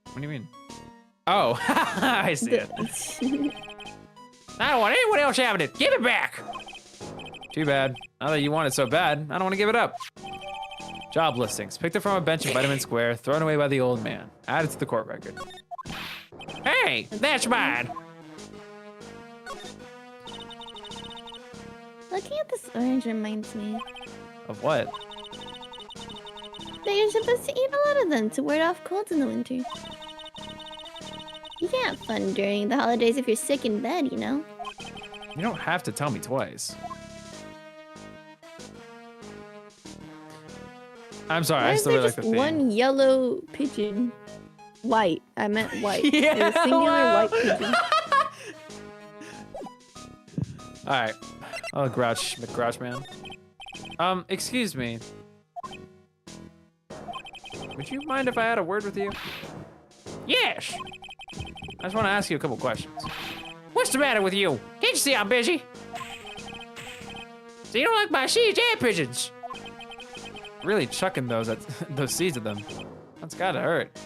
What do you mean? Oh, I see it. I don't want anyone else having it. Give it back. Too bad. Now that you want it so bad, I don't want to give it up. Job listings. Picked it from a bench in Vitamin Square, thrown away by the old man. Added to the court record. Hey, that's mine. Looking at this orange reminds me Of what? that you're supposed to eat a lot of them to ward off colds in the winter. You can't have fun during the holidays if you're sick in bed, you know? You don't have to tell me twice. I'm sorry, Why I is still there really like just the theme. one yellow pigeon? White. I meant white. Yeah, There's a singular wow. white pigeon. Alright. Oh, McGrouch man. Excuse me. Would you mind if I had a word with you? Yes. I just want to ask you a couple questions. What's the matter with you? Can't you see I'm busy? So you don't like my seeds and pigeons? Really chucking those those seeds at them. That's gotta hurt.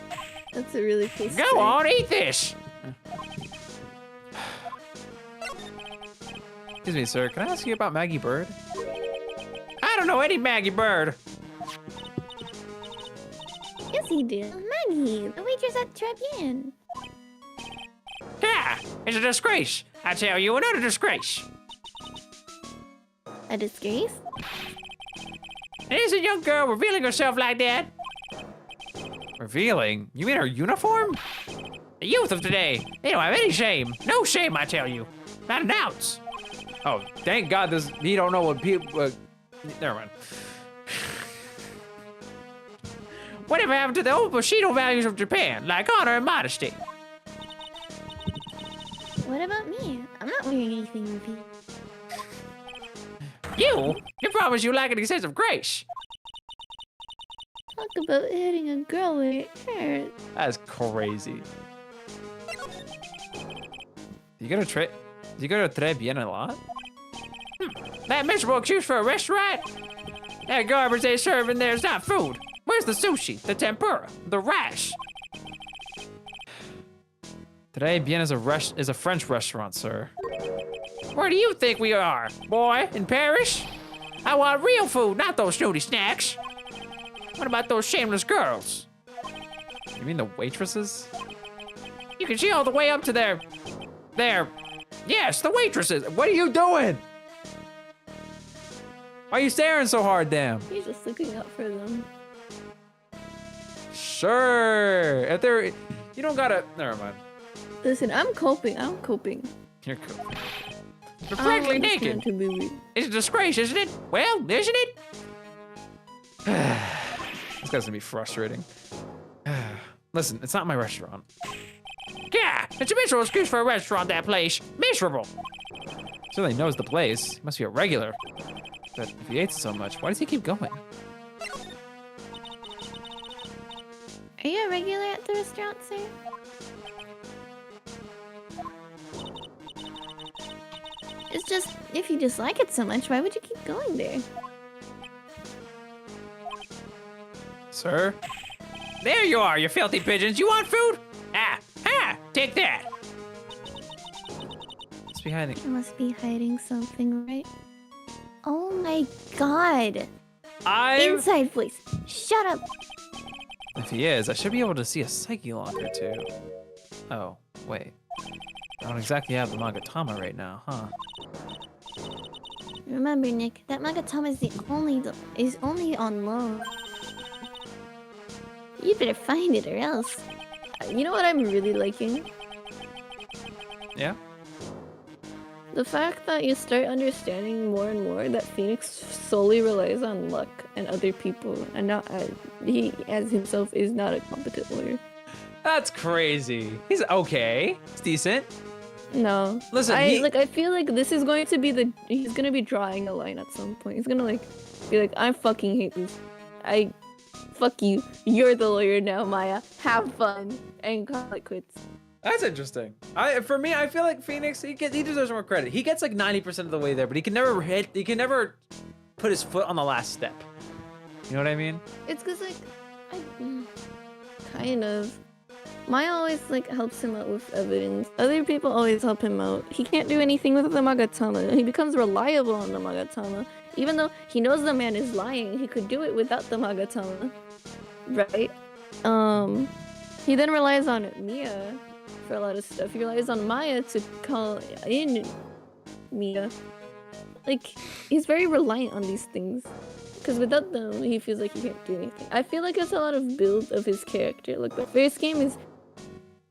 That's a really cool Go on, eat this. Excuse me, sir. Can I ask you about Maggie Bird? I don't know any Maggie Bird. Yes, you do. Maggie, the waitress at Trebian. Yeah, it's a disgrace. I tell you, another disgrace. A disgrace? And is a young girl revealing herself like that? Revealing? You mean her uniform? The youth of today, they don't have any shame. No shame, I tell you. Not an ounce. Oh, thank God he don't know what people... never mind. Whatever happened to the old Bushido values of Japan, like honor and modesty? What about me? I'm not wearing anything repeat. You promise you lack any sense of grace. Talk about hitting a girl with your hair. That's crazy. You go to Trebian a lot? That miserable excuse for a restaurant? That garbage they serve in there is not food. Where's the sushi, the tempura, the rice? Trebian is a French restaurant, sir. Where do you think we are, boy? In Paris? I want real food, not those snooty snacks. What about those shameless girls? You mean the waitresses? You can see all the way up to their... Yes, the waitresses. What are you doing? Why are you staring so hard, damn? He's just looking up for them. Sure. If they're... You don't gotta... Never mind. Listen, I'm coping. You're cool. They're I practically don't want this naked. man to be weak. It's a disgrace, isn't it? Well, isn't it? This guy's gonna be frustrating. Listen, it's not my restaurant. Yeah, it's a miserable excuse for a restaurant, that place. Miserable. Certainly knows the place. He must be a regular. But if he hates it so much, why does he keep going? Are you a regular at the restaurant, sir? It's just, if you dislike it so much, why would you keep going there? Sir? There you are, you filthy pigeons. You want food? Take that. It's behind it. You must be hiding something, right? Oh my god. Inside voice. Shut up. If he is, I should be able to see a psyche locker too. Oh, wait. I don't exactly have the Magatama right now, huh? Remember, Nick, that Magatama is only on loan. You better find it or else. You know what I'm really liking? Yeah? The fact that you start understanding more and more that Phoenix solely relies on luck and other people, and not he as himself is not a competent lawyer. That's crazy. He's okay. It's decent. No. Listen, I feel like this is going to be he's gonna be drawing a line at some point. He's gonna be like, I fucking hate this. Fuck you. You're the lawyer now, Maya. Have fun and call it quits. That's interesting. For me, I feel like Phoenix, he deserves more credit. He gets like 90% of the way there, but he can never put his foot on the last step. You know what I mean? It's cause kind of. Maya always helps him out with evidence. Other people always help him out. He can't do anything with the Magatama. He becomes reliable on the Magatama. Even though he knows the man is lying, he could do it without the Magatama. Right? He then relies on Mia for a lot of stuff. He relies on Maya to call in Mia. He's very reliant on these things. Because without them, he feels like he can't do anything. I feel like it's a lot of build of his character. The first game is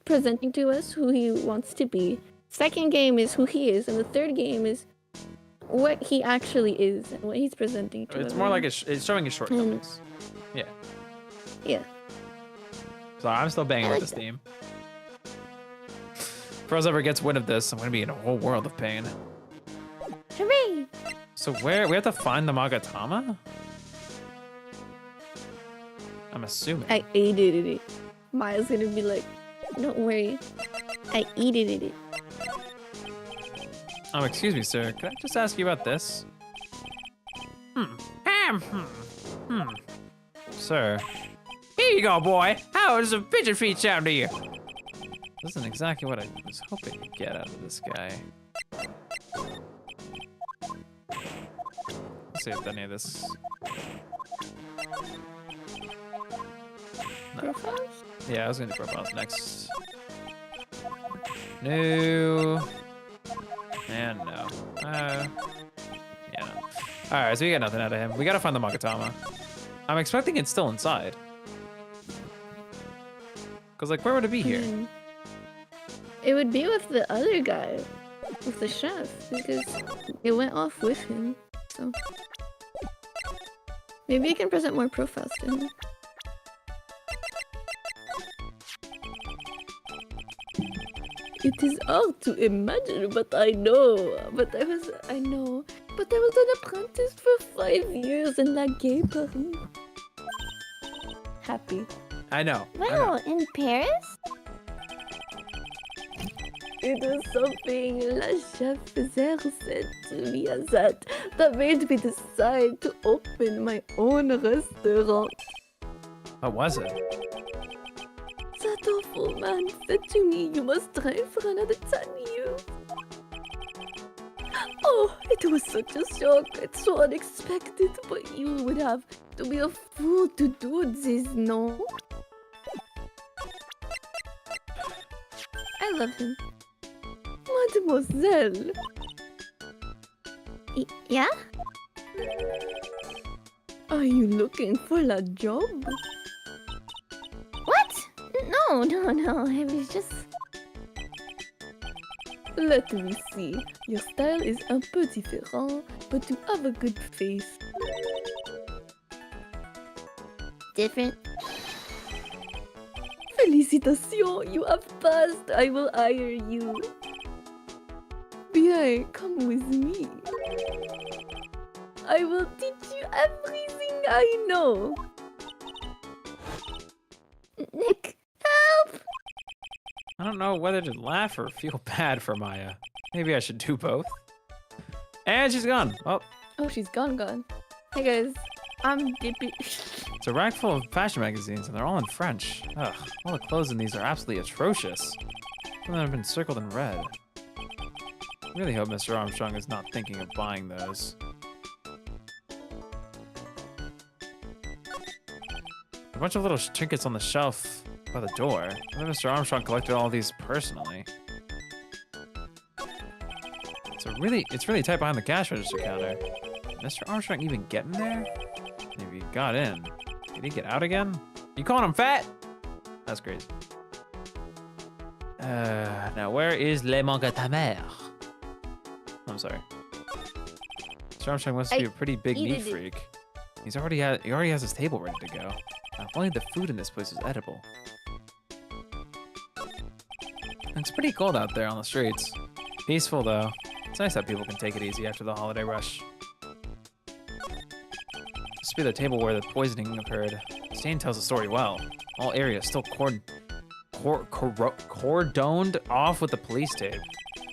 presenting to us who he wants to be. Second game is who he is. And the third game is what he actually is and what he's presenting to us. It's more like it's showing his shortcomings. Yeah. Yeah. So I'm still banging with this theme. If Rose ever gets wind of this, I'm going to be in a whole world of pain. Hooray! So we have to find the Magatama? I'm assuming. I ate it. Maya's gonna be like, don't worry. I eat it. Excuse me, sir. Could I just ask you about this? Sir. Here you go, boy. How does a pigeon feed sound to you? This isn't exactly what I was hoping to get out of this guy. Let's see if any of this. No. Yeah, I was gonna do profiles next. No. And no. Yeah, no. Alright, so we got nothing out of him. We gotta find the Magatama. I'm expecting it's still inside. Cause where would it be here? It would be with the other guy. With the chef. Because it went off with him. So maybe I can present more profiles to him. It is hard to imagine, but I know. I know. But I was an apprentice for 5 years in La Gay Paris. Happy. I know. Wow, in Paris? It was something La Chef said to me as that made me decide to open my own restaurant. What was it? That awful man said to me, you must try for another 10 years. Oh, it was such a shock. It's so unexpected, but you would have to be a fool to do this, no? I love him. Mademoiselle. Yeah? Are you looking for a job? What? No. I was just... Let me see. Your style is un peu différent, but you have a good face. Different? Félicitations, you have passed. I will hire you. Bien, come with me. I will teach you everything I know. Nick, help! I don't know whether to laugh or feel bad for Maya. Maybe I should do both. And she's gone. Oh, she's gone. Hey guys, I'm Dippy. it's a rack full of fashion magazines, and they're all in French. Ugh, all the clothes in these are absolutely atrocious. Some of them have been circled in red. I really hope Mr. Armstrong is not thinking of buying those. A bunch of little trinkets on the shelf by the door. I bet Mr. Armstrong collected all these personally. It's really tight behind the cash register counter. Did Mr. Armstrong even get in there? Maybe he got in. Did he get out again? You calling him fat? That's crazy. Now where is Le Magatama? I'm sorry. Mr. Armstrong must be a pretty big meat freak. He already has his table ready to go. If only the food in this place was edible. It's pretty cold out there on the streets. Peaceful though. It's nice that people can take it easy after the holiday rush. This would be the table where the poisoning occurred. Stain tells the story well. All areas still cordoned off with the police tape.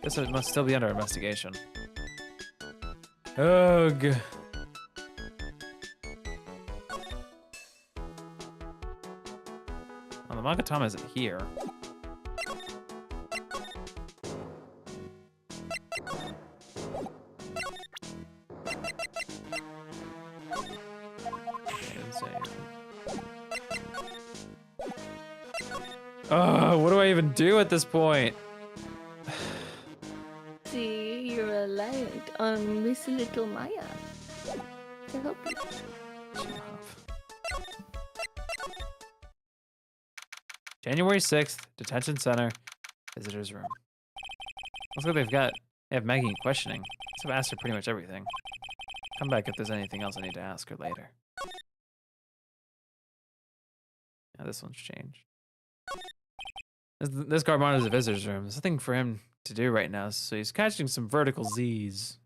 Guess it must still be under investigation. Ugh. Well, the Magatama isn't here. What do I even do at this point? See, you're reliant on Miss Little Maya to help you. January 6th, Detention Center, Visitor's Room. Looks like they have Maggie in questioning. So I've asked her pretty much everything. Come back if there's anything else I need to ask her later. Yeah, this one's changed. This guard monitors the visitor's room. There's nothing for him to do right now, so he's catching some vertical Z's.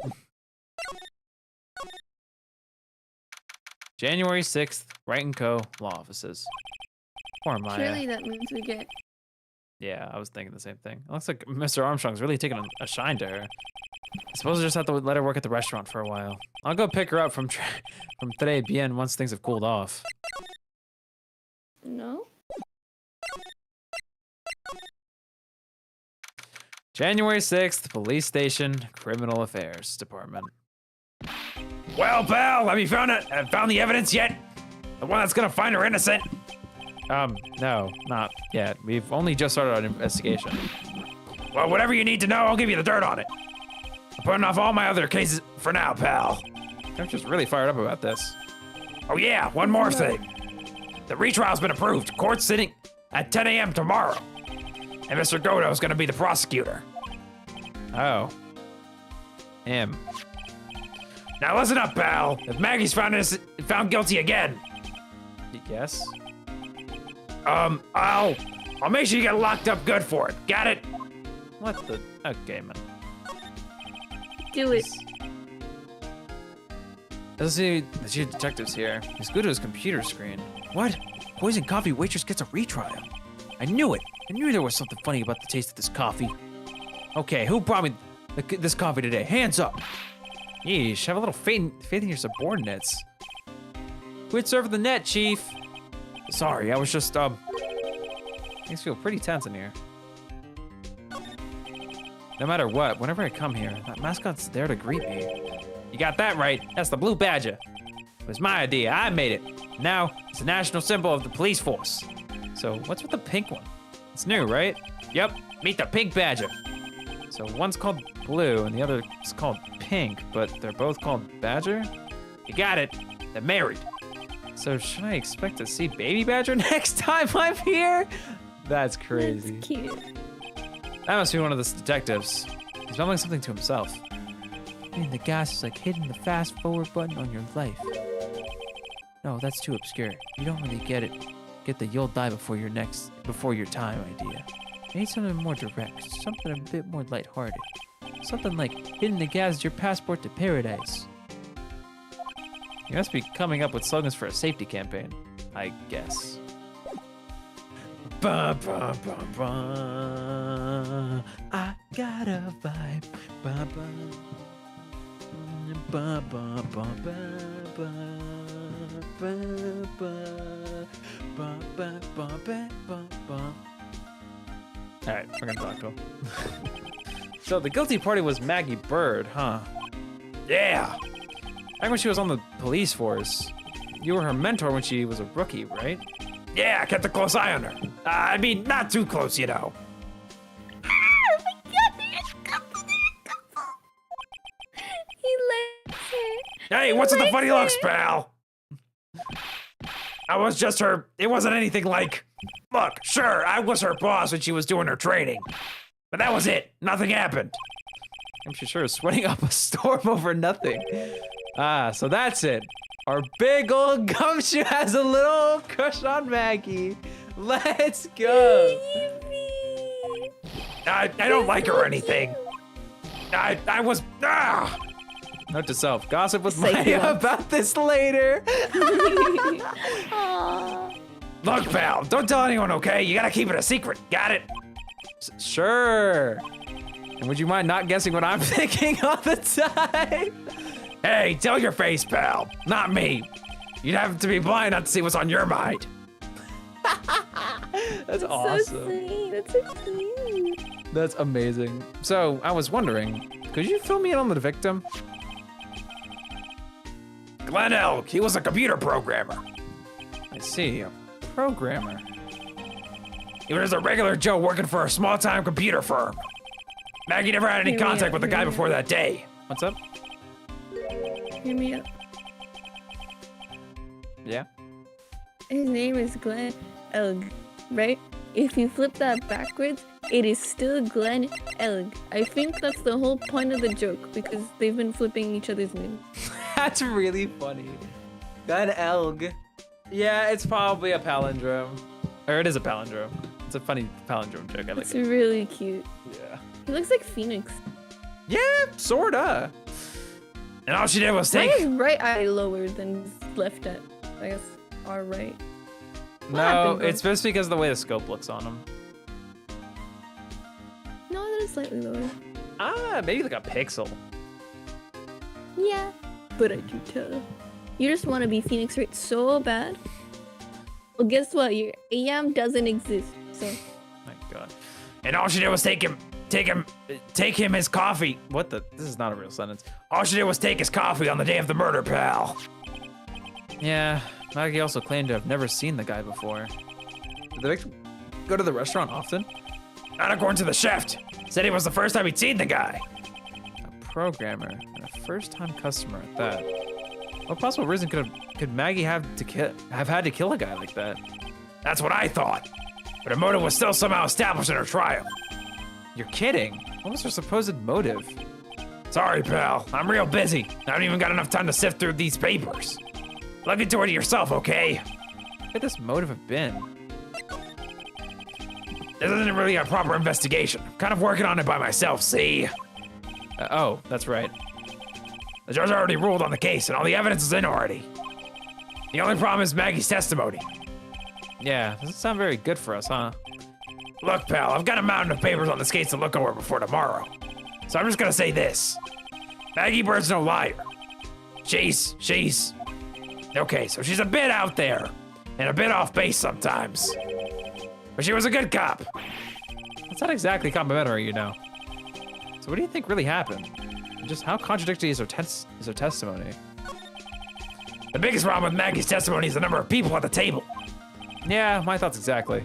January 6th, Wright & Co. Law Offices. Poor Maya. Surely that means we get... Yeah, I was thinking the same thing. It looks like Mr. Armstrong's really taking a shine to her. I suppose I just have to let her work at the restaurant for a while. I'll go pick her up from Tres Bien once things have cooled off. No? January 6th, Police Station, Criminal Affairs Department. Well, pal, have you found the evidence yet? The one that's gonna find her innocent? No, not yet. We've only just started our investigation. Well, whatever you need to know, I'll give you the dirt on it. I'm putting off all my other cases for now, pal. I'm just really fired up about this. Oh yeah, one more thing. The retrial's been approved. Court's sitting at 10 a.m. tomorrow. And Mr. Godo's gonna be the prosecutor. Oh. Him. Now listen up, pal. If Maggie's found guilty again, yes? I'll make sure you get locked up good for it. Got it? What the? Okay, man. Do it. Let's see the chief detective's here. He's glued to his computer screen. What? Poison coffee waitress gets a retrial. I knew it. I knew there was something funny about the taste of this coffee. Okay, who brought me this coffee today? Hands up. Yeesh, have a little faith in your subordinates. Quit surfing the net, Chief. Sorry, I was just, things feel pretty tense in here. No matter what, whenever I come here, that mascot's there to greet me. You got that right. That's the blue badger. It was my idea. I made it. Now, it's a national symbol of the police force. So, what's with the pink one? It's new, right? Yep, meet the pink badger. So, one's called blue and the other is called pink, but they're both called badger? You got it. They're married. So, should I expect to see baby badger next time I'm here? That's crazy. That's cute. That must be one of the detectives. He's mumbling something to himself. Hitting the gas is like hitting the fast forward button on your life. No, that's too obscure. You don't really get it. Get the you'll die before your time idea. I need something more direct, something a bit more lighthearted. Something like hitting the gas is your passport to paradise. You must be coming up with slogans for a safety campaign, I guess. Ba, ba, ba, ba. I got a vibe. Ba, ba. Ba, ba, ba, ba, ba. Ba, ba. Ba, ba, ba, ba, ba, ba. All right, we're gonna talk to him. So the guilty party was Maggie Bird, huh? Yeah. Back when she was on the police force, you were her mentor when she was a rookie, right? Yeah, I kept a close eye on her. I mean, not too close, you know. He likes her. Hey, what's with the funny looks, pal? I was just her. It wasn't anything like. Look, sure, I was her boss when she was doing her training. But that was it. Nothing happened. I'm sure sweating up a storm over nothing. Ah, so that's it. Our big old gumshoe has a little crush on Maggie. Let's go. I don't like her or anything. I was. Note to self: gossip with Say Maya what? about this later. Look, pal, don't tell anyone, okay? You gotta keep it a secret. Got it? Sure. And would you mind not guessing what I'm thinking all the time? Hey, tell your face, pal. Not me. You'd have to be blind not to see what's on your mind. That's So awesome. sweet. That's so cute. That's amazing. So I was wondering, could you fill me in on the victim? Glenn Elk, he was a computer programmer. I see, a programmer. He was a regular Joe working for a small-time computer firm. Maggie never had any Hear me contact out, with the hear guy me before that day. What's up? Hear me out. Yeah. His name is Glenn Elg, right? If you flip that backwards, it is still Glenn Elg. I think that's the whole point of the joke because they've been flipping each other's names. That's really funny. Glenn Elg. Yeah, it's probably a palindrome. Or it is a palindrome. It's a funny palindrome joke. I like It's it. really cute. Yeah. He looks like Phoenix. Yeah, sorta. And all she did was Why take. is right eye lower than his left eye? I guess our right. No, happened, bro? it's just because of the way the scope looks on him. No, that is slightly lower. Ah, maybe like a pixel. Yeah, but I do tell. You just want to be Phoenix Wright so bad. Well, guess what? Your AM doesn't exist. So My God. And all she did was take him his coffee. What the? This is not a real sentence. All she did was take his coffee on the day of the murder, pal. Yeah, Maggie also claimed to have never seen the guy before. Did the victim go to the restaurant often? Not according to the chef. Said it was the first time he'd seen the guy. A programmer and a first-time customer at that. What possible reason could Maggie have had to kill a guy like that? That's what I thought. But her motive was still somehow established in her trial. You're kidding. What was her supposed motive? Sorry, pal. I'm real busy. I haven't even got enough time to sift through these papers. Look into it yourself, okay? What could this motive have been? This isn't really a proper investigation. I'm kind of working on it by myself, see? Oh, that's right. The judge already ruled on the case, and all the evidence is in already. The only problem is Maggie's testimony. Yeah, doesn't sound very good for us, huh? Look, pal, I've got a mountain of papers on this case to look over before tomorrow. So I'm just gonna say this. Maggie Bird's no liar. She's... Okay, so she's a bit out there, and a bit off base sometimes. But she was a good cop. That's not exactly complimentary, you know. So what do you think really happened? And just how contradictory is her testimony? The biggest problem with Maggie's testimony is the number of people at the table. Yeah, my thoughts exactly.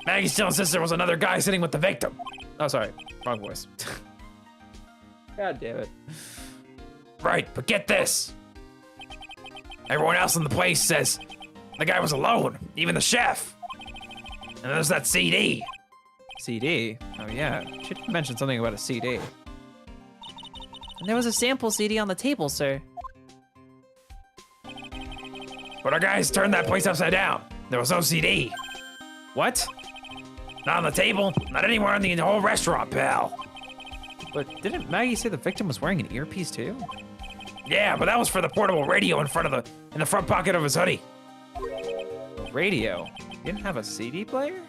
Maggie still insists there was another guy sitting with the victim. Oh, sorry. Wrong voice. God damn it. Right, but get this. Everyone else in the place says the guy was alone, even the chef. And there's that CD. CD? Oh, yeah. She did mention something about a CD. And there was a sample CD on the table, sir. But our guys turned that place upside down. There was no CD. What? Not on the table, not anywhere in the whole restaurant, pal. But didn't Maggie say the victim was wearing an earpiece too? Yeah, but that was for the portable radio in the front pocket of his hoodie. A radio? You didn't have a CD player?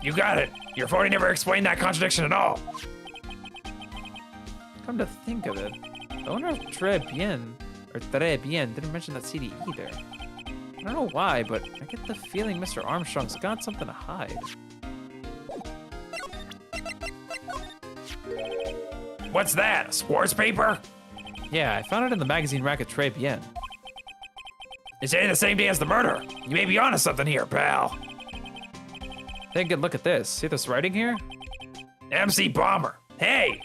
You got it. Your phone never explained that contradiction at all. Come to think of it, the owner of Très Bien didn't mention that CD either. I don't know why, but I get the feeling Mr. Armstrong's got something to hide. What's that, a sports paper? Yeah, I found it in the magazine rack at Très Bien. It's dated the same day as the murder. You may be onto something here, pal. Take a good look at this. See this writing here? MC Bomber. Hey,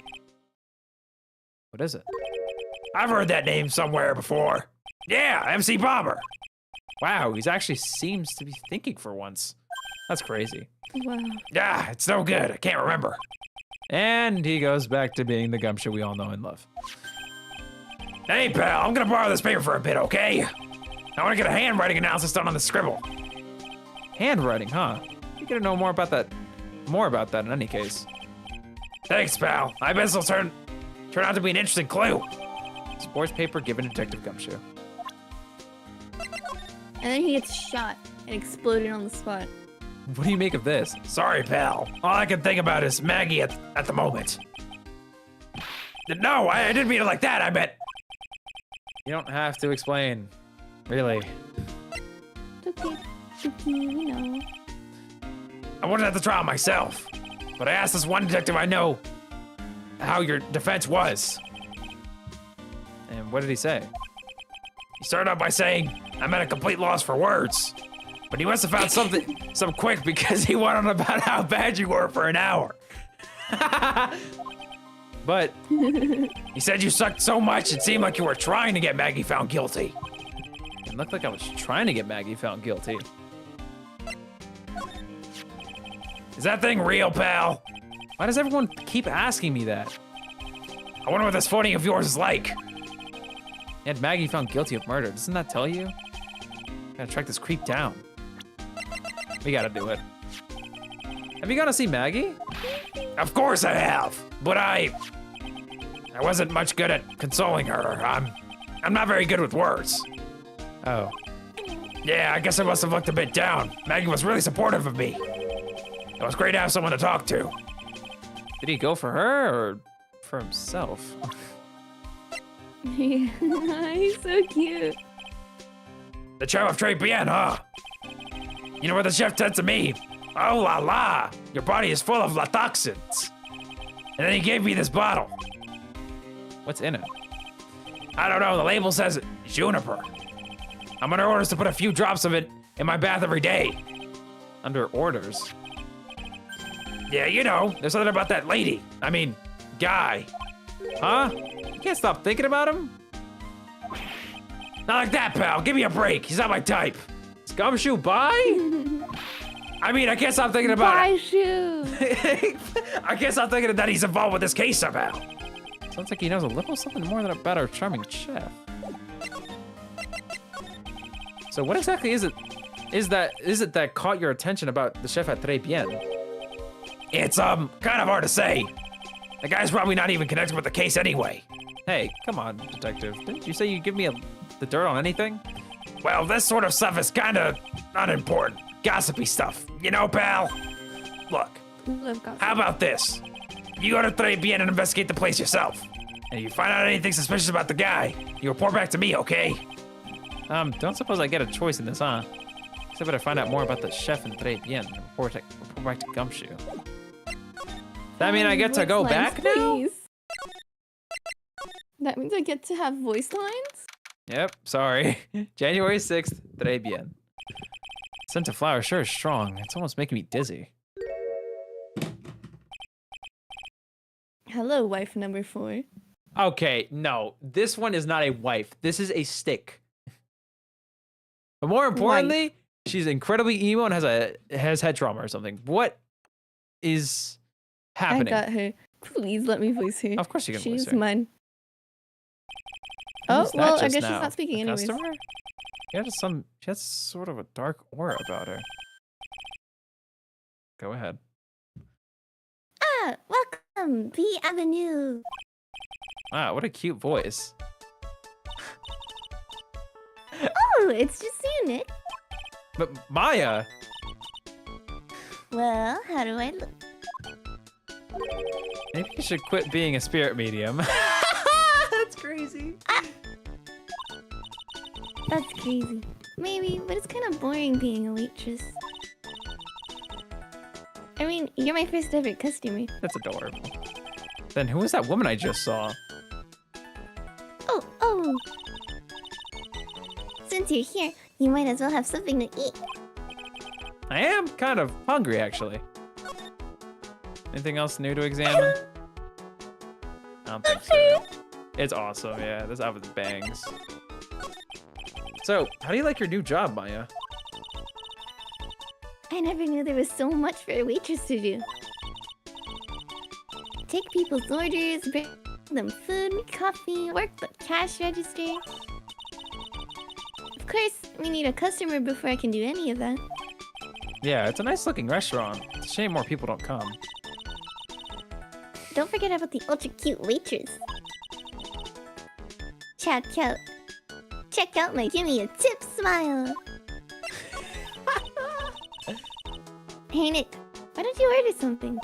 What is it? I've heard that name somewhere before. Yeah, MC Bomber. Wow, he actually seems to be thinking for once. That's crazy. Wow. Yeah, it's no good. I can't remember. And he goes back to being the gumshoe we all know and love. Hey, pal, I'm gonna borrow this paper for a bit, okay? I wanna get a handwriting analysis done on the scribble. Handwriting, huh? You gotta know more about that more about that in any case. Thanks, pal. I bet this will turn out to be an interesting clue. Sports paper given Detective Gumshoe. And then he gets shot and exploded on the spot. What do you make of this? Sorry, pal. All I can think about is Maggie at the moment. No, I didn't mean it like that. I meant... You don't have to explain. Really. Okay, we know. I wanted to have the trial myself, but I asked this one detective I know how your defense was. And what did he say? He started out by saying, I'm at a complete loss for words. But he must have found some quick because he went on about how bad you were for an hour. But he said you sucked so much it seemed like you were trying to get Maggie found guilty. it looked like I was trying to get Maggie found guilty. Is that thing real, pal? Why does everyone keep asking me that? I wonder what this footing of yours is like. You had Maggie found guilty of murder. Doesn't that tell you? Gotta track this creep down. We gotta do it. Have you gone to see Maggie? Of course I have, but I wasn't much good at consoling her. I'm not very good with words. Oh. Yeah, I guess I must have looked a bit down. Maggie was really supportive of me. It was great to have someone to talk to. Did he go for her or for himself? He's so cute. The chef of Très Bien, huh? You know what the chef said to me? Oh la la, your body is full of toxins. And then he gave me this bottle. What's in it? I don't know, the label says juniper. I'm under orders to put a few drops of it in my bath every day. Under orders? Yeah, you know, there's something about that lady. I mean, guy. Huh? You can't stop thinking about him? Not like that, pal. Give me a break. He's not my type. Is Gumshoe bi? I mean, I can't stop thinking about Bye, it. shoe. I can't stop thinking that he's involved with this case somehow. Sounds like he knows a little something more than about our charming chef. So what exactly is it? Is it that caught your attention about the chef at Très Bien? It's kind of hard to say. The guy's probably not even connected with the case anyway. Hey, come on, detective. Didn't you say you'd give me the dirt on anything? Well, this sort of stuff is kind of unimportant. Gossipy stuff. You know, pal? Look, Love gossip. how about this? You go to Très Bien and investigate the place yourself. And if you find out anything suspicious about the guy, you report back to me, okay? Don't suppose I get a choice in this, huh? Except I find out more about the chef in Très Bien and report back to Gumshoe. That mean I get to go Voice lines, back now? please. That means I get to have voice lines? Yep, sorry. January 6th, Très Bien. Scent of flower sure is strong. It's almost making me dizzy. Hello, wife number 4. Okay, no. This one is not a wife. This is a stick. But more importantly, she's incredibly emo and has head trauma or something. What is happening? I got her. Please let me voice her. Of course you can voice She's her. mine. Who's Oh, that well, I just guess now? she's not speaking A anyways. customer? She has sort of a dark aura about her. Go ahead. Ah, welcome, B Avenue. Wow, what a cute voice. Oh, it's just you, Nick. But Maya, Well, how do I look? maybe you should quit being a spirit medium. That's crazy. That's crazy. Maybe, but it's kind of boring being a waitress. I mean, you're my first ever customer. That's adorable. Then who was that woman I just saw? Oh. Since you're here, you might as well have something to eat. I am kind of hungry, actually. Anything else new to examine? I don't think so. It's awesome, yeah. This outfit bangs. So, how do you like your new job, Maya? I never knew there was so much for a waitress to do. Take people's orders, bring them food, coffee, work the cash register. Of course, we need a customer before I can do any of that. Yeah, it's a nice looking restaurant. It's a shame more people don't come. Don't forget about the ultra cute waitress. Check out my give me a tip smile. Hey Nick, why don't you order something?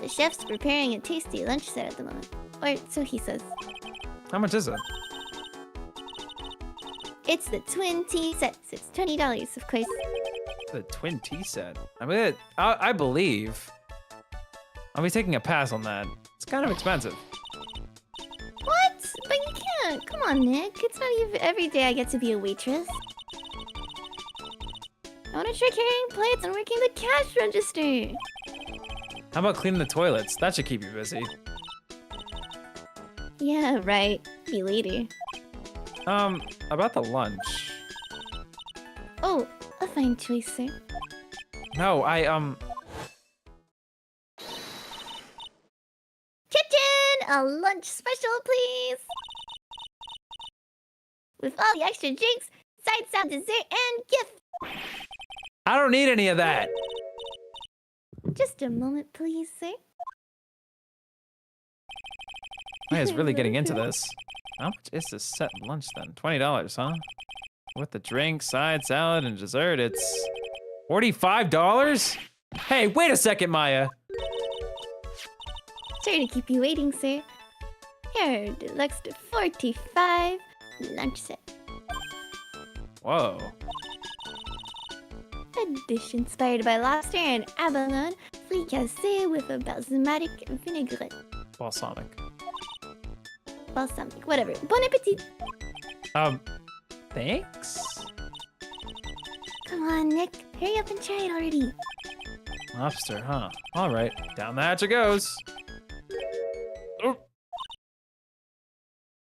The chef's preparing a tasty lunch set at the moment. Or so he says. How much is it? It's the twin tea set. So it's $20, of course. The twin tea set. I mean, I believe. I'll be taking a pass on that. It's kind of expensive. What? But you can't. Come on, Nick. It's not even every day I get to be a waitress. I want to try carrying plates and working the cash register. How about cleaning the toilets? That should keep you busy. Yeah, right. Be later. About the lunch. Oh, a fine choice, sir. No, Kitchen! A lunch special, please! With all the extra drinks, side salad, dessert, and gift. I don't need any of that. Just a moment, please, sir. Maya's really getting into this. How much is this set lunch then? $20, huh? With the drink, side salad, and dessert, it's $45? Hey, wait a second, Maya. Sorry to keep you waiting, sir. Here, deluxe to 45 lunch set. Whoa. A dish inspired by lobster and abalone, fricassé with a balsamic vinaigrette. Balsamic. Balsamic, whatever. Bon appetit! Thanks? Come on, Nick. Hurry up and try it already. Lobster, huh? All right, down the hatch it goes. Oh,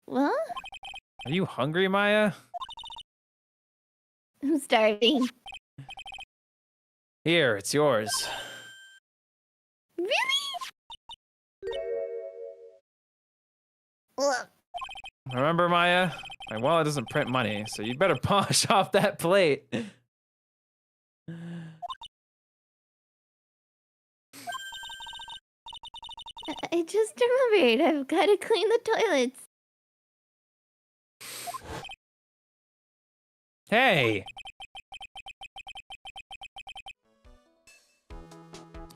What? are you hungry, Maya? I'm starving. Here, it's yours. Really? Ugh. Remember, Maya? My wallet doesn't print money, so you better polish off that plate. I just remembered. I've got to clean the toilets. Hey!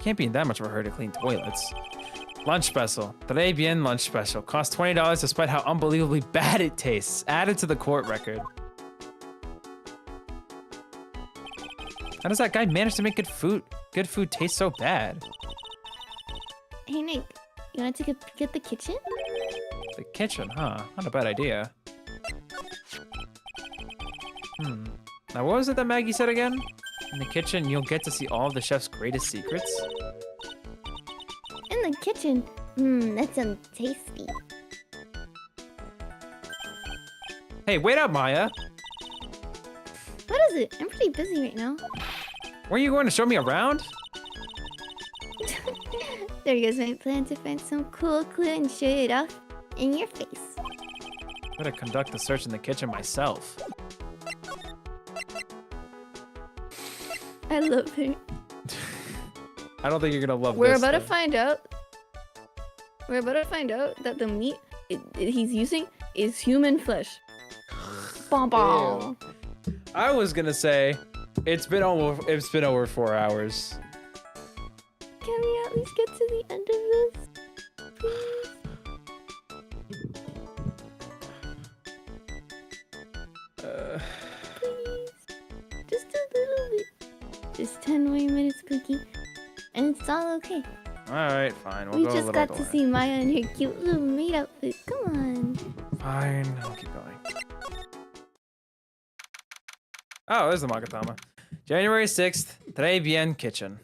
Can't be in that much of a hurry to clean toilets. Lunch special. Today bien lunch special. Costs $20 despite how unbelievably bad it tastes. Added to the court record. How does that guy manage to make good food taste so bad? Hey, Nick. You want to take a peek at the kitchen? The kitchen, huh? Not a bad idea. Now what was it that Maggie said again? In the kitchen, you'll get to see all of the chef's greatest secrets? In the kitchen? That sounds tasty. Hey, wait up, Maya! What is it? I'm pretty busy right now. Were you going to show me around? There goes my plan to find some cool clue and show it off in your face. Better conduct the search in the kitchen myself. I love her. I don't think you're gonna love We're this. about to though. find out. We're about to find out that the meat he's using is human flesh. Bom bom. I was gonna say, it's been over 4 hours. Can we at least get to the end of this? Please? Please. Just a little bit. Just 10 more minutes, Cookie. And it's all okay. All right, fine. We'll We go a just little got bit to more. see Maya in her cute little maid outfit. Come on. Fine, I'll keep going. Oh, there's the Magatama. January 6th, Très Bien Kitchen.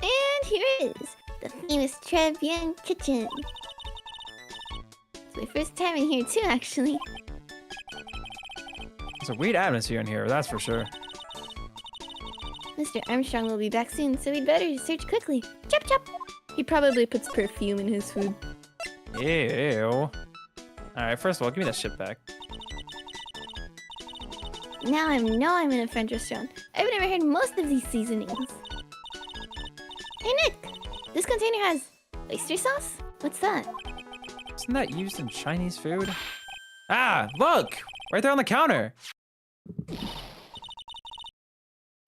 And here it is. The famous Très Bien Kitchen. It's my first time in here too, actually. There's a weird atmosphere in here, that's for sure. Mr. Armstrong will be back soon, so we'd better search quickly. Chop chop! He probably puts perfume in his food. Ew. Alright, first of all, give me that shit back. now I know I'm in a French restaurant. I've never heard most of these seasonings. Hey Nick, this container has oyster sauce? What's that? Isn't that used in Chinese food? Ah, look! Right there on the counter.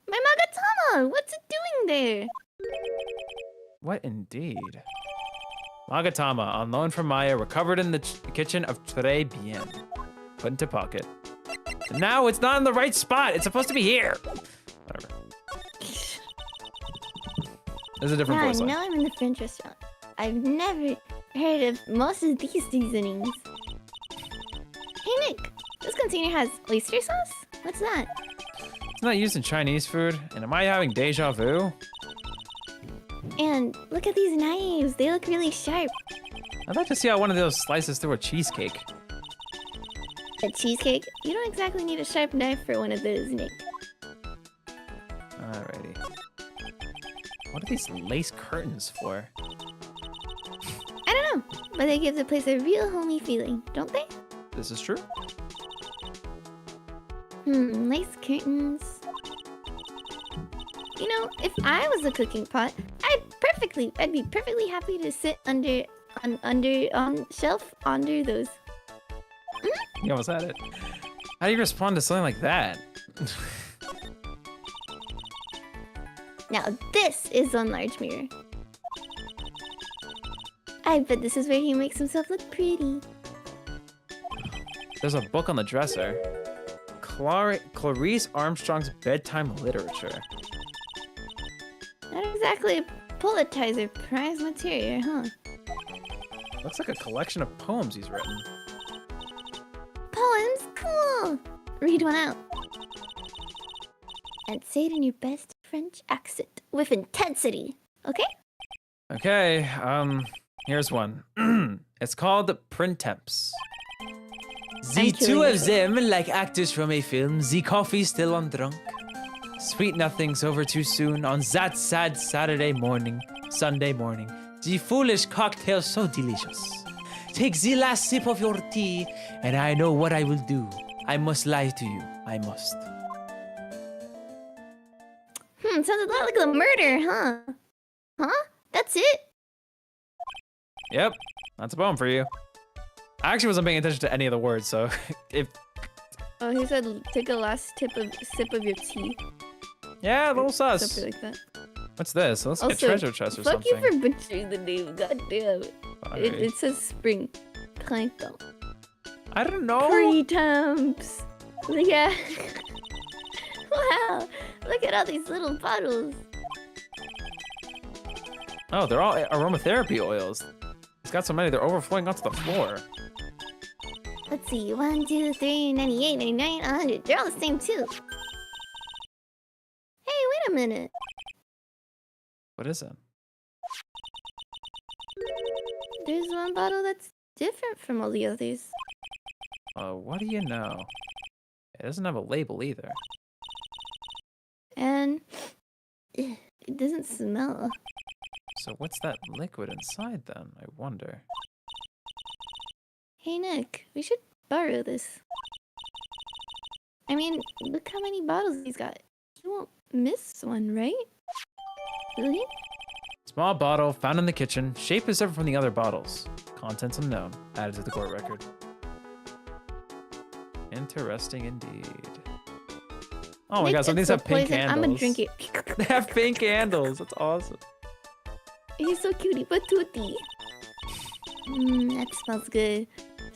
My Magatama! What's it doing there? What indeed? Magatama, on loan from Maya, recovered in the kitchen of Très Bien. Put into pocket. And now it's not in the right spot. It's supposed to be here. Whatever. There's a different voice line. Now I'm in the French restaurant. I've never heard of most of these seasonings. Hey Nick, this container has oyster sauce? What's that? It's not used in Chinese food. And am I having deja vu? And look at these knives. They look really sharp. I'd like to see how one of those slices through a cheesecake. A cheesecake? You don't exactly need a sharp knife for one of those, Nick. Alrighty. What are these lace curtains for? I don't know, but they give the place a real homey feeling, don't they? This is true. Lace curtains. You know, if I was a cooking pot, I'd be perfectly happy to sit on shelf under those. You almost had it. How do you respond to something like that? Now this is one large mirror. I bet this is where he makes himself look pretty. There's a book on the dresser. Clarice Armstrong's bedtime literature. Not exactly a Pulitzer Prize material, huh? Looks like a collection of poems he's written. Poems? Cool! Read one out. And say it in your best French accent with intensity, okay? Okay, here's one. It's called Printemps. The two of them, like actors from a film, the coffee still undrunk. Sweet nothings over too soon on that sad Sunday morning. The foolish cocktail so delicious. Take the last sip of your tea, and I know what I will do. I must lie to you. I must. Sounds a lot like a murder, huh? Huh? That's it? Yep, that's a poem for you. I actually wasn't paying attention to any of the words, so if... Oh, he said take a last sip of your tea. Yeah, a little sus. Something like that. What's this? Looks like a treasure chest or fuck something. you for butchering the name, god damn it. It says spring. Printemps. I don't know. Pre-temps. Yeah. Wow. Look at all these little bottles. Oh, they're all aromatherapy oils. It's got so many, they're overflowing onto the floor. Let's see. 1, 2, 3, 98, 99, 100. They're all the same too. Hey, wait a minute. What is it? There's one bottle that's different from all the others. What do you know? It doesn't have a label either. And it doesn't smell. So what's that liquid inside then, I wonder? Hey Nick, we should borrow this. I mean, look how many bottles he's got. He won't miss one, right? Will he? Small bottle found in the kitchen. Shape is different from the other bottles. Contents unknown. Added to the court record. Interesting indeed. Oh my Nick, god, some of these it's have pink poison. handles. I'm gonna drink it. They have pink handles. That's awesome. He's so cutie patootie. That smells good.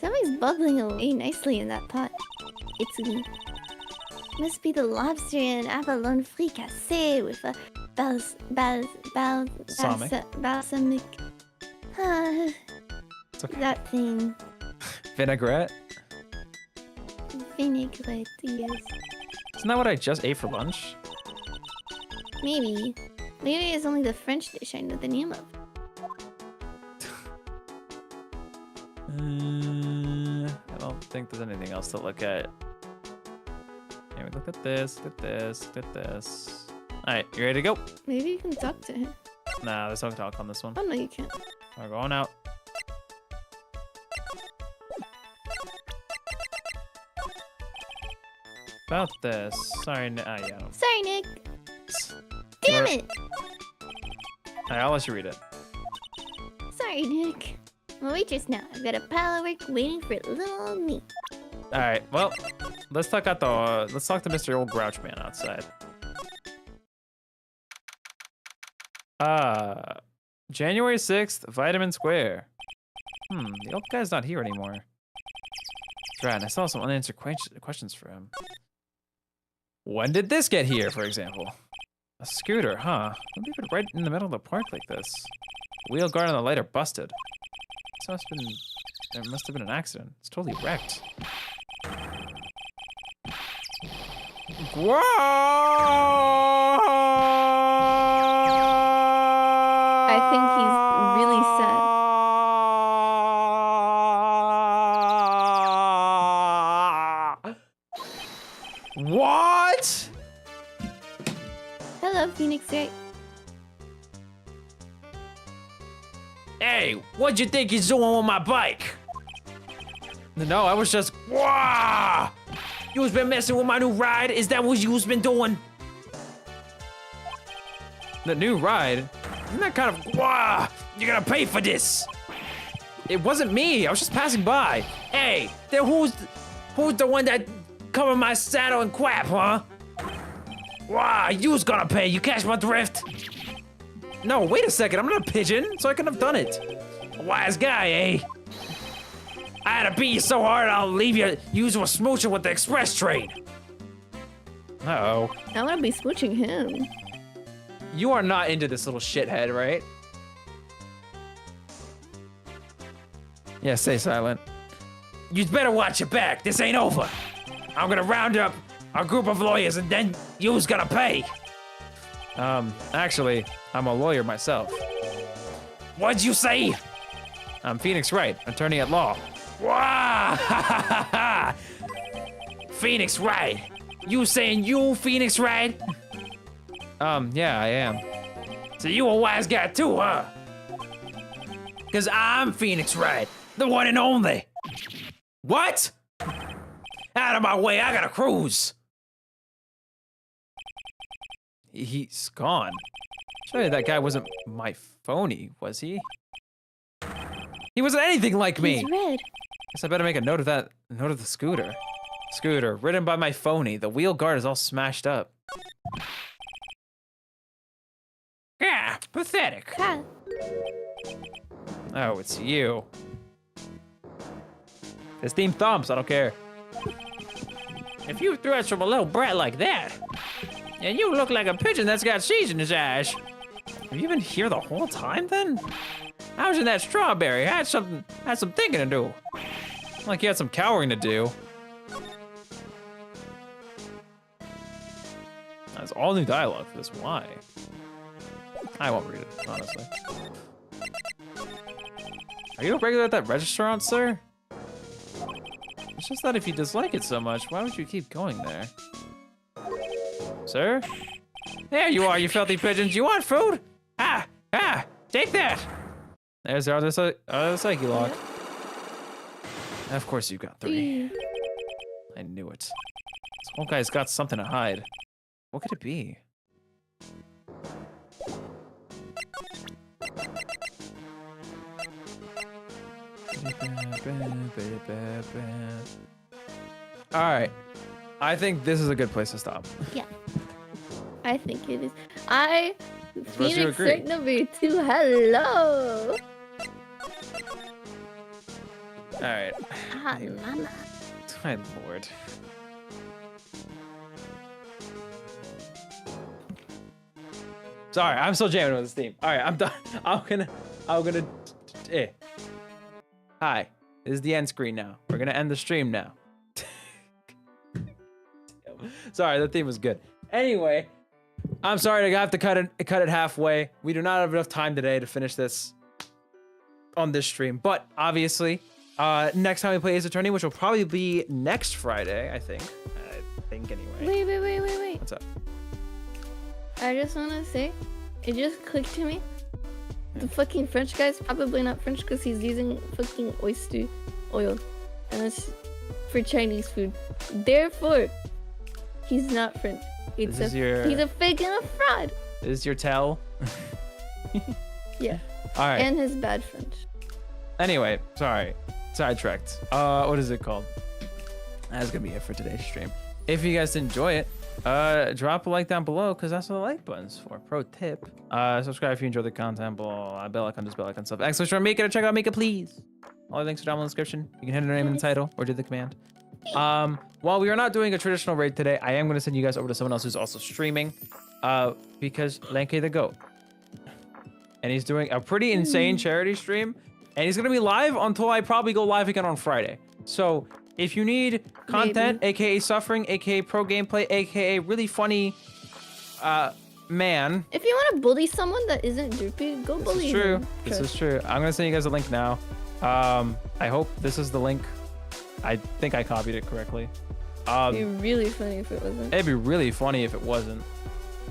Something's bubbling away nicely in that pot. Italy. Must be the lobster and abalone fricassee with a balsamic. It's okay. That thing. Vinaigrette? Vinaigrette, yes. Isn't that what I just ate for lunch? Maybe. Maybe it's only the French dish I know the name of. I don't think there's anything else to look at. Yeah, we look at this, look at this, look at this. Alright, you ready to go? Maybe you can talk to him. Nah, there's no talk on this one. Oh no, you can't. We're going out. About this. Sorry, yeah, I don't. Sorry, Nick. Damn it. Alright, I'll let you read it. Sorry, Nick. Well, wait just now. I've got a pile of work waiting for little old me. Alright, well, let's talk to Mr. Old Grouch Man outside. January 6th, Vitamin Square. The old guy's not here anymore. Right, I saw some unanswered questions for him. When did this get here, for example? A scooter, huh? Don't leave it right in the middle of the park like this. The wheel guard and the light are busted. There must have been an accident. It's totally wrecked. Whoa! I think he's really sad. What? Hello, Phoenix Wright. Hey, what'd you think you're doing with my bike? No, I was just. Wow! You's been messing with my new ride? Is that what you's been doing? The new ride? Isn't that kind of. Wow! You're gonna pay for this! It wasn't me. I was just passing by. Hey, then who's the one that covered my saddle and quap, huh? Wow, you's gonna pay. You catch my drift? No, wait a second. I'm not a pigeon, so I couldn't have done it. A wise guy, eh? I had to beat you so hard I'll leave you were smooching with the express train. Uh-oh. I want to be smooching him. You are not into this little shithead, right? Yeah, stay silent. You'd better watch your back. This ain't over. I'm gonna round up a group of lawyers and then you's gonna pay. Actually, I'm a lawyer myself. What'd you say? I'm Phoenix Wright, attorney at law. Wow! Phoenix Wright. You saying you Phoenix Wright? Yeah, I am. So you a wise guy too, huh? Cause I'm Phoenix Wright, the one and only. What? Out of my way, I gotta cruise. He's gone. Surely that guy wasn't my phony, was he? He wasn't anything like me. He's red. Guess I better make a note of that. Note of the scooter. Scooter, ridden by my phony. The wheel guard is all smashed up. Yeah, pathetic. Huh. Oh, it's you. His theme thumps, I don't care. If you threats from a little brat like that, and you look like a pigeon that's got seeds in his eyes. Have you been here the whole time then? I was in that strawberry. I had some thinking to do. Like you had some cowering to do. That's all new dialogue for this. Why? I won't read it, honestly. Are you a regular at that restaurant, sir? It's just that if you dislike it so much, why would you keep going there? Sir? There you are, you filthy pigeons. You want food? Take that. There's the other psyche lock. Of course you got 3. I knew it. This whole guy's got something to hide. What could it be? All right. I think this is a good place to stop. Yeah. I think it is. I, Supposed to Phoenix agree. Wright number 2, hello. All right. Hot mama. My lord. Sorry, I'm still jamming with this theme. All right, I'm done. I'm gonna. Hi, this is the end screen now. We're gonna end the stream now. Sorry, the theme was good. Anyway, I'm sorry to have to cut it halfway. We do not have enough time today to finish this on this stream, but obviously, next time we play Ace Attorney, which will probably be next Friday, I think anyway. Wait. What's up? I just want to say, it just clicked to me. The fucking French guy's probably not French because he's using fucking oyster oil. And it's for Chinese food. Therefore, He's not French. This is your- He's a fake and a fraud. This is your tell. Yeah. All right. And his bad French. Anyway, sorry. Sidetracked. What is it called? That's gonna be it for today's stream. If you guys enjoy it, drop a like down below because that's what the like button's for. Pro tip. Subscribe if you enjoy the content. Bell icon, just bell icon stuff. Exclamation make it, check out Make It Please. All the links are down in the description. You can hit the name in the title or do the command. While we are not doing a traditional raid today, I am going to send you guys over to someone else who's also streaming, because Lanky the Goat, and he's doing a pretty insane charity stream, and he's going to be live until I probably go live again on Friday. So if you need content, aka suffering, aka pro gameplay, aka really funny, man. If you want to bully someone that isn't droopy, go bully him. This is true. I'm going to send you guys a link now. I hope this is the link. I think I copied it correctly. It'd be really funny if it wasn't. It'd be really funny if it wasn't.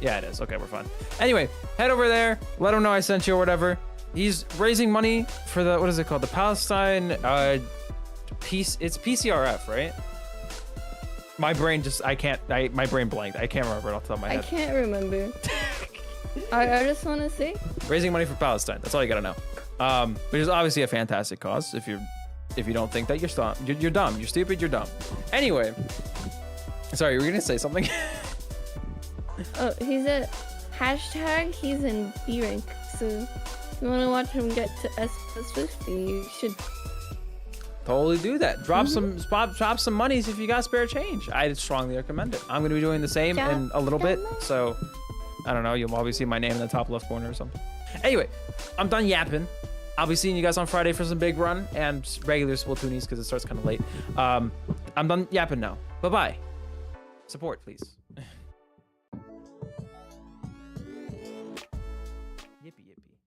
Yeah, it is. Okay, we're fine. Anyway, head over there. Let him know I sent you or whatever. He's raising money for the, what is it called? The Palestine, it's PCRF, right? My brain just, my brain blanked. I can't remember it off the top of my head. I can't remember. I just want to say. Raising money for Palestine. That's all you gotta know. Which is obviously a fantastic cause. If you don't think that, you're dumb. You're stupid. You're dumb. Anyway, sorry, you were gonna say something. Oh, he's a hashtag. He's in B rank. So if you want to watch him get to S+50, you should totally do that. Drop some monies if you got spare change. I strongly recommend it. I'm gonna be doing the same in a little bit. So I don't know. You'll probably see my name in the top left corner or something. Anyway, I'm done yapping. I'll be seeing you guys on Friday for some big run and regular Splatoonies because it starts kind of late. I'm done yapping now. Bye-bye. Support, please.